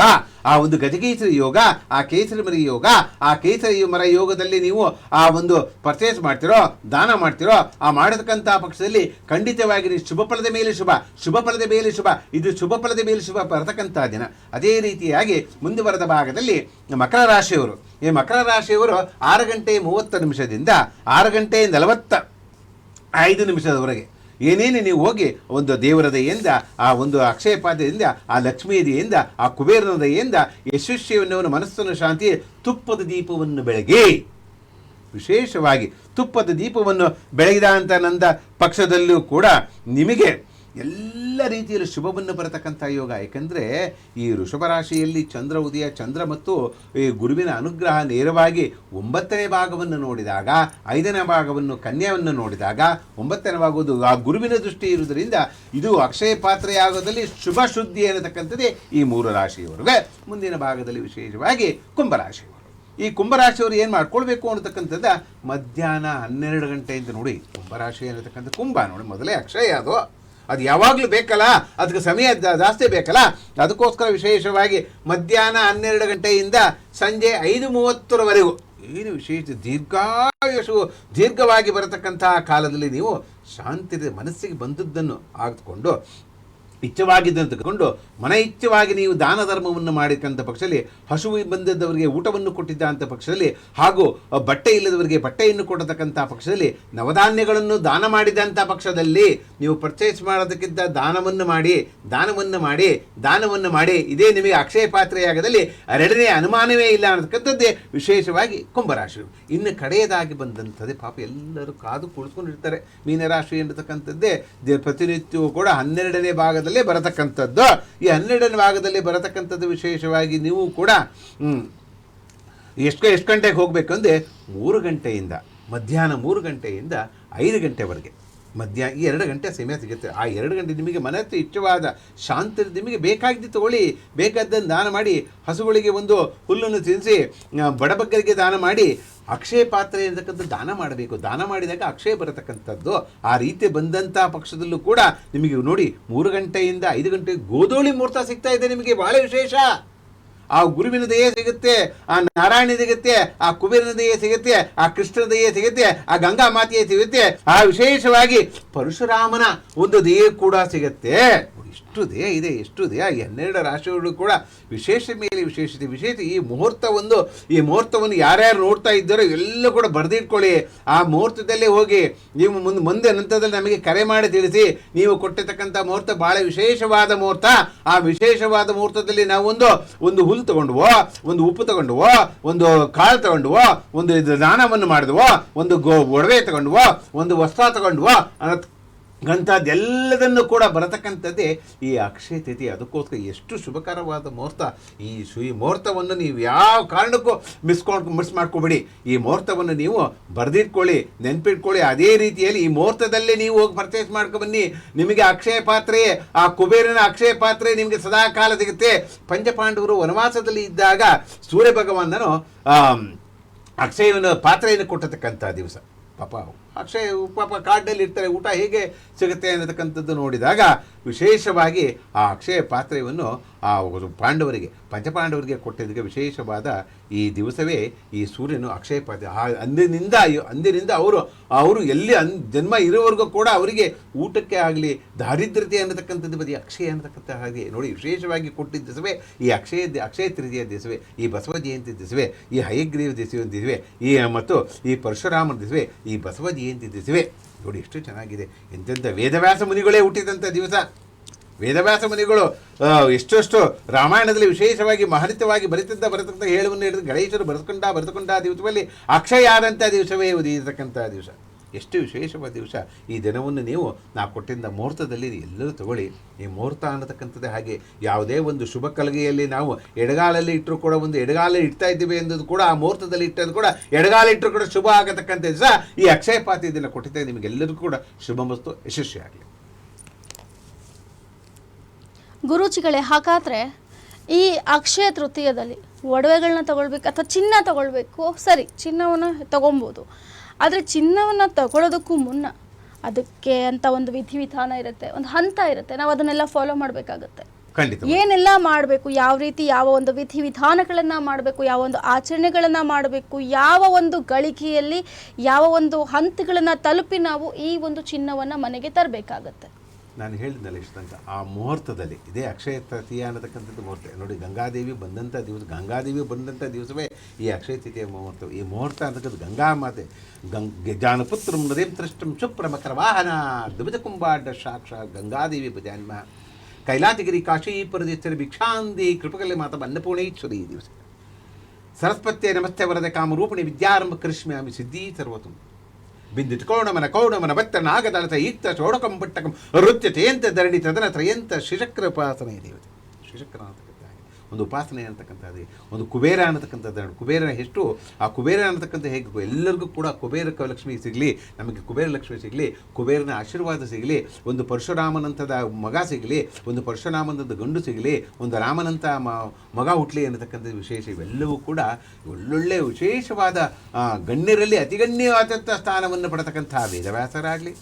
ಆ ಒಂದು ಗಜಕೇಸರಿ ಯೋಗ, ಆ ಕೇಸರಿ ಮರ ಯೋಗ, ಆ ಕೇಸರಿ ಮರ ಯೋಗದಲ್ಲಿ ನೀವು ಆ ಒಂದು ಪರ್ಚೇಸ್ ಮಾಡ್ತಿರೋ, ದಾನ ಮಾಡ್ತಿರೋ, ಆ ಮಾಡತಕ್ಕಂಥ ಪಕ್ಷದಲ್ಲಿ ಖಂಡಿತವಾಗಿ ನೀವು ಶುಭ ಫಲದ ಮೇಲೆ ಶುಭ, ಶುಭ ಫಲದ ಮೇಲೆ ಶುಭ, ಇದು ಶುಭ ಫಲದ ಮೇಲೆ ಶುಭ ಬರತಕ್ಕಂಥ ದಿನ. ಅದೇ ರೀತಿಯಾಗಿ ಮುಂದುವರೆದ ಭಾಗದಲ್ಲಿ ಮಕರ ರಾಶಿಯವರು, ಈ ಮಕರ ರಾಶಿಯವರು 6 ಗಂಟೆ 30 ನಿಮಿಷದಿಂದ 6 ಗಂಟೆ 45 ನಿಮಿಷದವರೆಗೆ ಏನೇನು ನೀವು ಹೋಗಿ ಒಂದು ದೇವರ ದಯೆಯಿಂದ, ಆ ಒಂದು ಅಕ್ಷಯ ಪಾದ್ಯದಿಂದ, ಆ ಲಕ್ಷ್ಮೀ ದಯೆಯಿಂದ, ಆ ಕುಬೇರನ ದಯೆಯಿಂದ ಯಶಸ್ವಿಯನ್ನು ಮನಸ್ಸನ್ನು ಶಾಂತಿ ತುಪ್ಪದ ದೀಪವನ್ನು ಬೆಳಗಿ, ವಿಶೇಷವಾಗಿ ತುಪ್ಪದ ದೀಪವನ್ನು ಬೆಳಗಿದ ಅಂತ ನಂದ ಪಕ್ಷದಲ್ಲೂ ಕೂಡ ನಿಮಗೆ ಎಲ್ಲ ರೀತಿಯಲ್ಲಿ ಶುಭವನ್ನು ಬರತಕ್ಕಂಥ ಯೋಗ. ಏಕೆಂದರೆ ಈ ವೃಷಭ ರಾಶಿಯಲ್ಲಿ ಚಂದ್ರ ಉದಯ, ಚಂದ್ರ ಮತ್ತು ಈ ಗುರುವಿನ ಅನುಗ್ರಹ ನೇರವಾಗಿ 9ನೇ ಭಾಗವನ್ನು ನೋಡಿದಾಗ, 5ನೇ ಭಾಗವನ್ನು ಕನ್ಯಾವನ್ನು ನೋಡಿದಾಗ 9ನೇ ಭಾಗವುದು ಆ ಗುರುವಿನ ದೃಷ್ಟಿ ಇರುವುದರಿಂದ ಇದು ಅಕ್ಷಯ ಪಾತ್ರೆಯಾಗೋದಲ್ಲಿ ಶುಭ ಶುದ್ಧಿ ಅನ್ನತಕ್ಕಂಥದ್ದೇ ಈ 3 ರಾಶಿಯವರಿಗೆ. ಮುಂದಿನ ಭಾಗದಲ್ಲಿ ವಿಶೇಷವಾಗಿ ಕುಂಭರಾಶಿಯವರು, ಈ ಕುಂಭರಾಶಿಯವರು ಏನು ಮಾಡ್ಕೊಳ್ಬೇಕು ಅನ್ನತಕ್ಕಂಥದ್ದು ಮಧ್ಯಾಹ್ನ 12 ಗಂಟೆಯಿಂದ ನೋಡಿ, ಕುಂಭರಾಶಿ ಅನ್ನತಕ್ಕಂಥ ಕುಂಭ ನೋಡಿ ಮೊದಲೇ ಅಕ್ಷಯ, ಅದು ಯಾವಾಗಲೂ ಬೇಕಲ್ಲ, ಅದಕ್ಕೆ ಸಮಯ ಜಾಸ್ತಿ ಬೇಕಲ್ಲ, ಅದಕ್ಕೋಸ್ಕರ ವಿಶೇಷವಾಗಿ ಮಧ್ಯಾಹ್ನ 12 ಗಂಟೆಯಿಂದ ಸಂಜೆ 5:30ರವರೆಗೂ ಏನು ವಿಶೇಷ ದೀರ್ಘವಾಗಿ ಬರತಕ್ಕಂತಹ ಕಾಲದಲ್ಲಿ ನೀವು ಶಾಂತಿ ಮನಸ್ಸಿಗೆ ಬಂದದ್ದನ್ನು ಆಗಿಕೊಂಡು ಇಚ್ಛವಾಗಿದ್ದಂತ ತಗೊಂಡು ಮನ ಇಚ್ಛವಾಗಿ ನೀವು ದಾನ ಧರ್ಮವನ್ನು ಮಾಡಿದಂಥ ಪಕ್ಷದಲ್ಲಿ, ಹಸುವು ಬಂದದ್ದವರಿಗೆ ಊಟವನ್ನು ಕೊಟ್ಟಿದ್ದ ಅಂತ ಪಕ್ಷದಲ್ಲಿ, ಹಾಗೂ ಬಟ್ಟೆ ಇಲ್ಲದವರಿಗೆ ಬಟ್ಟೆಯನ್ನು ಕೊಡತಕ್ಕಂಥ ಪಕ್ಷದಲ್ಲಿ, ನವಧಾನ್ಯಗಳನ್ನು ದಾನ ಮಾಡಿದಂಥ ಪಕ್ಷದಲ್ಲಿ ನೀವು ಪರ್ಚೇಸ್ ಮಾಡೋದಕ್ಕಿಂತ ದಾನವನ್ನು ಮಾಡಿ ಇದೇ ನಿಮಗೆ ಅಕ್ಷಯ ಪಾತ್ರೆಯಾಗದಲ್ಲಿ 2ನೇ ಅನುಮಾನವೇ ಇಲ್ಲ ಅನ್ನತಕ್ಕಂಥದ್ದೇ ವಿಶೇಷವಾಗಿ ಕುಂಭರಾಶಿ. ಇನ್ನು ಕಡೆಯದಾಗಿ ಬಂದಂಥದ್ದೇ ಪಾಪ ಎಲ್ಲರೂ ಕಾದು ಕುಳಿತುಕೊಂಡಿರ್ತಾರೆ. ಮೀನರಾಶಿ ಅನ್ನತಕ್ಕಂಥದ್ದೇ ಪ್ರತಿನಿತ್ಯವೂ ಕೂಡ 12ನೇ ಭಾಗದಲ್ಲಿ ಬರತಕ್ಕಂಥದ್ದು. ಈ 12ನೇ ಭಾಗದಲ್ಲಿ ಬರತಕ್ಕಂಥದ್ದು ವಿಶೇಷವಾಗಿ ನೀವು ಕೂಡ ಎಷ್ಟು ಗಂಟೆಗೆ ಹೋಗಬೇಕಂದ್ರೆ 3 ಗಂಟೆಯಿಂದ ಮಧ್ಯಾಹ್ನ 3 ಗಂಟೆಯಿಂದ 5 ಗಂಟೆವರೆಗೆ ಮಧ್ಯಾಹ್ನ ಈ 2 ಗಂಟೆ ಸಮಯ ಸಿಗುತ್ತೆ. ಆ 2 ಗಂಟೆ ನಿಮಗೆ ಮನಸ್ಸು ಇಷ್ಟವಾದ ಶಾಂತಿ ನಿಮಗೆ ಬೇಕಾಗಿದ್ದು ತಗೊಳ್ಳಿ, ಬೇಕಾದ್ದನ್ನು ದಾನ ಮಾಡಿ, ಹಸುಗಳಿಗೆ ಒಂದು ಹುಲ್ಲನ್ನು ತಿನ್ನಿಸಿ, ಬಡಬಗ್ಗರಿಗೆ ದಾನ ಮಾಡಿ, ಅಕ್ಷಯ ಪಾತ್ರೆ ಇರತಕ್ಕಂಥ ದಾನ ಮಾಡಬೇಕು. ದಾನ ಮಾಡಿದಾಗ ಅಕ್ಷಯ ಬರತಕ್ಕಂಥದ್ದು. ಆ ರೀತಿ ಬಂದಂಥ ಪಕ್ಷದಲ್ಲೂ ಕೂಡ ನಿಮಗೆ ನೋಡಿ 3 ಗಂಟೆಯಿಂದ 5 ಗಂಟೆ ಗೋಧೂಳಿ ಮುಹೂರ್ತ ಸಿಗ್ತಾ ಇದೆ. ನಿಮಗೆ ಬಹಳ ವಿಶೇಷ. ಆ ಗುರುವಿನ ದಯೆ ಸಿಗುತ್ತೆ, ಆ ನಾರಾಯಣ ಸಿಗುತ್ತೆ, ಆ ಕುಬೇರನ ದಯೆ ಸಿಗುತ್ತೆ, ಆ ಕೃಷ್ಣನ ದಯೆ ಸಿಗುತ್ತೆ, ಆ ಗಂಗಾ ಮಾತೆಯ ಸಿಗುತ್ತೆ, ಆ ವಿಶೇಷವಾಗಿ ಪರಶುರಾಮನ ಒಂದು ದಯೆ ಕೂಡ ಸಿಗುತ್ತೆ. ಎಷ್ಟು ದಯ ಇದೆ, ಎಷ್ಟು ದಯ. ಈ 12 ರಾಶಿಗಳು ಕೂಡ ವಿಶೇಷ ಮೇಲೆ ವಿಶೇಷತೆ ವಿಶೇಷ. ಈ ಮುಹೂರ್ತವನ್ನು ಯಾರ್ಯಾರು ನೋಡ್ತಾ ಇದ್ದಾರೋ ಎಲ್ಲ ಕೂಡ ಬರೆದಿಟ್ಕೊಳ್ಳಿ. ಆ ಮುಹೂರ್ತದಲ್ಲೇ ಹೋಗಿ ನೀವು ಮುಂದೆ ನಂತರದಲ್ಲಿ ನಮಗೆ ಕರೆ ಮಾಡಿ ತಿಳಿಸಿ. ನೀವು ಕೊಟ್ಟಿರ್ತಕ್ಕಂಥ ಮುಹೂರ್ತ ಬಹಳ ವಿಶೇಷವಾದ ಮುಹೂರ್ತ. ಆ ವಿಶೇಷವಾದ ಮುಹೂರ್ತದಲ್ಲಿ ನಾವು ಒಂದು ಹುಲ್ಲು ತಗೊಂಡ್ವೋ, ಒಂದು ಉಪ್ಪು ತಗೊಂಡ್ವೋ, ಒಂದು ಕಾಳು ತಗೊಂಡ್ವೋ, ಒಂದು ದಾನವನ್ನು ಮಾಡಿದ್ವೋ, ಒಂದು ಒಡವೆ ತಗೊಂಡ್ವೋ, ಒಂದು ವಸ್ತ್ರ ತಗೊಂಡ್ವೋ ಅಂಥದ್ದೆಲ್ಲದನ್ನು ಕೂಡ ಬರತಕ್ಕಂಥದ್ದೇ ಈ ಅಕ್ಷಯ ತಿಥಿ. ಅದಕ್ಕೋಸ್ಕರ ಎಷ್ಟು ಶುಭಕರವಾದ ಮುಹೂರ್ತ. ಈ ಮುಹೂರ್ತವನ್ನು ನೀವು ಯಾವ ಕಾರಣಕ್ಕೂ ಮಿಸ್ ಮಾಡ್ಕೊಬೇಡಿ. ಈ ಮುಹೂರ್ತವನ್ನು ನೀವು ಬರೆದಿಟ್ಕೊಳ್ಳಿ, ನೆನ್ಪಿಟ್ಕೊಳ್ಳಿ. ಅದೇ ರೀತಿಯಲ್ಲಿ ಈ ಮುಹೂರ್ತದಲ್ಲೇ ನೀವು ಹೋಗಿ ಪರ್ಚೇಸ್ ಮಾಡ್ಕೊಬನ್ನಿ. ನಿಮಗೆ ಅಕ್ಷಯ ಪಾತ್ರೆ, ಆ ಕುಬೇರನ ಅಕ್ಷಯ ಪಾತ್ರೆ ನಿಮಗೆ ಸದಾ ಕಾಲ ಸಿಗುತ್ತೆ. ಪಂಚಪಾಂಡವರು ವನವಾಸದಲ್ಲಿ ಇದ್ದಾಗ ಸೂರ್ಯ ಭಗವಾನನು ಅಕ್ಷಯವನ್ನು ಪಾತ್ರೆಯನ್ನು ಕೊಟ್ಟತಕ್ಕಂಥ ದಿವಸ. ಅಕ್ಷಯ ಕಾಡಿನಲ್ಲಿ ಇರ್ತಾರೆ, ಊಟ ಹೇಗೆ ಸಿಗುತ್ತೆ ಅನ್ನತಕ್ಕಂಥದ್ದು ನೋಡಿದಾಗ ವಿಶೇಷವಾಗಿ ಆ ಅಕ್ಷಯ ಪಾತ್ರೆಯನ್ನು ಆ ಪಾಂಡವರಿಗೆ, ಪಂಚಪಾಂಡವರಿಗೆ ಕೊಟ್ಟಿದ್ದಕ್ಕೆ ವಿಶೇಷವಾದ ಈ ದಿವಸವೇ ಈ ಸೂರ್ಯನು ಅಕ್ಷಯ ಪಾತ್ರೆ. ಅಂದಿನಿಂದ ಅವರು ಎಲ್ಲಿ ಜನ್ಮ ಇರೋವರೆಗೂ ಕೂಡ ಅವರಿಗೆ ಊಟಕ್ಕೆ ಆಗಲಿ ದಾರಿದ್ರ್ಯತೆ ಅನ್ನತಕ್ಕಂಥದ್ದು ಬದಿ ಅಕ್ಷಯ ಅನ್ನತಕ್ಕಂಥ ಹಾಗೆ ನೋಡಿ ವಿಶೇಷವಾಗಿ ಕೊಟ್ಟಿದ್ದ ದಿವಸವೇ ಈ ಅಕ್ಷಯ ತೃತೀಯ ದಿವಸವೇ, ಈ ಬಸವ ಜಯಂತಿ ದಿವಸವೇ, ಈ ಹಯಗ್ರೀವ ದಿವಸವೇ, ಮತ್ತು ಈ ಪರಶುರಾಮನ ದಿವಸವೇ, ಈ ಬಸವ ಜಯಂತಿ ದಿವಸವೇ. ನೋಡಿ ಎಷ್ಟು ಚೆನ್ನಾಗಿದೆ. ಎಂತೆಂಥ ವೇದವ್ಯಾಸ ಮುನಿಗಳೇ ಹುಟ್ಟಿದಂಥ ದಿವಸ. ವೇದವ್ಯಾಸ ಮುನಿಗಳು ಎಷ್ಟೆಷ್ಟು ರಾಮಾಯಣದಲ್ಲಿ ವಿಶೇಷವಾಗಿ ಮಹರಿತವಾಗಿ ಬರತಕ್ಕಂಥ ಹೇಳುವನ್ನು ಹಿಡಿದು ಗಣೇಶರು ಬರೆದುಕೊಂಡ ದಿವಸದಲ್ಲಿ ಅಕ್ಷಯ ಆದಂಥ ದಿವಸವೇ ಉದಿಯತಕ್ಕಂಥ ದಿವಸ. ಎಷ್ಟು ವಿಶೇಷವಾದ ದಿವಸ. ಈ ದಿನವನ್ನು ನೀವು ನಾವು ಕೊಟ್ಟಿದ್ದ ಮುಹೂರ್ತದಲ್ಲಿ ಎಲ್ಲರೂ ತಗೊಳ್ಳಿ. ಈ ಮುಹೂರ್ತ ಅನ್ನತಕ್ಕಂಥದ್ದು ಹಾಗೆ ಯಾವುದೇ ಒಂದು ಶುಭ ಕಲಗೆಯಲ್ಲಿ ನಾವು ಎಡಗಾಲಲ್ಲಿ ಇಟ್ಟರು ಕೂಡ ಒಂದು ಎಡಗಾಲ ಇಡ್ತಾ ಇದ್ದೀವಿ ಎಂಬುದು ಕೂಡ ಆ ಮುಹೂರ್ತದಲ್ಲಿ ಇಟ್ಟದ್ದು ಕೂಡ ಎಡಗಾಲ ಇಟ್ಟರು ಕೂಡ ಶುಭ ಆಗತಕ್ಕಂಥ ದಿವಸ ಈ ಅಕ್ಷಯ ಪಾತ್ರೆ ಇದನ್ನು ಕೊಟ್ಟಿದ್ದಾಗ ನಿಮಗೆಲ್ಲರಿಗೂ ಕೂಡ ಶುಭ ಮತ್ತು ಯಶಸ್ವಿಯಾಗಲಿ.
ಗುರೂಜಿಗಳೇ, ಹಾಗಾದರೆ ಈ ಅಕ್ಷಯ ತೃತೀಯದಲ್ಲಿ ಒಡವೆಗಳನ್ನ ತಗೊಳ್ಬೇಕು ಅಥವಾ ಚಿನ್ನ ತಗೊಳ್ಬೇಕು, ಸರಿ ಚಿನ್ನವನ್ನು ತಗೊಬೋದು, ಆದರೆ ಚಿನ್ನವನ್ನು ತಗೊಳ್ಳೋದಕ್ಕೂ ಮುನ್ನ ಅದಕ್ಕೆ ಅಂತ ಒಂದು ವಿಧಿವಿಧಾನ ಇರುತ್ತೆ, ಒಂದು ಹಂತ ಇರುತ್ತೆ, ನಾವು ಅದನ್ನೆಲ್ಲ ಫಾಲೋ ಮಾಡಬೇಕಾಗತ್ತೆ.
ಖಂಡಿತ
ಏನೆಲ್ಲ ಮಾಡಬೇಕು, ಯಾವ ರೀತಿ ಯಾವ ಒಂದು ವಿಧಿವಿಧಾನಗಳನ್ನು ಮಾಡಬೇಕು, ಯಾವ ಒಂದು ಆಚರಣೆಗಳನ್ನು ಮಾಡಬೇಕು, ಯಾವ ಒಂದು ಗಳಿಗೆಯಲ್ಲಿ ಯಾವ ಒಂದು ಹಂತಗಳನ್ನು ತಲುಪಿ ನಾವು ಈ ಒಂದು ಚಿನ್ನವನ್ನು ಮನೆಗೆ ತರಬೇಕಾಗತ್ತೆ.
ನಾನು ಹೇಳಿದ್ನಲ್ಲ ಇಷ್ಟು ತನಕ ಆ ಮುಹೂರ್ತದಲ್ಲಿ ಇದೇ ಅಕ್ಷಯ ತೃತೀಯ ಅನ್ನತಕ್ಕಂಥದ್ದು ಮುಹೂರ್ತ ನೋಡಿ. ಗಂಗಾದೇವಿ ಬಂದಂಥ ದಿವಸವೇ ಈ ಅಕ್ಷಯ ತೃತೀಯ ಮುಹೂರ್ತ. ಈ ಮುಹೂರ್ತ ಅಂತಕ್ಕಂಥ ಗಂಗಾ ಮಾತೆ ಜಾನಪುತ್ರ ನೃದೇಂ ತ್ರಷ್ಟಂ ಶುಪ್ರಮಕರ ವಾಹನ ದುಬಿತ ಕುಂಭಾಡ್ಡ ಸಾಕ್ಷಾತ್ ಗಂಗಾದೇವಿ ಭಜಾನ್ಮ ಕೈಲಾಸಗಿರಿ ಕಾಶಿ ಪರದೇಶ್ವರಿ ಭಿಕ್ಷಾಂದಿ ಕೃಪಕಲೆ ಮಾತಾ ಅನ್ನಪೂರ್ಣೇಶ್ವರಿ ಈ ದಿವಸ ಸರಸ್ವತ್ಯೆ ನಮಸ್ತೆ ವರದೆ ಕಾಮರೂಪಿಣಿ ವಿದ್ಯಾರಂಭ ಕರಿಷ್ಮ್ಯಾಮಿ ಸಿದ್ಧಿ ಸರ್ವತು ಬಿಂದಿತ್ ಕೌಣಮನ ಭತ್ತ ನಾಗದಳತ ಈಕ್ತ ಚೋಡಕಂ ಪಟ್ಟಕಂ ನೃತ್ಯತೆಯಂತ ಧರಣಿ ತದನ ತ್ರಯಂತ ಶಿಶಕ್ರ ಉಪಾಸನೆ ದೇವತೆ. ಶಿಶಕ್ರ ಅನ್ನತಕ್ಕಂಥ ಒಂದು ಉಪಾಸನೆ ಅನ್ನತಕ್ಕಂಥದ್ದು, ಒಂದು ಕುಬೇರ ಅನ್ನತಕ್ಕಂಥದ್ದು. ಕುಬೇರನ ಎಷ್ಟು ಆ ಕುಬೇರ ಅನ್ನತಕ್ಕಂಥ ಹೇಗೆ ಎಲ್ಲರಿಗೂ ಕೂಡ ಕುಬೇರ ಲಕ್ಷ್ಮಿ ಸಿಗಲಿ, ನಮಗೆ ಕುಬೇರ ಲಕ್ಷ್ಮಿ ಸಿಗಲಿ, ಕುಬೇರನ ಆಶೀರ್ವಾದ ಸಿಗಲಿ, ಒಂದು ಪರಶುರಾಮನಂತದ ಮಗ ಸಿಗಲಿ, ಒಂದು ಪರಶುರಾಮನಂತ ಗಂಡು ಸಿಗಲಿ, ಒಂದು ರಾಮನಂತ ಮಗ ಹುಟ್ಟಲಿ ಅನ್ನತಕ್ಕಂಥ ವಿಶೇಷ. ಇವೆಲ್ಲವೂ ಕೂಡ ಒಳ್ಳೊಳ್ಳೆ ವಿಶೇಷವಾದ ಗಣ್ಯರಲ್ಲಿ ಅತಿಗಣ್ಯವಾದಂಥ ಸ್ಥಾನವನ್ನು ಪಡೆತಕ್ಕಂಥ ವೇದವ್ಯಾಸರಾಗಲಿ,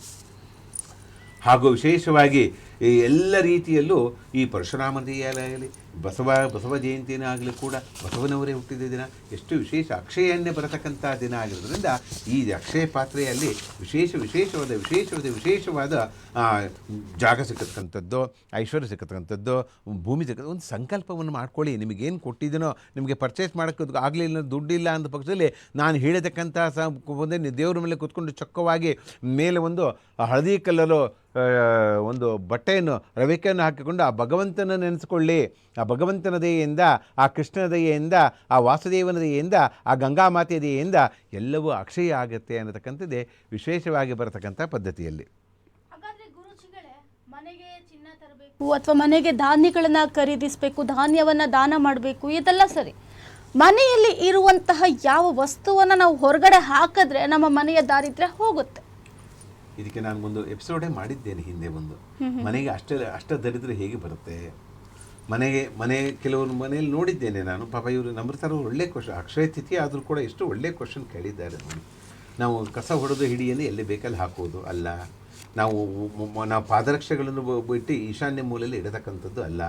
ಹಾಗೂ ವಿಶೇಷವಾಗಿ ಈ ಎಲ್ಲ ರೀತಿಯಲ್ಲೂ ಈ ಪರಶುರಾಮನಿಯಾಗಲಿ ಬಸವ ಜಯಂತಿನೇ ಆಗಲಿ ಕೂಡ ಬಸವನವರೇ ಹುಟ್ಟಿದ ದಿನ, ಎಷ್ಟು ವಿಶೇಷ ಅಕ್ಷಯನ್ನೇ ಬರತಕ್ಕಂಥ ದಿನ ಆಗಿರೋದ್ರಿಂದ ಈ ಅಕ್ಷಯ ಪಾತ್ರೆಯಲ್ಲಿ ವಿಶೇಷವಾದ ಜಾಗ ಸಿಕ್ಕತಕ್ಕಂಥದ್ದು, ಐಶ್ವರ್ಯ ಸಿಕ್ಕತಕ್ಕಂಥದ್ದು, ಭೂಮಿ ಒಂದು ಸಂಕಲ್ಪವನ್ನು ಮಾಡ್ಕೊಳ್ಳಿ. ನಿಮಗೇನು ಕೊಟ್ಟಿದ್ದೀನೋ ನಿಮಗೆ ಪರ್ಚೇಸ್ ಮಾಡೋಕ್ಕೆ ಆಗಲಿಲ್ಲ, ದುಡ್ಡಿಲ್ಲ ಅಂದ ಪಕ್ಷದಲ್ಲಿ ನಾನು ಹೇಳಿದಕ್ಕಂಥ ಒಂದೇ ದೇವರ ಮೇಲೆ ಕೂತ್ಕೊಂಡು ಚೊಕ್ಕವಾಗಿ ಮೇಲೆ ಒಂದು ಹಳದಿ ಕಲ್ಲರು ಒಂದು ಬಟ್ಟೆಯನ್ನು ರವಿಕೆಯನ್ನು ಹಾಕಿಕೊಂಡು ಆ ಭಗವಂತನ ನೆನೆಸ್ಕೊಳ್ಳಿ. ಆ ಭಗವಂತನ ದಯೆಯಿಂದ, ಆ ಕೃಷ್ಣನ ದಯೆಯಿಂದ, ಆ ವಾಸುದೇವನ ದಯೆಯಿಂದ, ಆ ಗಂಗಾಮಾತೆಯ ದಯೆಯಿಂದ ಎಲ್ಲವೂ ಅಕ್ಷಯ ಆಗುತ್ತೆ ಅನ್ನತಕ್ಕಂಥದ್ದೇ ವಿಶೇಷವಾಗಿ ಬರತಕ್ಕಂಥ ಪದ್ಧತಿಯಲ್ಲಿ.
ಹಾಗಾದ್ರೆ ಗುರುಜಿಗಳೇ, ಮನೆಗೆ ಚಿನ್ನ ತರಬೇಕು ಅಥವಾ ಮನೆಗೆ ಧಾನ್ಯಗಳನ್ನು ಖರೀದಿಸಬೇಕು, ಧಾನ್ಯವನ್ನು ದಾನ ಮಾಡಬೇಕು, ಇದೆಲ್ಲ ಸರಿ. ಮನೆಯಲ್ಲಿ ಇರುವಂತಹ ಯಾವ ವಸ್ತುವನ್ನು ನಾವು ಹೊರಗಡೆ ಹಾಕಿದ್ರೆ ನಮ್ಮ ಮನೆಯ ದಾರಿದ್ರ್ಯ ಹೋಗುತ್ತೆ.
ಇದಕ್ಕೆ ನಾನು ಒಂದು ಎಪಿಸೋಡೇ ಮಾಡಿದ್ದೇನೆ ಹಿಂದೆ. ಒಂದು ಮನೆಗೆ ಅಷ್ಟ ದರಿದ್ರೆ ಹೇಗೆ ಬರುತ್ತೆ, ಮನೆ ಕೆಲವರು ಮನೆಯಲ್ಲಿ ನೋಡಿದ್ದೇನೆ ನಾನು. ಪಾಪ ಇವರು ನಮ್ರತರ ಒಳ್ಳೆ ಕ್ವಶನ್, ಅಕ್ಷಯ ತಿಥಿ ಆದರೂ ಕೂಡ ಎಷ್ಟು ಒಳ್ಳೆ ಕ್ವಶನ್ ಕೇಳಿದ್ದಾರೆ ನೋಡಿ. ನಾವು ಕಸ ಹೊಡೆದು ಹಿಡಿಯನ್ನು ಎಲ್ಲಿ ಬೇಕಲ್ಲಿ ಹಾಕೋದು ಅಲ್ಲ, ನಾವು ಪಾದರಕ್ಷೆಗಳನ್ನು ಬಿಟ್ಟು ಈಶಾನ್ಯ ಮೂಲೆಯಲ್ಲಿ ಇಡತಕ್ಕಂಥದ್ದು ಅಲ್ಲ,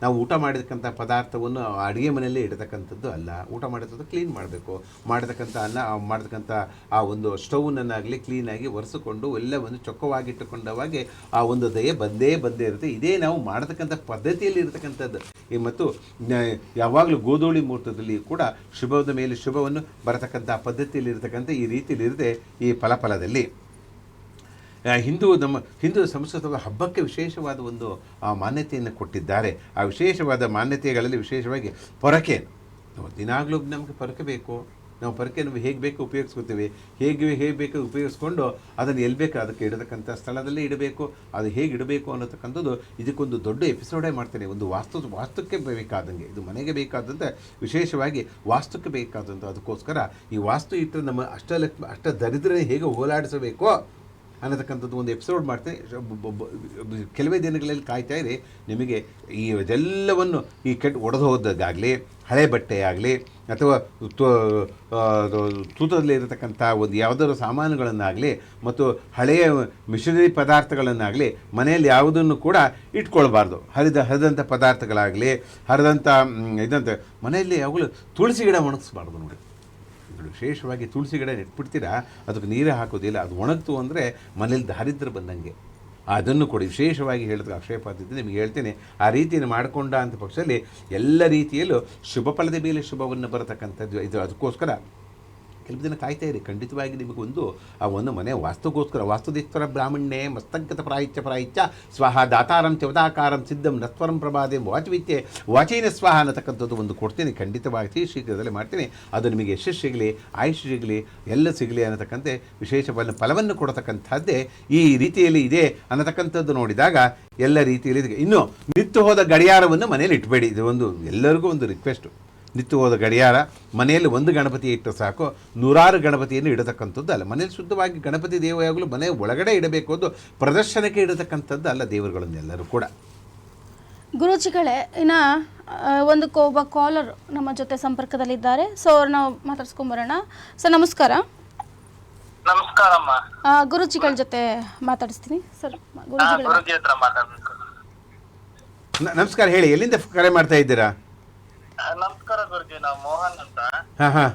ನಾವು ಊಟ ಮಾಡಿರ್ತಕ್ಕಂಥ ಪದಾರ್ಥವನ್ನು ಅಡುಗೆ ಮನೆಯಲ್ಲೇ ಇಡತಕ್ಕಂಥದ್ದು ಅಲ್ಲ. ಊಟ ಮಾಡಿದ್ದು ಕ್ಲೀನ್ ಮಾಡಬೇಕು, ಮಾಡತಕ್ಕಂಥ ಆ ಒಂದು ಸ್ಟೌವನ್ನಾಗಲಿ ಕ್ಲೀನಾಗಿ ಒರೆಸಿಕೊಂಡು ಎಲ್ಲವನ್ನು ಚೊಕ್ಕವಾಗಿಟ್ಟುಕೊಂಡವಾಗೆ ಆ ಒಂದು ದಯೆ ಬಂದೇ ಇರುತ್ತೆ. ಇದೇ ನಾವು ಮಾಡತಕ್ಕಂಥ ಪದ್ಧತಿಯಲ್ಲಿ ಇರತಕ್ಕಂಥದ್ದು. ಮತ್ತು ಯಾವಾಗಲೂ ಗೋಧೂಳಿ ಮುಹೂರ್ತದಲ್ಲಿ ಕೂಡ ಶುಭದ ಮೇಲೆ ಶುಭವನ್ನು ಬರತಕ್ಕಂಥ ಪದ್ಧತಿಯಲ್ಲಿ ಇರತಕ್ಕಂಥ ಈ ರೀತಿಯಲ್ಲಿರುತ್ತೆ. ಈ ಫಲದಲ್ಲಿ ಹಿಂದೂ ಸಂಸ್ಕೃತದ ಹಬ್ಬಕ್ಕೆ ವಿಶೇಷವಾದ ಒಂದು ಮಾನ್ಯತೆಯನ್ನು ಕೊಟ್ಟಿದ್ದಾರೆ. ಆ ವಿಶೇಷವಾದ ಮಾನ್ಯತೆಗಳಲ್ಲಿ ವಿಶೇಷವಾಗಿ ಪೊರಕೆ. ದಿನಾಗಲೂ ನಮಗೆ ಪೊರಕೆ ಬೇಕು. ನಾವು ಪೊರಕೆ ನಾವು ಹೇಗೆ ಬೇಕು ಉಪಯೋಗಿಸ್ಕೊತೀವಿ, ಹೇಗೆ ಬೇಕು ಉಪಯೋಗಿಸ್ಕೊಂಡು ಅದನ್ನು ಎಲ್ಲಿ ಬೇಕು ಅದಕ್ಕೆ ಇಡತಕ್ಕಂಥ ಸ್ಥಳದಲ್ಲೇ ಇಡಬೇಕು. ಅದು ಹೇಗೆ ಇಡಬೇಕು ಅನ್ನೋತಕ್ಕಂಥದ್ದು ಇದಕ್ಕೊಂದು ದೊಡ್ಡ ಎಪಿಸೋಡೇ ಮಾಡ್ತೇನೆ. ಒಂದು ವಾಸ್ತುಕ್ಕೆ ಬೇಕಾದಂಗೆ, ಇದು ಮನೆಗೆ ಬೇಕಾದಂತೆ ವಿಶೇಷವಾಗಿ ವಾಸ್ತುಕ್ಕೆ ಬೇಕಾದಂಥ. ಅದಕ್ಕೋಸ್ಕರ ಈ ವಾಸ್ತು ಇಟ್ಟರೆ ನಮ್ಮ ಅಷ್ಟ ದರಿದ್ರನೇ ಹೇಗೆ ಹೋಲಾಡಿಸಬೇಕೋ ಅನ್ನತಕ್ಕಂಥದ್ದು ಒಂದು ಎಪಿಸೋಡ್ ಮಾಡ್ತೇನೆ. ಕೆಲವೇ ದಿನಗಳಲ್ಲಿ ಕಾಯ್ತಾ ಇರಿ. ನಿಮಗೆ ಈ ಇದೆಲ್ಲವನ್ನು ಈ ಒಡೆದು ಹೋದಾಗಲಿ, ಹಳೆ ಬಟ್ಟೆ ಆಗಲಿ ಅಥವಾ ತೂತದಲ್ಲಿ ಇರತಕ್ಕಂಥ ಒಂದು ಯಾವುದಾದ್ರು ಸಾಮಾನುಗಳನ್ನಾಗಲಿ ಮತ್ತು ಹಳೆಯ ಮಿಷನರಿ ಪದಾರ್ಥಗಳನ್ನಾಗಲಿ ಮನೆಯಲ್ಲಿ ಯಾವುದನ್ನು ಕೂಡ ಇಟ್ಕೊಳ್ಬಾರ್ದು. ಹರಿದಂಥ ಪದಾರ್ಥಗಳಾಗಲಿ, ಇದಂತೆ ಮನೆಯಲ್ಲಿ ಯಾವಾಗಲೂ ತುಳಸಿ ಗಿಡ ಒಣಗಿಸ್ಬಾರ್ದು ನೋಡಿ. ವಿಶೇಷವಾಗಿ ತುಳಸಿ ಗಿಡ ನೆಟ್ಬಿಡ್ತೀರಾ, ಅದಕ್ಕೆ ನೀರೇ ಹಾಕೋದಿಲ್ಲ, ಅದು ಒಣಗ್ತು ಅಂದರೆ ಮನೇಲಿ ದಾರಿದ್ರ್ಯ ಬಂದಂಗೆ. ಅದನ್ನು ಕೂಡ ವಿಶೇಷವಾಗಿ ಹೇಳಿದ್ರೆ ಅಕ್ಷಯ ಪದ್ಧತಿ ನಿಮಗೆ ಹೇಳ್ತೇನೆ. ಆ ರೀತಿಯನ್ನು ಮಾಡಿಕೊಂಡ ಅಂತ ಪಕ್ಷದಲ್ಲಿ ಎಲ್ಲ ರೀತಿಯಲ್ಲೂ ಶುಭ ಫಲದ ಮೇಲೆ ಶುಭವನ್ನು ಬರತಕ್ಕಂಥದ್ದು ಇದು. ಅದಕ್ಕೋಸ್ಕರ ಕೆಲವು ದಿನ ಕಾಯ್ತಾ ಇರಿ. ಖಂಡಿತವಾಗಿ ನಿಮಗೆ ಒಂದು ಮನೆ ವಾಸ್ತುಗೋಸ್ಕರ ವಾಸ್ತುದೇಶ್ವರ ಬ್ರಾಹ್ಮಣ್ಯೇ ಮಸ್ತಂಗತ ಪ್ರಾಯಿಚ್ಯ ಸ್ವಾಹ ದಾತಾರಂ ಚವದಾಕಾರಂ ಸಿದ್ಧಂ ನತ್ವರಂ ಪ್ರಭಾದೆ ವಾಚೀನ ಸ್ವಾಹ ಅನ್ನತಕ್ಕಂಥದ್ದು ಒಂದು ಕೊಡ್ತೀನಿ. ಖಂಡಿತವಾಗಿ ಶೀಘ್ರದಲ್ಲೇ ಮಾಡ್ತೀನಿ. ಅದು ನಿಮಗೆ ಯಶಸ್ಸು ಸಿಗಲಿ, ಆಯುಷ್ ಸಿಗಲಿ, ಎಲ್ಲ ಸಿಗಲಿ ಅನ್ನತಕ್ಕಂತೆ ವಿಶೇಷವಾದ ಫಲವನ್ನು ಕೊಡತಕ್ಕಂಥದ್ದೇ ಈ ರೀತಿಯಲ್ಲಿ ಇದೆ ಅನ್ನತಕ್ಕಂಥದ್ದು ನೋಡಿದಾಗ ಎಲ್ಲ ರೀತಿಯಲ್ಲಿ. ಇನ್ನು ನಿತ್ತು ಹೋದ ಗಡಿಯಾರವನ್ನು ಮನೇಲಿ ಇಟ್ಬೇಡಿ. ಇದು ಒಂದು ಎಲ್ಲರಿಗೂ ಒಂದು ರಿಕ್ವೆಸ್ಟು. ನಿತ್ತು ಹೋದ ಗಡಿಯಾರ ಮನೆಯಲ್ಲಿ ಒಂದು ಗಣಪತಿ ಇಟ್ಟು ಸಾಕು, 100 ಗಣಪತಿಯನ್ನು ಇಡತಕ್ಕಂಥದ್ದು ಅಲ್ಲ. ಮನೆಯಲ್ಲಿ ಶುದ್ಧವಾಗಿ ಗಣಪತಿ ದೇವಯಾಗಲು ಮನೆ ಒಳಗಡೆ ಇಡಬೇಕು, ಅದು ಪ್ರದರ್ಶನಕ್ಕೆ ಇಡತಕ್ಕಂಥದ್ದು ಅಲ್ಲ ದೇವರುಗಳನ್ನೆಲ್ಲರೂ ಕೂಡ.
ಗುರೂಜಿಗಳೇ ಇನ್ನು ಒಬ್ಬ ಕಾಲರ್ ನಮ್ಮ ಜೊತೆ ಸಂಪರ್ಕದಲ್ಲಿದ್ದಾರೆ. ಸೊ ಅವ್ರು ನಾವು ಮಾತಾಡ್ಸ್ಕೊಂಬರೋಣ. ಸರ್ ನಮಸ್ಕಾರ.
ನಮಸ್ಕಾರಮ್ಮ.
ಗುರೂಜಿಗಳ ಜೊತೆ ಮಾತಾಡಿಸ್ತೀನಿ ಸರ್.
ಗುರುಜಿ ಹತ್ರ ಮಾತಾಡ್ಬೇಕು.
ನಮಸ್ಕಾರ, ಹೇಳಿ, ಎಲ್ಲಿಂದ ಕರೆ ಮಾಡ್ತಾ ಇದ್ದೀರಾ?
ನಮಸ್ಕಾರ ಗುರುಜಿ, ನಾವು ಮೋಹನ್ ಅಂತ.
ಹಾಂ ಹಾಂ.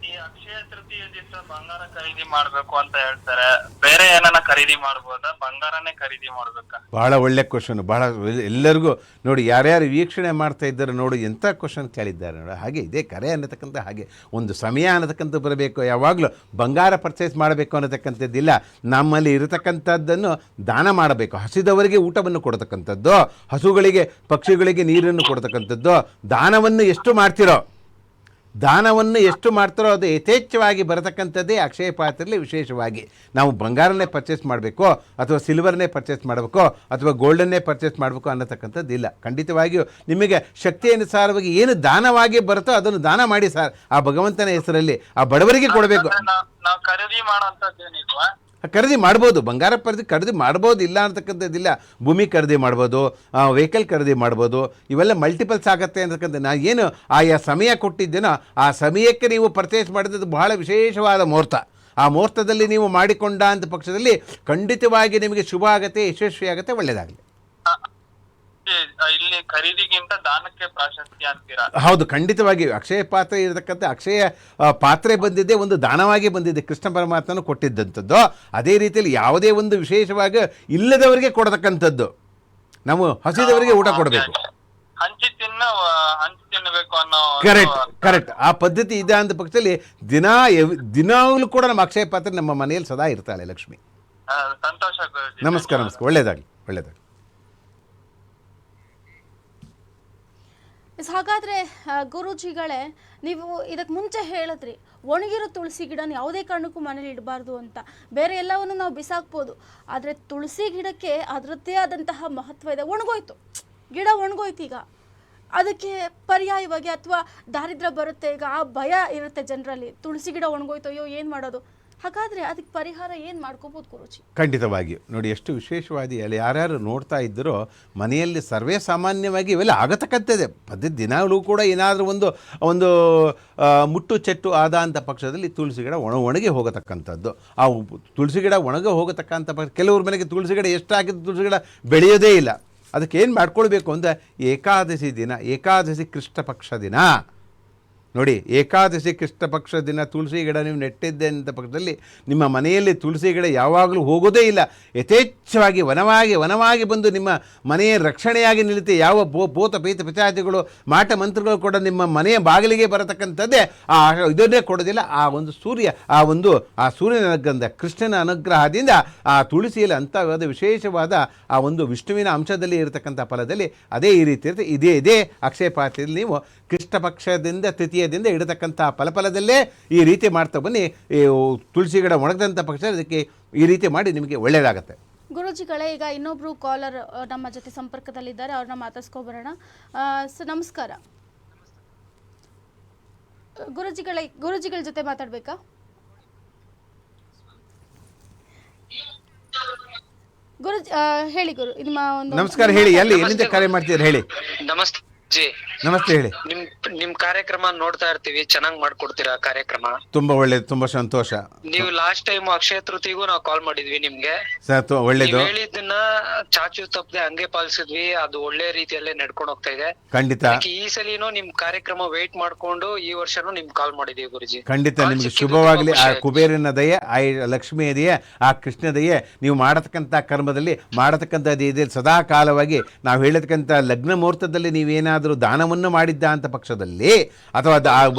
ಈ ಅಕ್ಷಯ ತೃತೀಯ ದಿವಸ ಬಂಗಾರ ಖರೀದಿ ಮಾಡ್ಬೇಕು ಅಂತ ಹೇಳ್ತಾರೆ. ಬೇರೆ ಏನನ್ನ ಖರೀದಿ ಮಾಡ್ಬೋದಾ, ಬಂಗಾರನೇ ಖರೀದಿ ಮಾಡ್ಬೇಕಾ?
ಬಹಳ ಒಳ್ಳೆ ಕ್ವಶನ್. ಬಹಳ ಎಲ್ಲರಿಗೂ ನೋಡಿ, ಯಾರ್ಯಾರು ವೀಕ್ಷಣೆ ಮಾಡ್ತಾ ಇದ್ದಾರೆ ನೋಡಿ, ಎಂಥ ಕ್ವಶನ್ ಕೇಳಿದ್ದಾರೆ ನೋಡಿ. ಹಾಗೆ ಇದೇ ಕರೆ ಅನ್ನತಕ್ಕಂಥ ಹಾಗೆ ಒಂದು ಸಮಯ ಅನ್ನತಕ್ಕಂಥ ಬರಬೇಕು. ಯಾವಾಗಲೂ ಬಂಗಾರ ಪರ್ಚೇಸ್ ಮಾಡಬೇಕು ಅನ್ನತಕ್ಕಂಥದ್ದಿಲ್ಲ. ನಮ್ಮಲ್ಲಿ ಇರತಕ್ಕಂಥದ್ದನ್ನು ದಾನ ಮಾಡಬೇಕು. ಹಸಿದವರಿಗೆ ಊಟವನ್ನು ಕೊಡ್ತಕ್ಕಂಥದ್ದು, ಹಸುಗಳಿಗೆ ಪಕ್ಷಿಗಳಿಗೆ ನೀರನ್ನು ಕೊಡ್ತಕ್ಕಂಥದ್ದು. ದಾನವನ್ನು ಎಷ್ಟು ಮಾಡ್ತಾರೋ ಅದು ಯಥೇಚ್ಛವಾಗಿ ಬರತಕ್ಕಂಥದ್ದೇ ಅಕ್ಷಯ ಪಾತ್ರೆಯಲ್ಲಿ. ವಿಶೇಷವಾಗಿ ನಾವು ಬಂಗಾರನೇ ಪರ್ಚೇಸ್ ಮಾಡಬೇಕು ಅಥವಾ ಸಿಲ್ವರ್ನೇ ಪರ್ಚೇಸ್ ಮಾಡಬೇಕು ಅಥವಾ ಗೋಲ್ಡನ್ನೇ ಪರ್ಚೇಸ್ ಮಾಡಬೇಕು ಅನ್ನತಕ್ಕಂಥದ್ದಿಲ್ಲ. ಖಂಡಿತವಾಗಿಯೂ ನಿಮಗೆ ಶಕ್ತಿ ಅನುಸಾರವಾಗಿ ಏನು ದಾನವಾಗಿ ಬರುತ್ತೋ ಅದನ್ನು ದಾನ ಮಾಡಿ ಸರ್, ಆ ಭಗವಂತನ ಹೆಸರಲ್ಲಿ ಆ ಬಡವರಿಗೆ ಕೊಡಬೇಕು.
ನಾವು ಖರೀದಿ ಮಾಡೋಂಥದ್ದೇನಿಲ್ವಾ?
ಖರೀದಿ ಮಾಡ್ಬೋದು, ಬಂಗಾರ ಖರೀದಿ ಮಾಡ್ಬೋದು, ಇಲ್ಲ ಅಂತಕ್ಕಂಥದ್ದಿಲ್ಲ. ಭೂಮಿ ಖರೀದಿ ಮಾಡ್ಬೋದು, ವೆಹಿಕಲ್ ಖರೀದಿ ಮಾಡ್ಬೋದು. ಇವೆಲ್ಲ ಮಲ್ಟಿಪಲ್ಸ್ ಆಗುತ್ತೆ ಅಂತಕ್ಕಂಥ ನಾನು ಏನು ಆಯಾ ಸಮಯ ಕೊಟ್ಟಿದ್ದೇನೋ ಆ ಸಮಯಕ್ಕೆ ನೀವು ಪರ್ಚೇಸ್ ಮಾಡಿದ್ದು ಬಹಳ ವಿಶೇಷವಾದ ಮುಹೂರ್ತ. ಆ ಮುಹೂರ್ತದಲ್ಲಿ ನೀವು ಮಾಡಿಕೊಂಡ ಅಂತ ಪಕ್ಷದಲ್ಲಿ ಖಂಡಿತವಾಗಿ ನಿಮಗೆ ಶುಭ ಆಗುತ್ತೆ, ಯಶಸ್ವಿ ಆಗುತ್ತೆ, ಒಳ್ಳೆಯದಾಗಲಿ.
ಇಲ್ಲಿ ಖರೀದಿಗಿಂತ ದಾನಕ್ಕೆ ಪ್ರಾಶಸ್ತ್ಯ ಅಂತೀರಾ?
ಹೌದು, ಖಂಡಿತವಾಗಿ. ಅಕ್ಷಯ ಪಾತ್ರೆ ಇರತಕ್ಕಂಥ ಅಕ್ಷಯ ಪಾತ್ರೆ ಬಂದಿದ್ದೇ ಒಂದು ದಾನವಾಗಿ ಬಂದಿದೆ, ಕೃಷ್ಣ ಪರಮಾತ್ಮನು ಕೊಟ್ಟಿದ್ದಂಥದ್ದು. ಅದೇ ರೀತಿಯಲ್ಲಿ ಯಾವುದೇ ಒಂದು ವಿಶೇಷವಾಗಿ ಇಲ್ಲದವರಿಗೆ ಕೊಡತಕ್ಕಂಥದ್ದು. ನಾವು ಹಸಿದವರಿಗೆ ಊಟ ಕೊಡಬೇಕು,
ಹಂಚಿ ತಿನ್ನಬೇಕು ಅನ್ನೋ
ಕರೆಕ್ಟ್ ಆ ಪದ್ಧತಿ ಇದೆ ಅಂತ ಪಕ್ಷದಲ್ಲಿ ದಿನಾಗಲೂ ಕೂಡ ನಮ್ಮ ಅಕ್ಷಯ ಪಾತ್ರೆ ನಮ್ಮ ಮನೆಯಲ್ಲಿ ಸದಾ ಇರ್ತಾಳೆ ಲಕ್ಷ್ಮಿ.
ಸಂತೋಷ.
ನಮಸ್ಕಾರ. ಒಳ್ಳೆಯದಾಗಲಿ.
ಹಾಗಾದರೆ ಗುರೂಜಿಗಳೇ, ನೀವು ಇದಕ್ಕೆ ಮುಂಚೆ ಹೇಳಿದ್ರಿ ಒಣಗಿರೋ ತುಳಸಿ ಗಿಡನ ಯಾವುದೇ ಕಾರಣಕ್ಕೂ ಮನೇಲಿ ಇಡಬಾರ್ದು ಅಂತ. ಬೇರೆ ಎಲ್ಲವನ್ನು ನಾವು ಬಿಸಾಕ್ಬೋದು, ಆದರೆ ತುಳಸಿ ಗಿಡಕ್ಕೆ ಅದರದ್ದೇ ಆದಂತಹ ಮಹತ್ವ ಇದೆ. ಗಿಡ ಒಣಗೋಯ್ತು, ಈಗ ಅದಕ್ಕೆ ಪರ್ಯಾಯವಾಗಿ ಅಥವಾ ದಾರಿದ್ರ್ಯ ಬರುತ್ತೆ, ಈಗ ಆ ಭಯ ಇರುತ್ತೆ ಜನರಲ್ಲಿ. ತುಳಸಿ ಗಿಡ ಒಣಗೋಯ್ತು, ಅಯ್ಯೋ ಏನು ಮಾಡೋದು? ಹಾಗಾದರೆ ಅದಕ್ಕೆ ಪರಿಹಾರ ಏನು ಮಾಡ್ಕೋಬೋದು ಗುರೂಜಿ?
ಖಂಡಿತವಾಗಿಯೂ ನೋಡಿ, ಎಷ್ಟು ವಿಶೇಷವಾದಿ ಅಲ್ಲಿ ಯಾರ್ಯಾರು ನೋಡ್ತಾ ಇದ್ದರೋ ಮನೆಯಲ್ಲಿ ಸರ್ವೇ ಸಾಮಾನ್ಯವಾಗಿ ಇವೆಲ್ಲ ಆಗತಕ್ಕಂಥದ್ದೇ ಪದ್ಧತಿ. ದಿನಾಗಲೂ ಕೂಡ ಏನಾದರೂ ಒಂದು ಮುಟ್ಟು ಚೆಟ್ಟು ಆದ ಅಂತ ಪಕ್ಷದಲ್ಲಿ ತುಳಸಿ ಗಿಡ ಒಣಗಿ ಹೋಗತಕ್ಕಂಥದ್ದು. ಆ ತುಳಸಿ ಗಿಡ ಹೋಗತಕ್ಕಂಥ ಕೆಲವ್ರ ಮನೆಗೆ ತುಳಸಿ ಗಿಡ ಎಷ್ಟು ಹಾಕಿದ್ದು ತುಳಸಿ ಗಿಡ ಬೆಳೆಯೋದೇ ಇಲ್ಲ. ಅದಕ್ಕೆ ಏನು ಮಾಡ್ಕೊಳ್ಬೇಕು ಅಂದರೆ ಏಕಾದಶಿ ಕೃಷ್ಣ ಪಕ್ಷ ದಿನ ನೋಡಿ, ಏಕಾದಶಿ ಕೃಷ್ಣ ಪಕ್ಷ ದಿನ ತುಳಸಿ ಗಿಡ ನೀವು ನೆಟ್ಟಿದ್ದೆ ಅಂತ ಪಕ್ಷದಲ್ಲಿ ನಿಮ್ಮ ಮನೆಯಲ್ಲಿ ತುಳಸಿ ಗಿಡ ಯಾವಾಗಲೂ ಹೋಗೋದೇ ಇಲ್ಲ. ಯಥೇಚ್ಛವಾಗಿ ವನವಾಗಿ ಬಂದು ನಿಮ್ಮ ಮನೆಯ ರಕ್ಷಣೆಯಾಗಿ ನಿಲ್ಲುತ್ತೆ. ಯಾವ ಭೂತ ಪೀತ ಪಿಶಾಚಿಗಳು ಮಾಟ ಮಂತ್ರಗಳು ಕೂಡ ನಿಮ್ಮ ಮನೆಯ ಬಾಗಿಲಿಗೆ ಬರತಕ್ಕಂಥದ್ದೇ ಇದನ್ನೇ ಕೊಡೋದಿಲ್ಲ. ಆ ಸೂರ್ಯನ ಗಂಧ ಕೃಷ್ಣನ ಅನುಗ್ರಹದಿಂದ ಆ ತುಳಸಿಯಲ್ಲಿ ಅಂಥವಾದ ವಿಶೇಷವಾದ ಆ ಒಂದು ವಿಷ್ಣುವಿನ ಅಂಶದಲ್ಲಿ ಇರತಕ್ಕಂಥ ಫಲದಲ್ಲಿ ಅದೇ ಈ ರೀತಿ ಇರುತ್ತೆ. ಇದೇ ಅಕ್ಷಯ ಪಾತ್ರೆಯಲ್ಲಿ ನೀವು ಕೃಷ್ಣ ಪಕ್ಷದಿಂದ ತೃತೀಯದಿಂದ ಇಡತಕ್ಕಂಥ ಫಲದಲ್ಲೇ ಈ ರೀತಿ ಮಾಡ್ತಾ ಬನ್ನಿ. ತುಳಸಿ ಗಿಡ ಒಣಗದಂಥ ಪಕ್ಷ ಅದಕ್ಕೆ ಈ ರೀತಿ ಮಾಡಿ ನಿಮಗೆ ಒಳ್ಳೆಯದಾಗತ್ತೆ.
ಗುರೂಜಿಗಳೇ, ಈಗ ಇನ್ನೊಬ್ರು ಕಾಲರ್ ನಮ್ಮ ಜೊತೆ ಸಂಪರ್ಕದಲ್ಲಿದ್ದಾರೆ, ಅವ್ರನ್ನ ಮಾತಾಡ್ಸ್ಕೊಬರೋಣ. ಸರ್ ನಮಸ್ಕಾರ. ಗುರೂಜಿಗಳ ಜೊತೆ ಮಾತಾಡ್ಬೇಕಾ? ಹೇಳಿ ಗುರು, ನಿಮ್ಮ ಒಂದು
ನಮಸ್ಕಾರ. ಹೇಳಿ, ಎಲ್ಲಿಂದ ಕರೆ ಮಾಡ್ತೀರಾ ಹೇಳಿ. ನಮಸ್ತೆ ಹೇಳಿ.
ನಿಮ್ ಕಾರ್ಯಕ್ರಮ ನೋಡ್ತಾ ಇರ್ತೀವಿ, ಚೆನ್ನಾಗ್ ಮಾಡ್ಕೊಡ್ತೀರಾ ಕಾರ್ಯಕ್ರಮ.
ತುಂಬಾ ಒಳ್ಳೇದು, ತುಂಬಾ ಸಂತೋಷ.
ನೀವು ಲಾಸ್ಟ್ ಟೈಮ್ ಅಕ್ಷಯ ತೃತೀಯಗೂ ನಾವು ಕಾಲ್ ಮಾಡಿದ್ವಿ ನಿಮ್ಗೆ.
ಒಳ್ಳೇದು.
ಹೇಳಿದ್ದನ್ನ ಚಾಚು ತಪ್ಪದೆ ಹಂಗೆ ಪಾಲಿಸಿದ್ವಿ, ಅದು ಒಳ್ಳೆ ರೀತಿಯಲ್ಲೇ ನಡ್ಕೊಂಡು ಹೋಗ್ತಾ ಇದೆ.
ಖಂಡಿತ
ಈ ಸಲಿನೂ ನಿಮ್ ಕಾರ್ಯಕ್ರಮ ವೇಟ್ ಮಾಡ್ಕೊಂಡು ಈ ವರ್ಷನೂ ನಿಮ್ ಕಾಲ್ ಮಾಡಿದೀವಿ ಗುರುಜಿ.
ಖಂಡಿತ ನಿಮ್ಗೆ ಶುಭವಾಗ್ಲಿ. ಆ ಕುಬೇರನ ದಯೆ, ಆ ಲಕ್ಷ್ಮಿಯ ದಯೆ, ಆ ಕೃಷ್ಣ ದಯೆ, ನೀವು ಮಾಡತಕ್ಕಂಥ ಕರ್ಮದಲ್ಲಿ ಮಾಡತಕ್ಕಂಥದ್ದು ಇದೆ ಸದಾ ಕಾಲವಾಗಿ. ನಾವು ಹೇಳತಕ್ಕಂಥ ಲಗ್ನ ಮುಹೂರ್ತದಲ್ಲಿ ನೀವೇನಾದ್ರೂ ದಾನವನ್ನು ಮಾಡಿದ್ದ ಅಂತ ಪಕ್ಷದಲ್ಲಿ ಅಥವಾ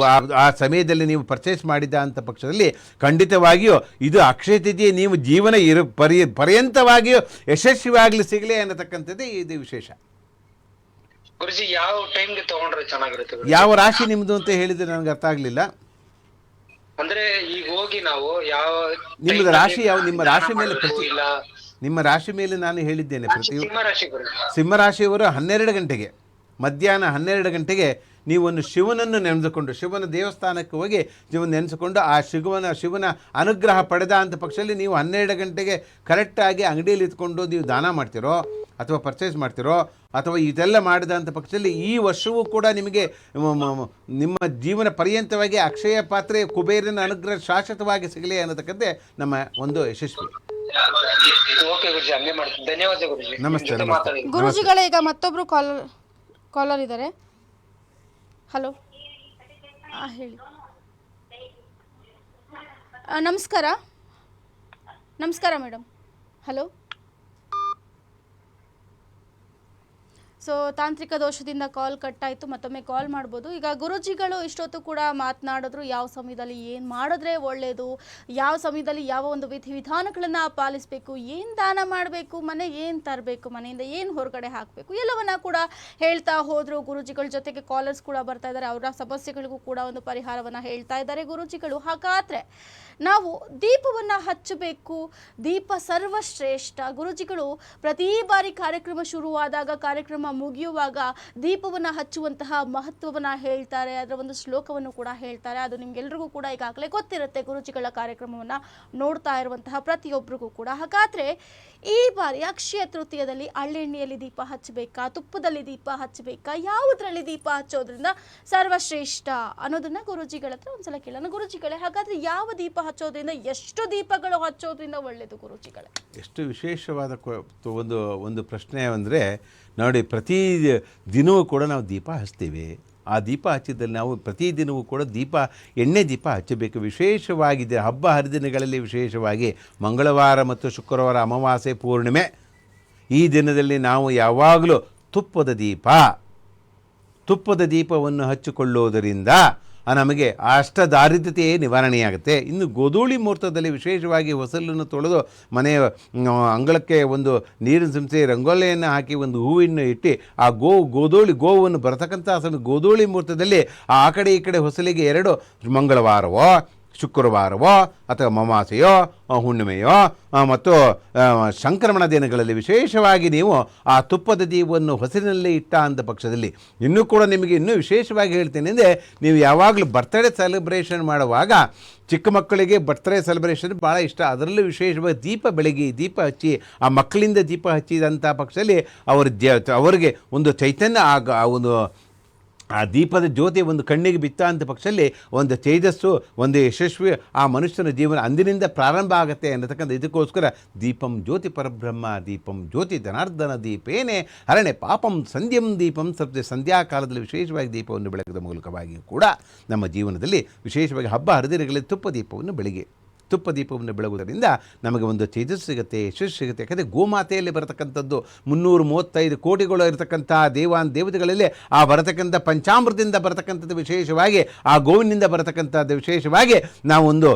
ಆ ಸಮಯದಲ್ಲಿ ನೀವು ಪರ್ಚೇಸ್ ಮಾಡಿದ್ದ ಅಂತ ಪಕ್ಷದಲ್ಲಿ ಖಂಡಿತವಾಗಿಯೂ ಇದು ಅಕ್ಷಯ ತೃತೀಯ ನೀವು ಜೀವನ ಪರ್ಯಂತವಾಗಿಯೂ ಯಶಸ್ವಿಯಾಗಲಿ ಸಿಗಲಿ ಅನ್ನತಕ್ಕಂಥದ್ದೇ ಇದು ವಿಶೇಷ.
ಗುರುಜಿ, ಯಾವ ಟೈಮ್ಗೆ ತಗೊಂಡ್ರೆ ಚೆನ್ನಾಗಿರುತ್ತೆ?
ಯಾವ ರಾಶಿ ನಿಮ್ದು ಅಂತ ಹೇಳಿದ್ರೆ ನನಗೆ ಅರ್ಥ ಆಗಲಿಲ್ಲ.
ಅಂದ್ರೆ ಈಗ ಹೋಗಿ ನಾವು ಯಾವ
ನಿಮ್ಮದು ರಾಶಿ ಯಾವ? ನಿಮ್ಮ ರಾಶಿ ಮೇಲೆ ನಿಮ್ಮ ರಾಶಿ ಮೇಲೆ ನಾನು ಹೇಳಿದ್ದೇನೆ. ಸಿಂಹರಾಶಿಯವರು 12 ಗಂಟೆಗೆ ಮಧ್ಯಾಹ್ನ 12 ಗಂಟೆಗೆ ನೀವೊಂದು ಶಿವನನ್ನು ನೆನೆದುಕೊಂಡು ಶಿವನ ದೇವಸ್ಥಾನಕ್ಕೆ ಹೋಗಿ ನೆನೆಸಿಕೊಂಡು ಆ ಶಿವನ ಅನುಗ್ರಹ ಪಡೆದ ಅಂತ ಪಕ್ಷದಲ್ಲಿ ನೀವು 12 ಗಂಟೆಗೆ ಕರೆಕ್ಟಾಗಿ ಅಂಗಡಿಯಲ್ಲಿ ಇದ್ಕೊಂಡು ನೀವು ದಾನ ಮಾಡ್ತಿರೋ ಅಥವಾ ಪರ್ಚೇಸ್ ಮಾಡ್ತಿರೋ ಅಥವಾ ಇದೆಲ್ಲ ಮಾಡಿದ ಅಂತ ಪಕ್ಷದಲ್ಲಿ ಈ ವರ್ಷವೂ ಕೂಡ ನಿಮಗೆ ನಿಮ್ಮ ಜೀವನ ಪರ್ಯಂತವಾಗಿ ಅಕ್ಷಯ ಪಾತ್ರೆ ಕುಬೇರನ ಅನುಗ್ರಹ ಶಾಶ್ವತವಾಗಿ ಸಿಗಲಿ ಅನ್ನತಕ್ಕಂತೆ ನಮ್ಮ ಒಂದು ಯಶಸ್ವಿ.
ಓಕೆ ಗುರುಜಿ, ಹಂಗೆ ಮಾಡ್ತೀನಿ. ಧನ್ಯವಾದ ಗುರುಜಿ.
ನಮಸ್ತೆ. ನಮಸ್ತೆ
ಗುರುಜಿಗಳೇ, ಈಗ ಮತ್ತೊಬ್ರು ಕಾಲರ್ ಇದ್ದಾರೆ. ಹಲೋ, ಹೇಳಿ. ನಮಸ್ಕಾರ. ನಮಸ್ಕಾರ ಮೇಡಮ್. ಹಲೋ. ಸೊ ತಾಂತ್ರಿಕ ದೋಷದಿಂದ ಕಾಲ್ ಕಟ್ ಆಯಿತು. ಮತ್ತೊಮ್ಮೆ ಕಾಲ್ ಮಾಡ್ಬೋದು. ಈಗ ಗುರುಜಿಗಳು ಇಷ್ಟೊತ್ತು ಕೂಡ ಮಾತನಾಡಿದ್ರು, ಯಾವ ಸಮಯದಲ್ಲಿ ಏನು ಮಾಡಿದ್ರೆ ಒಳ್ಳೆಯದು, ಯಾವ ಸಮಯದಲ್ಲಿ ಯಾವ ಒಂದು ವಿಧಿವಿಧಾನಗಳನ್ನು ಪಾಲಿಸಬೇಕು, ಏನು ದಾನ ಮಾಡಬೇಕು, ಮನೆಗೆ ಏನು ತರಬೇಕು, ಮನೆಯಿಂದ ಏನು ಹೊರಗಡೆ ಹಾಕಬೇಕು, ಎಲ್ಲವನ್ನ ಕೂಡ ಹೇಳ್ತಾ ಹೋದರು ಗುರುಜಿಗಳ. ಜೊತೆಗೆ ಕಾಲರ್ಸ್ ಕೂಡ ಬರ್ತಾ ಇದ್ದಾರೆ, ಅವರ ಸಮಸ್ಯೆಗಳಿಗೂ ಕೂಡ ಒಂದು ಪರಿಹಾರವನ್ನು ಹೇಳ್ತಾ ಇದ್ದಾರೆ ಗುರುಜಿಗಳು. ಹಾಗಾದರೆ ನಾವು ದೀಪವನ್ನು ಹಚ್ಚಬೇಕು, ದೀಪ ಸರ್ವಶ್ರೇಷ್ಠ. ಗುರುಜಿಗಳು ಪ್ರತಿ ಬಾರಿ ಕಾರ್ಯಕ್ರಮ ಶುರುವಾದಾಗ, ಕಾರ್ಯಕ್ರಮ ಮುಗಿಯುವಾಗ ದೀಪವನ್ನು ಹಚ್ಚುವಂತಹ ಮಹತ್ವವನ್ನು ಹೇಳ್ತಾರೆ, ಅದರ ಒಂದು ಶ್ಲೋಕವನ್ನು ಕೂಡ ಹೇಳ್ತಾರೆ. ಅದು ನಿಮ್ಗೆಲ್ರಿಗೂ ಕೂಡ ಈಗಾಗಲೇ ಗೊತ್ತಿರುತ್ತೆ, ಗುರುಜಿಗಳ ಕಾರ್ಯಕ್ರಮವನ್ನು ನೋಡ್ತಾ ಇರುವಂತಹ ಪ್ರತಿಯೊಬ್ಬರಿಗೂ ಕೂಡ. ಹಾಗಾದರೆ ಈ ಬಾರಿ ಅಕ್ಷಯ ತೃತೀಯದಲ್ಲಿ ಹಳ್ಳೆಣ್ಣೆಯಲ್ಲಿ ದೀಪ ಹಚ್ಚಬೇಕಾ, ತುಪ್ಪದಲ್ಲಿ ದೀಪ ಹಚ್ಚಬೇಕಾ, ಯಾವುದರಲ್ಲಿ ದೀಪ ಹಚ್ಚೋದ್ರಿಂದ ಸರ್ವಶ್ರೇಷ್ಠ ಅನ್ನೋದನ್ನ ಗುರುಜಿಗಳ ಹತ್ರ ಒಂದ್ಸಲ ಕೇಳೋಣ. ಗುರುಜಿಗಳೇ, ಹಾಗಾದ್ರೆ ಯಾವ ದೀಪ ಹಚ್ಚೋದ್ರಿಂದ, ಎಷ್ಟು ದೀಪಗಳು ಹಚ್ಚೋದ್ರಿಂದ ಒಳ್ಳೆಯದು ಗುರುಜಿಗಳೇ?
ಎಷ್ಟು ವಿಶೇಷವಾದ ಒಂದು ಪ್ರಶ್ನೆ ಅಂದರೆ, ನೋಡಿ, ಪ್ರತಿ ದಿನವೂ ಕೂಡ ನಾವು ದೀಪ ಹಚ್ತೀವಿ. ಆ ದೀಪ ಹಚ್ಚಿದಲ್ಲಿ ನಾವು ಪ್ರತಿದಿನವೂ ಕೂಡ ಎಣ್ಣೆ ದೀಪ ಹಚ್ಚಬೇಕು. ವಿಶೇಷವಾಗಿದೆ ಹಬ್ಬ ಹರಿದಿನಗಳಲ್ಲಿ, ವಿಶೇಷವಾಗಿ ಮಂಗಳವಾರ ಮತ್ತು ಶುಕ್ರವಾರ, ಅಮಾವಾಸ್ಯೆ, ಪೂರ್ಣಿಮೆ, ಈ ದಿನದಲ್ಲಿ ನಾವು ಯಾವಾಗಲೂ ತುಪ್ಪದ ದೀಪವನ್ನು ಹಚ್ಚಿಕೊಳ್ಳುವುದರಿಂದ ನಮಗೆ ಅಷ್ಟದಾರಿದ್ರ್ಯತೆಯೇ ನಿವಾರಣೆಯಾಗುತ್ತೆ. ಇನ್ನು ಗೋಧೂಳಿ ಮುಹೂರ್ತದಲ್ಲಿ ವಿಶೇಷವಾಗಿ ಹೊಸಲನ್ನು ತೊಳೆದು ಮನೆಯ ಅಂಗಳಕ್ಕೆ ಒಂದು ನೀರಿನ ಸಂಸ್ಥೆ ರಂಗೋಲಿಯನ್ನು ಹಾಕಿ ಒಂದು ಹೂವನ್ನು ಇಟ್ಟು ಆ ಗೋವನ್ನು ಬರತಕ್ಕಂಥ ಸಮಯ ಗೋಧೂಳಿ ಮುಹೂರ್ತದಲ್ಲಿ ಆ ಕಡೆ ಈ ಕಡೆ ಹೊಸಲಿಗೆ 2 ಮಂಗಳವಾರವೋ ಶುಕ್ರವಾರವೋ ಅಥವಾ ಅಮಾವಾಸ್ಯೆಯೋ ಹುಣ್ಣಿಮೆಯೋ ಮತ್ತು ಸಂಕ್ರಮಣ ದಿನಗಳಲ್ಲಿ ವಿಶೇಷವಾಗಿ ನೀವು ಆ ತುಪ್ಪದ ದೀಪವನ್ನು ಹೊಸಲಿನಲ್ಲಿ ಇಟ್ಟ ಅಂದ ಪಕ್ಷದಲ್ಲಿ, ಇನ್ನೂ ಕೂಡ ನಿಮಗೆ ಇನ್ನೂ ವಿಶೇಷವಾಗಿ ಹೇಳ್ತೀನಿ ಅಂದರೆ, ನೀವು ಯಾವಾಗಲೂ ಬರ್ತ್ಡೇ ಸೆಲೆಬ್ರೇಷನ್ ಮಾಡುವಾಗ ಚಿಕ್ಕ ಮಕ್ಕಳಿಗೆ ಬರ್ತ್ಡೇ ಸೆಲೆಬ್ರೇಷನ್ ಭಾಳ ಇಷ್ಟ. ಅದರಲ್ಲೂ ವಿಶೇಷವಾಗಿ ದೀಪ ಹಚ್ಚಿ ಆ ಮಕ್ಕಳಿಂದ ದೀಪ ಹಚ್ಚಿದಂಥ ಪಕ್ಷದಲ್ಲಿ ಅವರಿಗೆ ಒಂದು ಚೈತನ್ಯ ಒಂದು ಆ ದೀಪದ ಜ್ಯೋತಿ ಒಂದು ಕಣ್ಣಿಗೆ ಬಿತ್ತ ಅಂತ ಪಕ್ಷದಲ್ಲಿ ಒಂದು ತೇಜಸ್ಸು, ಒಂದು ಯಶಸ್ವಿ ಆ ಮನುಷ್ಯನ ಜೀವನ ಅಂದಿನಿಂದ ಪ್ರಾರಂಭ ಆಗುತ್ತೆ ಅನ್ನತಕ್ಕಂಥ ಇದಕ್ಕೋಸ್ಕರ ದೀಪಂ ಜ್ಯೋತಿ ಪರಬ್ರಹ್ಮ ದೀಪಂ ಜ್ಯೋತಿ ಧನಾರ್ದನ ದೀಪೇನೆ ಹರಣೆ ಪಾಪಂ ಸಂಧ್ಯಂ ದೀಪಂ ಸಂಧ್ಯಾಕಾಲದಲ್ಲಿ ವಿಶೇಷವಾಗಿ ದೀಪವನ್ನು ಬೆಳಗಿದ ಮೂಲಕವಾಗಿ ಕೂಡ ನಮ್ಮ ಜೀವನದಲ್ಲಿ ವಿಶೇಷವಾಗಿ ಹಬ್ಬ ಹರಿದಿನಗಳಲ್ಲಿ ತುಪ್ಪ ದೀಪವನ್ನು ಬೆಳಗುವುದರಿಂದ ನಮಗೆ ಒಂದು ತೇಜಸ್ಸು ಸಿಗುತ್ತೆ, ಯಶಸ್ಸು ಸಿಗುತ್ತೆ. ಯಾಕಂದರೆ ಗೋಮಾತೆಯಲ್ಲಿ ಬರತಕ್ಕಂಥದ್ದು 335 ಕೋಟಿಗಳು ಇರತಕ್ಕಂಥ ದೇವತೆಗಳಲ್ಲಿ ಆ ಬರತಕ್ಕಂಥ ಪಂಚಾಮೃತದಿಂದ ಬರತಕ್ಕಂಥದ್ದು ವಿಶೇಷವಾಗಿ ಆ ಗೋವಿನಿಂದ ಬರತಕ್ಕಂಥದ್ದು ವಿಶೇಷವಾಗಿ ನಾವೊಂದು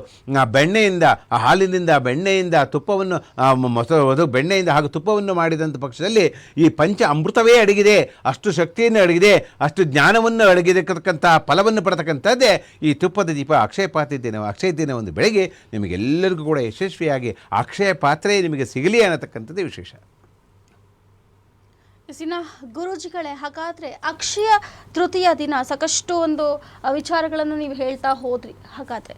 ಬೆಣ್ಣೆಯಿಂದ ಆ ಹಾಲಿನಿಂದ ಬೆಣ್ಣೆಯಿಂದ ತುಪ್ಪವನ್ನು ಬೆಣ್ಣೆಯಿಂದ ಹಾಗೂ ತುಪ್ಪವನ್ನು ಮಾಡಿದಂಥ ಪಕ್ಷದಲ್ಲಿ ಈ ಪಂಚ ಅಮೃತವೇ ಅಡಗಿದೆ, ಅಷ್ಟು ಶಕ್ತಿಯನ್ನು ಅಡಗಿದೆ, ಅಷ್ಟು ಜ್ಞಾನವನ್ನು ಅಡಗಿರತಕ್ಕಂಥ ಫಲವನ್ನು ಪಡತಕ್ಕಂಥದ್ದೇ ಈ ತುಪ್ಪದ ದೀಪ. ಅಕ್ಷಯ ದಿನ ಒಂದು ಬೆಳಗ್ಗೆ ನಿಮಗೆಲ್ಲರಿಗೂ ಕೂಡ ಯಶಸ್ವಿಯಾಗಿ ಅಕ್ಷಯ ಪಾತ್ರೆ ನಿಮಗೆ ಸಿಗಲಿ ಅನ್ನತಕ್ಕಂಥದ್ದು ವಿಶೇಷ.
ಗುರುಜಿಗಳೇ, ಹಾಗಾದರೆ ಅಕ್ಷಯ ತೃತೀಯ ದಿನ ಸಾಕಷ್ಟು ಒಂದು ವಿಚಾರಗಳನ್ನು ನೀವು ಹೇಳ್ತಾ ಹೋದ್ರಿ. ಹಾಗಾದರೆ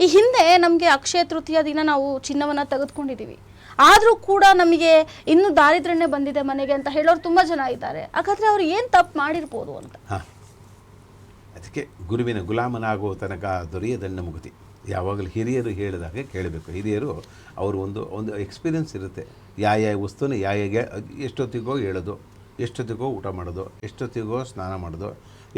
ಈ ಹಿಂದೆ ನಮಗೆ ಅಕ್ಷಯ ತೃತೀಯ ದಿನ ನಾವು ಚಿನ್ನವನ್ನು ತೆಗೆದುಕೊಂಡಿದ್ದೀವಿ, ಆದರೂ ಕೂಡ ನಮಗೆ ಇನ್ನೂ ದಾರಿದ್ರ್ಯನೇ ಬಂದಿದೆ ಮನೆಗೆ ಅಂತ ಹೇಳೋರು ತುಂಬ ಜನ ಇದ್ದಾರೆ. ಹಾಗಾದರೆ ಅವರು ಏನು ತಪ್ಪು ಮಾಡಿರ್ಬೋದು ಅಂತ?
ಅದಕ್ಕೆ ಗುರುವಿನ ಗುಲಾಮನಾಗುವ ತನಕ ದೊರೆಯದಣ್ಣ ಮುಗುತಿ. ಯಾವಾಗಲೂ ಹಿರಿಯರು ಹೇಳಿದಾಗ ಕೇಳಬೇಕು. ಹಿರಿಯರು ಅವರು ಒಂದು ಎಕ್ಸ್ಪೀರಿಯನ್ಸ್ ಇರುತ್ತೆ. ಯಾವ ವಸ್ತುನ ಎಷ್ಟೊತ್ತಿಗೋ ಹೇಳೋದು, ಎಷ್ಟೊತ್ತಿಗೋ ಊಟ ಮಾಡೋದು, ಎಷ್ಟೊತ್ತಿಗೋ ಸ್ನಾನ ಮಾಡೋದು,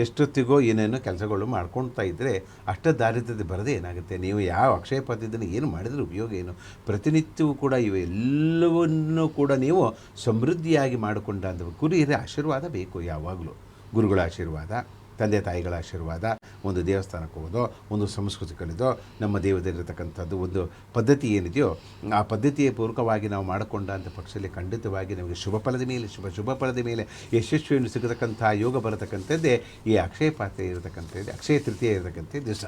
ಎಷ್ಟೊತ್ತಿಗೋ ಏನೇನೋ ಕೆಲಸಗಳು ಮಾಡ್ಕೊಳ್ತಾ ಇದ್ದರೆ ಅಷ್ಟ ದಾರಿದ್ರ್ಯತೆ ಬರದೇ ಏನಾಗುತ್ತೆ. ನೀವು ಯಾವ ಅಕ್ಷಯ ಪಾತ್ರೆಯನ್ನು ಏನು ಮಾಡಿದ್ರೆ ಉಪಯೋಗ ಏನು? ಪ್ರತಿನಿತ್ಯವೂ ಕೂಡ ಇವೆಲ್ಲವನ್ನೂ ಕೂಡ ನೀವು ಸಮೃದ್ಧಿಯಾಗಿ ಮಾಡಿಕೊಂಡ ಅಂತ ಹಿರಿಯರ ಆಶೀರ್ವಾದ ಬೇಕು. ಯಾವಾಗಲೂ ಗುರುಗಳ ಆಶೀರ್ವಾದ, ತಂದೆ ತಾಯಿಗಳ ಆಶೀರ್ವಾದ, ಒಂದು ದೇವಸ್ಥಾನಕ್ಕೆ ಹೋಗೋದು, ಒಂದು ಸಂಸ್ಕೃತಿ ಕಲಿದೋ, ನಮ್ಮ ದೇವದಲ್ಲಿರತಕ್ಕಂಥದ್ದು ಒಂದು ಪದ್ಧತಿ ಏನಿದೆಯೋ ಆ ಪದ್ಧತಿಯ ಪೂರ್ವಕವಾಗಿ ನಾವು ಮಾಡಿಕೊಂಡ ಅಂತ ಪಕ್ಷದಲ್ಲಿ ಖಂಡಿತವಾಗಿ ನಮಗೆ ಶುಭ ಫಲದ ಮೇಲೆ ಯಶಸ್ವಿಯನ್ನು ಸಿಗತಕ್ಕಂಥ ಯೋಗ ಬರತಕ್ಕಂಥದ್ದೇ ಈ ಅಕ್ಷಯ ಪಾತ್ರೆ ಇರತಕ್ಕಂಥದ್ದು, ಅಕ್ಷಯ ತೃತೀಯ ಇರತಕ್ಕಂಥ ದಿವಸ.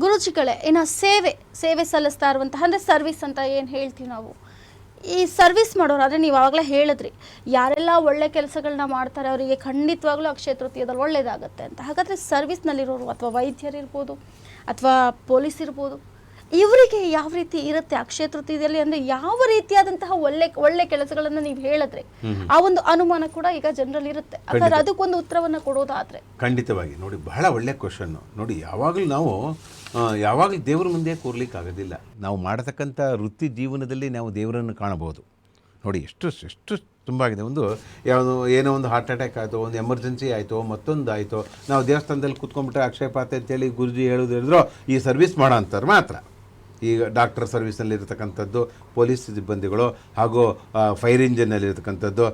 ಗುರುಜಿಗಳೇ, ಇನ್ನು ಸೇವೆ ಸಲ್ಲಿಸ್ತಾ ಇರುವಂತಹ ಅಂದರೆ ಸರ್ವಿಸ್ ಅಂತ ಏನು ಹೇಳ್ತೀವಿ ನಾವು, ಈ ಸರ್ವಿಸ್ ಮಾಡೋರು, ಆದರೆ ನೀವು ಆವಾಗಲೇ ಹೇಳಿದ್ರಿ ಯಾರೆಲ್ಲ ಒಳ್ಳೆ ಕೆಲಸಗಳನ್ನ ಮಾಡ್ತಾರೆ ಅವರಿಗೆ ಖಂಡಿತವಾಗ್ಲೂ ಅಕ್ಷಯ ತೃತೀಯದಲ್ಲಿ ಒಳ್ಳೇದಾಗುತ್ತೆ ಅಂತ. ಹಾಗಾದರೆ ಸರ್ವಿಸ್ನಲ್ಲಿರೋರು ಅಥವಾ ವೈದ್ಯರಿರ್ಬೋದು ಅಥವಾ ಪೊಲೀಸ್ ಇರ್ಬೋದು, ಇವರಿಗೆ ಯಾವ ರೀತಿ ಇರುತ್ತೆ ಅಕ್ಷಯ ತೃತೀಯದಲ್ಲಿ? ಅಂದರೆ ಯಾವ ರೀತಿಯಾದಂತಹ ಒಳ್ಳೆ ಕೆಲಸಗಳನ್ನು ನೀವು ಹೇಳಿದ್ರೆ ಆ ಒಂದು ಅನುಮಾನ ಕೂಡ ಈಗ ಜನರಲ್ಲಿ ಇರುತ್ತೆ. ಹಾಗಾದ್ರೆ ಅದಕ್ಕೊಂದು ಉತ್ತರವನ್ನು ಕೊಡೋದಾದ್ರೆ
ಖಂಡಿತವಾಗಿ ನೋಡಿ, ಬಹಳ ಒಳ್ಳೆ ಕ್ವಶನ್ನು. ನೋಡಿ, ಯಾವಾಗಲೂ ನಾವು ಯಾವಾಗಲೂ ದೇವರ ಮುಂದೆ ಕೂರ್ಲಿಕ್ಕೆ ಆಗೋದಿಲ್ಲ. ನಾವು ಮಾಡತಕ್ಕಂಥ ವೃತ್ತಿ ಜೀವನದಲ್ಲಿ ನಾವು ದೇವರನ್ನು ಕಾಣಬಹುದು. ನೋಡಿ, ಎಷ್ಟು ತುಂಬ ಆಗಿದೆ. ಏನೋ ಒಂದು ಹಾರ್ಟ್ ಅಟ್ಯಾಕ್ ಆಯಿತು, ಒಂದು ಎಮರ್ಜೆನ್ಸಿ ಆಯಿತು, ಮತ್ತೊಂದು ಆಯಿತು, ನಾವು ದೇವಸ್ಥಾನದಲ್ಲಿ ಕೂತ್ಕೊಂಡ್ಬಿಟ್ರೆ ಅಕ್ಷಯ ಪಾತ್ರೆ ಅಂತೇಳಿ ಗುರುಜಿ ಹೇಳಿದ್ರು ಈ ಸರ್ವಿಸ್ ಮಾಡೋ ಅಂತಾರೆ ಮಾತ್ರ. ಈಗ ಡಾಕ್ಟರ್ ಸರ್ವಿಸ್ನಲ್ಲಿರ್ತಕ್ಕಂಥದ್ದು, ಪೊಲೀಸ್ ಸಿಬ್ಬಂದಿಗಳು ಹಾಗೂ ಫೈರ್ ಇಂಜಿನ್ನಲ್ಲಿರ್ತಕ್ಕಂಥದ್ದು,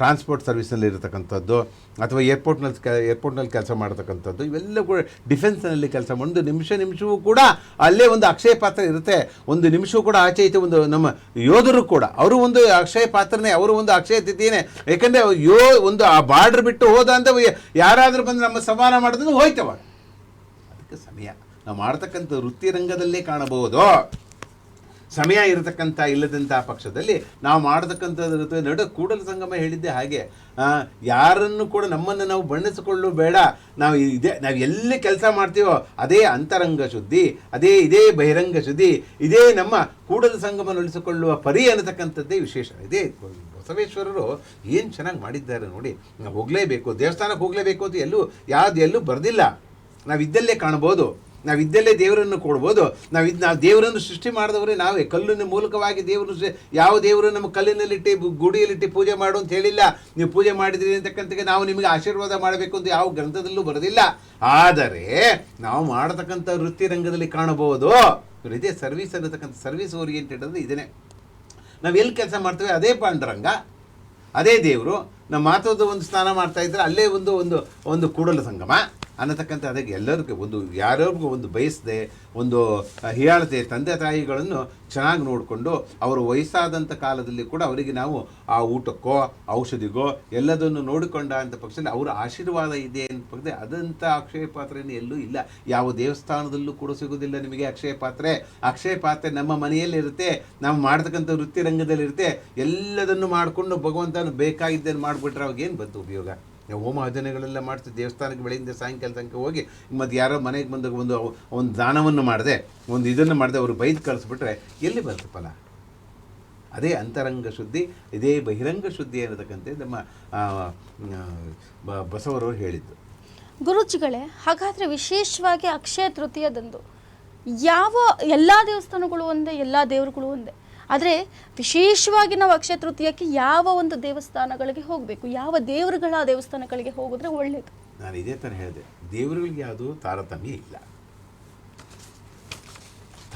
ಟ್ರಾನ್ಸ್ಪೋರ್ಟ್ ಸರ್ವಿಸ್ನಲ್ಲಿರ್ತಕ್ಕಂಥದ್ದು, ಅಥವಾ ಏರ್ಪೋರ್ಟ್ನಲ್ಲಿ ಕೆಲಸ ಮಾಡ್ತಕ್ಕಂಥದ್ದು, ಇವೆಲ್ಲ ಕೂಡ ಡಿಫೆನ್ಸ್ನಲ್ಲಿ ಕೆಲಸ ಒಂದು ನಿಮಿಷವೂ ಕೂಡ ಅಲ್ಲೇ ಒಂದು ಅಕ್ಷಯ ಪಾತ್ರ ಇರುತ್ತೆ. ಒಂದು ನಿಮಿಷವೂ ಕೂಡ ಆಚೆ ಐತೆ. ಒಂದು ನಮ್ಮ ಯೋಧರು ಕೂಡ ಅವರು ಒಂದು ಅಕ್ಷಯ ಪಾತ್ರನೇ, ಅವರು ಒಂದು ಅಕ್ಷಯ ತಿಥಿನೇ. ಯಾಕಂದರೆ ಒಂದು ಆ ಬಾರ್ಡ್ರ್ ಬಿಟ್ಟು ಹೋದ ಅಂತ ಯಾರಾದರೂ ಬಂದು ನಮ್ಮ ಸಂಹಾರ ಮಾಡೋದನ್ನು ಹೋಯ್ತವ. ಅದಕ್ಕೆ ಸಮಯ ನಾವು ಮಾಡ್ತಕ್ಕಂಥ ವೃತ್ತಿ ರಂಗದಲ್ಲೇ ಕಾಣಬಹುದು. ಸಮಯ ಇರತಕ್ಕಂಥ ಇಲ್ಲದಂಥ ಪಕ್ಷದಲ್ಲಿ ನಾವು ಮಾಡತಕ್ಕಂಥದ್ದು ನಡು ಕೂಡಲ ಸಂಗಮ ಹೇಳಿದ್ದೆ ಹಾಗೆ, ಯಾರನ್ನು ಕೂಡ ನಮ್ಮನ್ನು ನಾವು ಬಣ್ಣಿಸಿಕೊಳ್ಳು ಬೇಡ. ನಾವು ಎಲ್ಲಿ ಕೆಲಸ ಮಾಡ್ತೀವೋ ಅದೇ ಅಂತರಂಗ ಶುದ್ಧಿ, ಇದೇ ಬಹಿರಂಗ ಶುದ್ಧಿ, ಇದೇ ನಮ್ಮ ಕೂಡಲ ಸಂಗಮ ನಡೆಸಿಕೊಳ್ಳುವ ಪರಿ ಅನ್ನತಕ್ಕಂಥದ್ದೇ ವಿಶೇಷ. ಇದೇ ಬಸವೇಶ್ವರರು ಏನು ಚೆನ್ನಾಗಿ ಮಾಡಿದ್ದಾರೆ ನೋಡಿ. ನಾವು ಹೋಗಲೇಬೇಕು, ದೇವಸ್ಥಾನಕ್ಕೆ ಹೋಗಲೇಬೇಕು ಅಂತ ಎಲ್ಲೂ ಬರೆದಿಲ್ಲ. ನಾವಿದ್ದಲ್ಲೇ ಕಾಣ್ಬೋದು, ನಾವಿದ್ದಲ್ಲೇ ದೇವರನ್ನು ಕೊಡ್ಬೋದು. ನಾವು ದೇವರನ್ನು ಸೃಷ್ಟಿ ಮಾಡಿದವರೇ ನಾವೇ. ಕಲ್ಲಿನ ಮೂಲಕವಾಗಿ ದೇವರು, ಯಾವ ದೇವರು ನಮ್ಮ ಕಲ್ಲಿನಲ್ಲಿಟ್ಟು ಗುಡಿಯಲ್ಲಿಟ್ಟು ಪೂಜೆ ಮಾಡು ಅಂತ ಹೇಳಿಲ್ಲ. ನೀವು ಪೂಜೆ ಮಾಡಿದ್ರಿ ಅಂತಕ್ಕಂಥ ನಾವು ನಿಮಗೆ ಆಶೀರ್ವಾದ ಮಾಡಬೇಕು ಅಂತ ಯಾವ ಗ್ರಂಥದಲ್ಲೂ ಬರೋದಿಲ್ಲ. ಆದರೆ ನಾವು ಮಾಡತಕ್ಕಂಥ ವೃತ್ತಿ ರಂಗದಲ್ಲಿ ಕಾಣಬಹುದು. ಇದೇ ಸರ್ವಿಸ್ ಅನ್ನತಕ್ಕಂಥ ಸರ್ವಿಸ್ ಓರಿಯೆಂಟೆಡ್ ಅಂದರೆ ಇದನ್ನೇ. ನಾವು ಎಲ್ಲಿ ಕೆಲಸ ಮಾಡ್ತೇವೆ ಅದೇ ಪಾಂಡುರಂಗ, ಅದೇ ದೇವರು. ನಮ್ಮ ಮಾತೋದ ಒಂದು ಸ್ನಾನ ಮಾಡ್ತಾಯಿದ್ರೆ ಅಲ್ಲೇ ಒಂದು ಕೂಡಲ ಸಂಗಮ ಅನ್ನತಕ್ಕಂಥ. ಅದಕ್ಕೆ ಎಲ್ಲರಿಗೂ ಯಾರ್ಯಾರಿಗೂ ಬಯಸದೆ ಒಂದು ಹೀಯಾಳತೆ ತಂದೆ ತಾಯಿಗಳನ್ನು ಚೆನ್ನಾಗಿ ನೋಡಿಕೊಂಡು ಅವರು ವಯಸ್ಸಾದಂಥ ಕಾಲದಲ್ಲಿ ಕೂಡ ಅವರಿಗೆ ನಾವು ಆ ಊಟಕ್ಕೋ ಔಷಧಿಗೋ ಎಲ್ಲದನ್ನು ನೋಡಿಕೊಂಡ ಅಂತ ಪಕ್ಷದಲ್ಲಿ ಅವರ ಆಶೀರ್ವಾದ ಇದೆ ಅಂತ ಪಕ್ಷದಲ್ಲಿ ಅದಂಥ ಅಕ್ಷಯ ಪಾತ್ರೆಯನ್ನು ಎಲ್ಲೂ ಇಲ್ಲ. ಯಾವ ದೇವಸ್ಥಾನದಲ್ಲೂ ಕೂಡ ಸಿಗೋದಿಲ್ಲ ನಿಮಗೆ ಅಕ್ಷಯ ಪಾತ್ರೆ. ಅಕ್ಷಯ ಪಾತ್ರೆ ನಮ್ಮ ಮನೆಯಲ್ಲಿರುತ್ತೆ, ನಾವು ಮಾಡ್ತಕ್ಕಂಥ ವೃತ್ತಿ ರಂಗದಲ್ಲಿರುತ್ತೆ. ಎಲ್ಲದನ್ನು ಮಾಡಿಕೊಂಡು ಭಗವಂತನ ಬೇಕಾಗಿದ್ದೇನು ಮಾಡಿಬಿಟ್ರೆ ಅವಾಗೇನು ಬಂತು ಉಪಯೋಗ? ಹೋಮ ಭಜನೆಗಳೆಲ್ಲ ಮಾಡ್ತೀವಿ, ದೇವಸ್ಥಾನಕ್ಕೆ ಬೆಳಗಿಂದ ಸಾಯಂಕಾಲ ತನಕ ಹೋಗಿ ಮತ್ತು ಯಾರೋ ಮನೆಗೆ ಬಂದಾಗ ಒಂದು ದಾನವನ್ನು ಮಾಡಿದೆ, ಒಂದು ಇದನ್ನು ಮಾಡಿದೆ, ಅವರು ಬೈದು ಕಳಿಸ್ಬಿಟ್ರೆ ಎಲ್ಲಿ ಬರುತ್ತೆ ಫಲ? ಅದೇ ಅಂತರಂಗ ಶುದ್ಧಿ, ಇದೇ ಬಹಿರಂಗ ಶುದ್ಧಿ ಅನ್ನತಕ್ಕಂಥ ನಮ್ಮ ಬಸವರವರು ಹೇಳಿದ್ದು.
ಗುರುಜಿಗಳೇ, ಹಾಗಾದರೆ ವಿಶೇಷವಾಗಿ ಅಕ್ಷಯ ತೃತೀಯದಂದು ಎಲ್ಲ ದೇವಸ್ಥಾನಗಳು ಒಂದೇ, ಎಲ್ಲ ದೇವರುಗಳು ಒಂದೇ, ಆದರೆ ವಿಶೇಷವಾಗಿ ನಾವು ಅಕ್ಷಯ ತೃತೀಯಕ್ಕೆ ಯಾವ ಒಂದು ದೇವಸ್ಥಾನಗಳಿಗೆ ಹೋಗಬೇಕು, ಯಾವ ದೇವರುಗಳ ದೇವಸ್ಥಾನಗಳಿಗೆ ಹೋಗಿದ್ರೆ ಒಳ್ಳೆಯದು?
ನಾನು ಇದೇ ಥರ ಹೇಳಿದೆ, ದೇವರುಗಳಿಗೆ ಯಾವುದೂ ತಾರತಮ್ಯ ಇಲ್ಲ.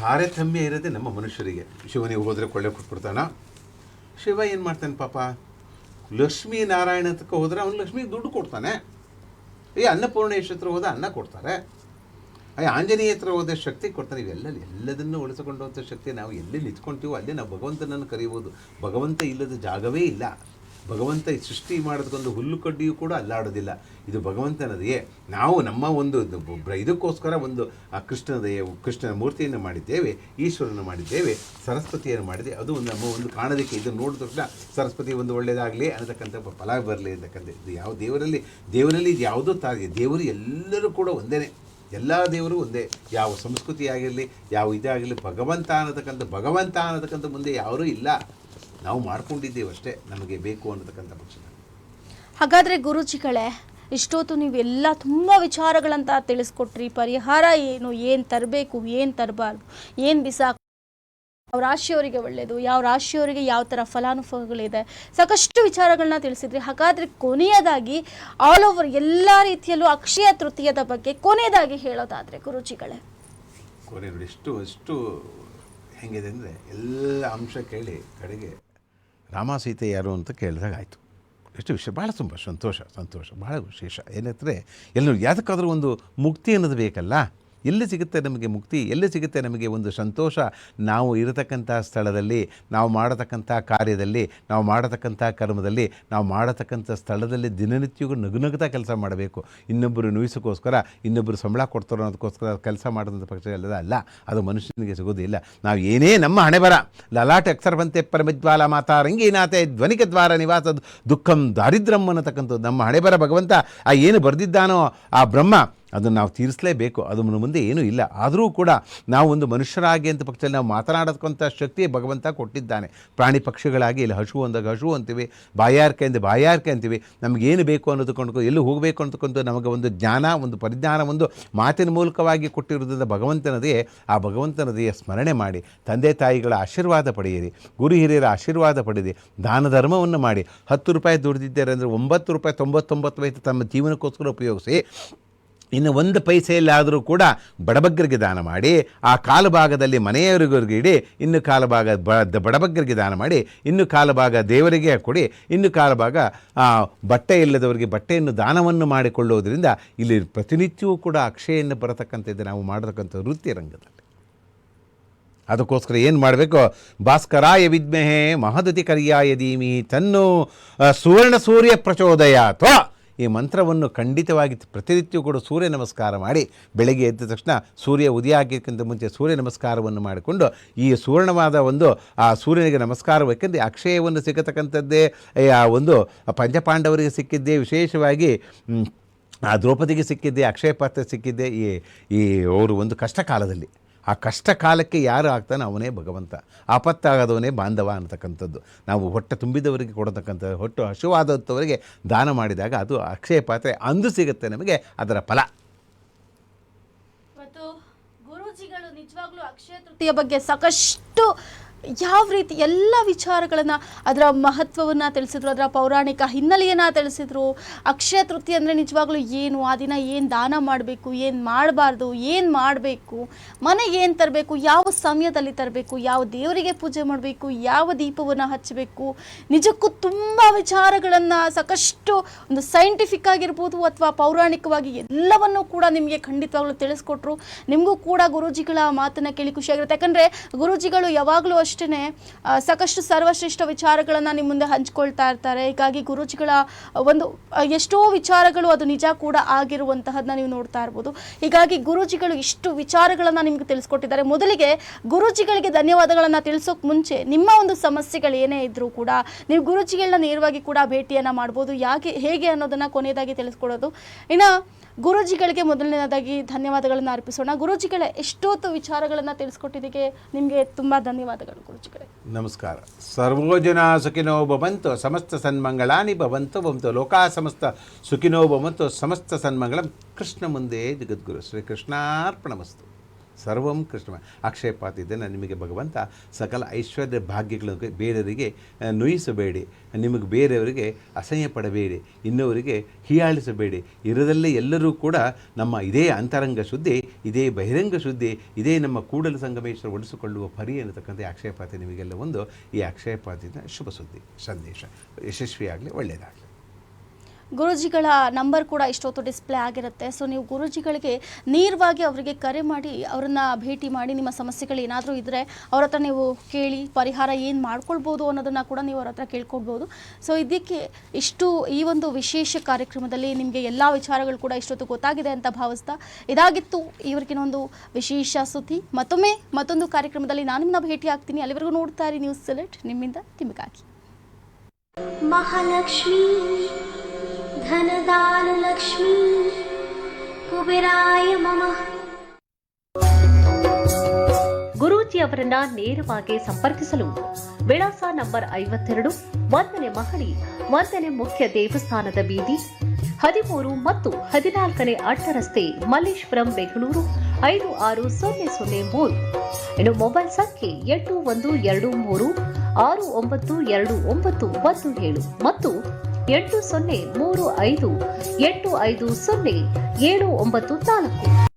ತಾರತಮ್ಯ ಇರೋದೇ ನಮ್ಮ ಮನುಷ್ಯರಿಗೆ. ಶಿವನಿಗೆ ಹೋದರೆ ಕೊಳ್ಳೆ ಕೊಟ್ಬಿಡ್ತಾನ. ಶಿವ ಏನು ಮಾಡ್ತಾನೆ ಪಾಪ? ಲಕ್ಷ್ಮೀ ನಾರಾಯಣ ತಕ್ಕ ಹೋದರೆ ಅವನು ಲಕ್ಷ್ಮಿಗೆ ದುಡ್ಡು ಕೊಡ್ತಾನೆ. ಅನ್ನಪೂರ್ಣೇಶ್ವರ ಹತ್ರ ಹೋದ ಅನ್ನ ಕೊಡ್ತಾರೆ. ಆಂಜನೇಯ ಹತ್ರ ಹೋದ ಶಕ್ತಿ ಕೊಡ್ತಾನೆ. ಎಲ್ಲದನ್ನು ಉಳಿಸಿಕೊಂಡಂಥ ಶಕ್ತಿ ನಾವು ಎಲ್ಲಿ ನಿಂತ್ಕೊಳ್ತೀವೋ ಅಲ್ಲೇ ನಾವು ಭಗವಂತನನ್ನು ಕರೀಬೋದು. ಭಗವಂತ ಇಲ್ಲದ ಜಾಗವೇ ಇಲ್ಲ. ಭಗವಂತ ಸೃಷ್ಟಿ ಮಾಡೋದಕ್ಕೊಂದು ಹುಲ್ಲು ಕಡ್ಡಿಯೂ ಕೂಡ ಅಲ್ಲಾಡೋದಿಲ್ಲ. ಇದು ಭಗವಂತನದೆಯೇ. ನಾವು ನಮ್ಮ ಇದಕ್ಕೋಸ್ಕರ ಕೃಷ್ಣನ ಮೂರ್ತಿಯನ್ನು ಮಾಡಿದ್ದೇವೆ, ಈಶ್ವರನ ಮಾಡಿದ್ದೇವೆ, ಸರಸ್ವತಿಯನ್ನು ಮಾಡಿದೆ. ಅದು ನಮ್ಮ ಒಂದು ಕಾಣೋದಕ್ಕೆ ಇದನ್ನು ನೋಡಿದ ತಕ್ಷಣ ಸರಸ್ವತಿ ಒಂದು ಒಳ್ಳೆಯದಾಗಲಿ ಅನ್ನತಕ್ಕಂಥ ಫಲ ಬರಲಿ ಅಂತಕ್ಕಂಥ. ಇದು ಯಾವ ದೇವರಲ್ಲಿ ಇದು ಯಾವುದೋ ದೇವರು ಎಲ್ಲರೂ ಕೂಡ ಒಂದೇ. ಎಲ್ಲ ದೇವರು ಒಂದೇ. ಯಾವ ಸಂಸ್ಕೃತಿ ಆಗಿರಲಿ, ಯಾವ ಇದಾಗಲಿ, ಭಗವಂತ ಅನ್ನತಕ್ಕಂಥ ಮುಂದೆ ಯಾರೂ ಇಲ್ಲ. ನಾವು ಮಾಡ್ಕೊಂಡಿದ್ದೇವೆ ಅಷ್ಟೇ, ನಮಗೆ ಬೇಕು ಅನ್ನತಕ್ಕಂಥ ಪಕ್ಷದಲ್ಲಿ.
ಹಾಗಾದರೆ ಗುರುಜಿಗಳೇ, ಇಷ್ಟೊತ್ತು ನೀವೆಲ್ಲ ತುಂಬ ವಿಚಾರಗಳಂತ ತಿಳಿಸ್ಕೊಟ್ರಿ. ಪರಿಹಾರ ಏನು ತರಬೇಕು, ಏನು ತರಬಾರ್ದು, ಏನು ಬಿಸಾಕ, ಯಾವ ರಾಶಿಯವರಿಗೆ ಒಳ್ಳೆಯದು, ಯಾವ ರಾಶಿಯವರಿಗೆ ಯಾವ ಥರ ಫಲಾನುಭವಗಳಿದೆ, ಸಾಕಷ್ಟು ವಿಚಾರಗಳನ್ನ ತಿಳಿಸಿದ್ರಿ. ಹಾಗಾದರೆ ಕೊನೆಯದಾಗಿ ಆಲ್ ಓವರ್ ಎಲ್ಲ ರೀತಿಯಲ್ಲೂ ಅಕ್ಷಯ ತೃತೀಯದ ಬಗ್ಗೆ ಕೊನೆಯದಾಗಿ ಹೇಳೋದಾದರೆ ಗುರುಜಿಗಳೇ?
ಕೊನೆ ನೋಡಿ, ಎಷ್ಟು ಹೆಂಗಿದೆ ಅಂದರೆ ಎಲ್ಲ ಅಂಶ ಕೇಳಿ ಕಡೆಗೆ ರಾಮ ಸೀತೆ ಯಾರು ಅಂತ ಕೇಳಿದಾಗ ಆಯಿತು. ಎಷ್ಟು ವಿಷಯ, ಭಾಳ ತುಂಬ ಸಂತೋಷ, ಭಾಳ ವಿಶೇಷ. ಏನಂದರೆ ಎಲ್ಲರೂ ಯಾವುದಕ್ಕಾದ್ರೂ ಒಂದು ಮುಕ್ತಿ ಅನ್ನೋದು ಬೇಕಲ್ಲ. ಎಲ್ಲಿ ಸಿಗುತ್ತೆ ನಮಗೆ ಮುಕ್ತಿ, ಎಲ್ಲಿ ಸಿಗುತ್ತೆ ನಮಗೆ ಒಂದು ಸಂತೋಷ? ನಾವು ಇರತಕ್ಕಂಥ ಸ್ಥಳದಲ್ಲಿ, ನಾವು ಮಾಡತಕ್ಕಂಥ ಕಾರ್ಯದಲ್ಲಿ, ನಾವು ಮಾಡತಕ್ಕಂಥ ಕರ್ಮದಲ್ಲಿ, ನಾವು ಮಾಡತಕ್ಕಂಥ ಸ್ಥಳದಲ್ಲಿ ದಿನನಿತ್ಯವೂ ನಗುನಗುತ್ತಾ ಕೆಲಸ ಮಾಡಬೇಕು. ಇನ್ನೊಬ್ಬರು ನುಯಿಸೋಕ್ಕೋಸ್ಕರ, ಇನ್ನೊಬ್ಬರು ಸಂಬಳ ಕೊಡ್ತಾರೋ ಅನ್ನೋದಕ್ಕೋಸ್ಕರ ಕೆಲಸ ಮಾಡೋದಂಥ ಪಕ್ಷ ಅಲ್ಲ, ಅದು ಮನುಷ್ಯನಿಗೆ ಸಿಗೋದಿಲ್ಲ. ನಾವು ಏನೇ ನಮ್ಮ ಹಣೆ ಬರ ಲಲಾಟೆ ಅಕ್ಷರವಂತೆ ಪರಮಿದ್ವಾಲ ಮಾತಾ ರಂಗೀನಾಥೆ ಧ್ವನಿಕ ದ್ವಾರ ನಿವಾಸ ದುಃಖಂ ದಾರಿದ್ರ್ಯಂ ಅನ್ನತಕ್ಕಂಥದ್ದು ನಮ್ಮ ಹಣೆ ಬರ. ಭಗವಂತ ಆ ಏನು ಬರೆದಿದ್ದಾನೋ ಆ ಬ್ರಹ್ಮ ಅದನ್ನು ನಾವು ತೀರಿಸಲೇಬೇಕು. ಅದು ಮುಂದೆ ಏನೂ ಇಲ್ಲ. ಆದರೂ ಕೂಡ ನಾವು ಒಂದು ಮನುಷ್ಯರಾಗಿ ಅಂತ ಪಕ್ಷದಲ್ಲಿ ನಾವು ಮಾತನಾಡತಕ್ಕಂಥ ಶಕ್ತಿ ಭಗವಂತ ಕೊಟ್ಟಿದ್ದಾನೆ. ಪ್ರಾಣಿ ಪಕ್ಷಿಗಳಾಗಿ ಇಲ್ಲಿ ಹಶು ಅಂದಾಗ ಹಶು ಅಂತೀವಿ, ಬಾಯಾರಿಕೆ ಅಂತೀವಿ. ನಮಗೇನು ಬೇಕು ಅನ್ನೋದು ಕೊಂಡ್ಕೊಂಡು ಎಲ್ಲಿ ಹೋಗಬೇಕು ಅಂತಕೊಂಡು ನಮಗೆ ಒಂದು ಜ್ಞಾನ, ಒಂದು ಪರಿಜ್ಞಾನ, ಒಂದು ಮಾತಿನ ಮೂಲಕವಾಗಿ ಕೊಟ್ಟಿರೋದ್ರಿಂದ ಆ ಭಗವಂತನದೆಯ ಸ್ಮರಣೆ ಮಾಡಿ, ತಂದೆ ತಾಯಿಗಳ ಆಶೀರ್ವಾದ ಪಡೆಯಿರಿ, ಗುರು ಹಿರಿಯರ ಆಶೀರ್ವಾದ ಪಡೆಯಿರಿ, ದಾನ ಧರ್ಮವನ್ನು ಮಾಡಿ. 10 ರೂಪಾಯಿ ದುಡಿದಿದ್ದಾರೆ ಅಂದರೆ 9 ರೂಪಾಯಿ 99 ಪೈಸೆ ತಮ್ಮ ಜೀವನಕ್ಕೋಸ್ಕರ ಉಪಯೋಗಿಸಿ, ಇನ್ನು 1 ಪೈಸೆಯಲ್ಲಾದರೂ ಕೂಡ ಬಡಬಗ್ಗರಿಗೆ ದಾನ ಮಾಡಿ, ಆ ಕಾಲು ಭಾಗದಲ್ಲಿ ಮನೆಯವರಿಗರಿಗೆ ಇಡಿ, ಇನ್ನು ಕಾಲು ಭಾಗ ಬಡಬಗ್ಗರಿಗೆ ದಾನ ಮಾಡಿ, ಇನ್ನು ಕಾಲು ಭಾಗ ದೇವರಿಗೆ ಕೊಡಿ, ಇನ್ನು ಕಾಲು ಭಾಗ ಬಟ್ಟೆ ಇಲ್ಲದವರಿಗೆ ಬಟ್ಟೆಯನ್ನು ದಾನವನ್ನು ಮಾಡಿಕೊಳ್ಳುವುದರಿಂದ ಇಲ್ಲಿ ಪ್ರತಿನಿತ್ಯವೂ ಕೂಡ ಅಕ್ಷಯನ್ನು ಬರತಕ್ಕಂಥದ್ದು ನಾವು ಮಾಡತಕ್ಕಂಥ ವೃತ್ತಿ ರಂಗದಲ್ಲಿ. ಅದಕ್ಕೋಸ್ಕರ ಏನು ಮಾಡಬೇಕು? ಭಾಸ್ಕರಾಯ ವಿದ್ಮಹೇ ಮಹದತಿ ಕರ್ಯಾಯ ಧೀಮಹಿ ತನ್ನೋ ಸುವರ್ಣ ಸೂರ್ಯ ಪ್ರಚೋದಯಾತ್. ಈ ಮಂತ್ರವನ್ನು ಖಂಡಿತವಾಗಿ ಪ್ರತಿನಿತ್ಯವೂ ಕೂಡ ಸೂರ್ಯ ನಮಸ್ಕಾರ ಮಾಡಿ, ಬೆಳಗ್ಗೆ ಎದ್ದ ತಕ್ಷಣ ಸೂರ್ಯ ಉದಯ ಆಗಿದ್ದಕ್ಕಿಂತ ಮುಂಚೆ ಸೂರ್ಯ ನಮಸ್ಕಾರವನ್ನು ಮಾಡಿಕೊಂಡು ಈ ಸುವರ್ಣವಾದ ಒಂದು ಆ ಸೂರ್ಯನಿಗೆ ನಮಸ್ಕಾರ, ಯಾಕೆಂದರೆ ಅಕ್ಷಯವನ್ನು ಸಿಗತಕ್ಕಂಥದ್ದೇ ಒಂದು ಪಂಚಪಾಂಡವರಿಗೆ ಸಿಕ್ಕಿದ್ದೇ, ವಿಶೇಷವಾಗಿ ಆ ದ್ರೌಪದಿಗೆ ಸಿಕ್ಕಿದ್ದೆ, ಅಕ್ಷಯ ಪಾತ್ರ ಸಿಕ್ಕಿದ್ದೆ ಈ ಅವರು ಒಂದು ಕಷ್ಟ ಕಾಲದಲ್ಲಿ. ಆ ಕಷ್ಟ ಕಾಲಕ್ಕೆ ಯಾರು ಆಗ್ತಾನೆ ಅವನೇ ಭಗವಂತ, ಆಪತ್ತಾಗದವನೇ ಬಾಂಧವ ಅನ್ನತಕ್ಕಂಥದ್ದು. ನಾವು ಹೊಟ್ಟೆ ತುಂಬಿದವರಿಗೆ ಕೊಡತಕ್ಕಂಥ, ಹೊಟ್ಟೆ ಹಸುವಾದವರಿಗೆ ದಾನ ಮಾಡಿದಾಗ ಅದು ಅಕ್ಷಯ ಪಾತ್ರೆ ಅಂದು ಸಿಗುತ್ತೆ ನಮಗೆ ಅದರ ಫಲ.
ಮತ್ತು ಗುರೂಜಿಗಳು ನಿಜವಾಗ್ಲೂ ಅಕ್ಷಯ ತೃತೀಯ ಬಗ್ಗೆ ಸಾಕಷ್ಟು ಯಾವ ರೀತಿ ಎಲ್ಲ ವಿಚಾರಗಳನ್ನು, ಅದರ ಮಹತ್ವವನ್ನು ತಿಳಿಸಿದ್ರು, ಅದರ ಪೌರಾಣಿಕ ಹಿನ್ನೆಲೆಯನ್ನು ತಿಳಿಸಿದ್ರು. ಅಕ್ಷಯ ತೃತೀಯ ಅಂದರೆ ನಿಜವಾಗ್ಲೂ ಏನು, ಆ ದಿನ ಏನು ದಾನ ಮಾಡಬೇಕು, ಏನು ಮಾಡಬಾರ್ದು, ಏನು ಮಾಡಬೇಕು, ಮನೆಗೆ ಏನು ತರಬೇಕು, ಯಾವ ಸಮಯದಲ್ಲಿ ತರಬೇಕು, ಯಾವ ದೇವರಿಗೆ ಪೂಜೆ ಮಾಡಬೇಕು, ಯಾವ ದೀಪವನ್ನು ಹಚ್ಚಬೇಕು, ನಿಜಕ್ಕೂ ತುಂಬ ವಿಚಾರಗಳನ್ನು ಸಾಕಷ್ಟು ಒಂದು ಸೈಂಟಿಫಿಕ್ ಆಗಿರ್ಬೋದು ಅಥವಾ ಪೌರಾಣಿಕವಾಗಿ ಎಲ್ಲವನ್ನೂ ಕೂಡ ನಿಮಗೆ ಖಂಡಿತವಾಗ್ಲೂ ತಿಳಿಸ್ಕೊಟ್ರು. ನಿಮಗೂ ಕೂಡ ಗುರೂಜಿಗಳ ಮಾತನ್ನು ಕೇಳಿ ಖುಷಿಯಾಗಿರುತ್ತೆ. ಯಾಕಂದರೆ ಗುರೂಜಿಗಳು ಯಾವಾಗಲೂ ಅಷ್ಟೇ ಸಾಕಷ್ಟು ಸರ್ವಶ್ರೇಷ್ಠ ವಿಚಾರಗಳನ್ನು ನಿಮ್ಮ ಮುಂದೆ ಹಂಚ್ಕೊಳ್ತಾ ಇರ್ತಾರೆ. ಹೀಗಾಗಿ ಗುರೂಜಿಗಳ ಒಂದು ಎಷ್ಟೋ ವಿಚಾರಗಳು ಅದು ನಿಜ ಕೂಡ ಆಗಿರುವಂತಹದನ್ನ ನೀವು ನೋಡ್ತಾ ಇರ್ಬೋದು. ಹೀಗಾಗಿ ಗುರೂಜಿಗಳು ಇಷ್ಟು ವಿಚಾರಗಳನ್ನು ನಿಮ್ಗೆ ತಿಳಿಸ್ಕೊಟ್ಟಿದ್ದಾರೆ. ಮೊದಲಿಗೆ ಗುರೂಜಿಗಳಿಗೆ ಧನ್ಯವಾದಗಳನ್ನು ತಿಳಿಸೋಕೆ ಮುಂಚೆ ನಿಮ್ಮ ಒಂದು ಸಮಸ್ಯೆಗಳು ಏನೇ ಇದ್ರೂ ಕೂಡ ನೀವು ಗುರೂಜಿಗಳನ್ನ ನೇರವಾಗಿ ಕೂಡ ಭೇಟಿಯನ್ನು ಮಾಡ್ಬೋದು. ಹೇಗೆ ಅನ್ನೋದನ್ನು ಕೊನೆಯದಾಗಿ ತಿಳಿಸ್ಕೊಡೋದು. ಇನ್ನು ಗುರೂಜಿಗಳಿಗೆ ಮೊದಲನೇದಾಗಿ ಧನ್ಯವಾದಗಳನ್ನು ಅರ್ಪಿಸೋಣ. ಗುರೂಜಿಗಳೇ, ಎಷ್ಟೊತ್ತು ವಿಚಾರಗಳನ್ನು ತಿಳಿಸ್ಕೊಟ್ಟಿದ್ದಕ್ಕೆ ನಿಮಗೆ ತುಂಬ ಧನ್ಯವಾದಗಳು ಗುರೂಜಿಗಳೇ.
ನಮಸ್ಕಾರ. ಸರ್ವೋಜನ ಸುಖಿನೋ ಭವಂತು, ಸಮಸ್ತ ಸನ್ಮಂಗಳಾನಿ ಭವಂತು ಲೋಕಾ ಸಮಸ್ತ ಸುಖಿನೋ ಭವಂತು, ಸಮಸ್ತ ಸನ್ಮಂಗಳಂ. ಕೃಷ್ಣ ಮುಂದೆ ಜಗದ್ಗುರು ಶ್ರೀಕೃಷ್ಣಾರ್ಪಣಮಸ್ತು. ಸರ್ವಂ ಕೃಷ್ಣ. ಅಕ್ಷಯ ಪಾತ್ರಿದ್ದನ್ನು ನಿಮಗೆ ಭಗವಂತ ಸಕಲ ಐಶ್ವರ್ಯ ಭಾಗ್ಯಗಳಿಗೆ ಬೇರೆಯವರಿಗೆ ನುಯಿಸಬೇಡಿ, ನಿಮಗೆ ಬೇರೆಯವರಿಗೆ ಅಸಹ್ಯ ಪಡಬೇಡಿ, ಇನ್ನೊವರಿಗೆ ಹೀಯಾಳಿಸಬೇಡಿ. ಇರದಲ್ಲೇ ಎಲ್ಲರೂ ಕೂಡ ನಮ್ಮ ಇದೇ ಅಂತರಂಗ ಶುದ್ಧಿ, ಇದೇ ಬಹಿರಂಗ ಶುದ್ಧಿ, ಇದೇ ನಮ್ಮ ಕೂಡಲ ಸಂಗಮೇಶ್ವರ ಒಡಿಸಿಕೊಳ್ಳುವ ಪರಿ ಅನ್ನತಕ್ಕಂಥ ಅಕ್ಷಯ ಪಾತ್ರೆ ನಿಮಗೆಲ್ಲ ಒಂದು ಈ ಅಕ್ಷಯ ಪಾತ್ರೆಯ ಶುಭ ಸುದ್ದಿ ಸಂದೇಶ ಯಶಸ್ವಿಯಾಗಲಿ, ಒಳ್ಳೆಯದಾಗಲಿ.
ಗುರೂಜಿಗಳ ನಂಬರ್ ಕೂಡ ಇಷ್ಟೊತ್ತು ಡಿಸ್ಪ್ಲೇ ಆಗಿರುತ್ತೆ. ಸೊ ನೀವು ಗುರೂಜಿಗಳಿಗೆ ನೇರವಾಗಿ ಅವರಿಗೆ ಕರೆ ಮಾಡಿ ಅವರನ್ನು ಭೇಟಿ ಮಾಡಿ ನಿಮ್ಮ ಸಮಸ್ಯೆಗಳು ಏನಾದರೂ ಇದ್ದರೆ ಅವ್ರ ಹತ್ರ ನೀವು ಕೇಳಿ ಪರಿಹಾರ ಏನು ಮಾಡ್ಕೊಳ್ಬೋದು ಅನ್ನೋದನ್ನು ಕೂಡ ನೀವು ಅವ್ರ ಹತ್ರ ಕೇಳ್ಕೊಳ್ಬೋದು. ಸೊ ಇದಕ್ಕೆ ಈ ಒಂದು ವಿಶೇಷ ಕಾರ್ಯಕ್ರಮದಲ್ಲಿ ನಿಮಗೆ ಎಲ್ಲ ವಿಚಾರಗಳು ಕೂಡ ಇಷ್ಟೊತ್ತು ಗೊತ್ತಾಗಿದೆ ಅಂತ ಭಾವಿಸ್ತಾ ಇದಾಗಿತ್ತು ಇವರಿಗಿನೊಂದು ವಿಶೇಷ ಸುದ್ದಿ. ಮತ್ತೊಂದು ಕಾರ್ಯಕ್ರಮದಲ್ಲಿ ನಾನು ನಿಮ್ಮನ್ನ ಭೇಟಿ ಆಗ್ತೀನಿ. ಅಲ್ಲಿವರೆಗೂ ನೋಡ್ತಾ ಇರಿ ನ್ಯೂಸ್ ಸೆಲೆಕ್ಟ್, ನಿಮ್ಮಿಂದ ನಿಮಗಾಗಿ.
ಮಹಾಲಕ್ಷ್ಮೀ ಧನದಾನ ಲಕ್ಷ್ಮೀ ಕುಬೇರಾಯ ಮಮಃ.
ಗುರೂಜಿ ಅವರನ್ನ ನೇರವಾಗಿ ಸಂಪರ್ಕಿಸಲು ವಿಳಾಸ ನಂಬರ್ 52, 1ನೇ ಮಹಡಿ, 1ನೇ ಮುಖ್ಯ ದೇವಸ್ಥಾನದ ಬೀದಿ, 13 ಮತ್ತು 14ನೇ ಅಡ್ಡ ರಸ್ತೆ, ಮಲ್ಲೇಶ್ವರಂ, ಬೆಂಗಳೂರು 56003. ಇನ್ನು ಮೊಬೈಲ್ ಸಂಖ್ಯೆ 8123692917 ಮತ್ತು 8035850794.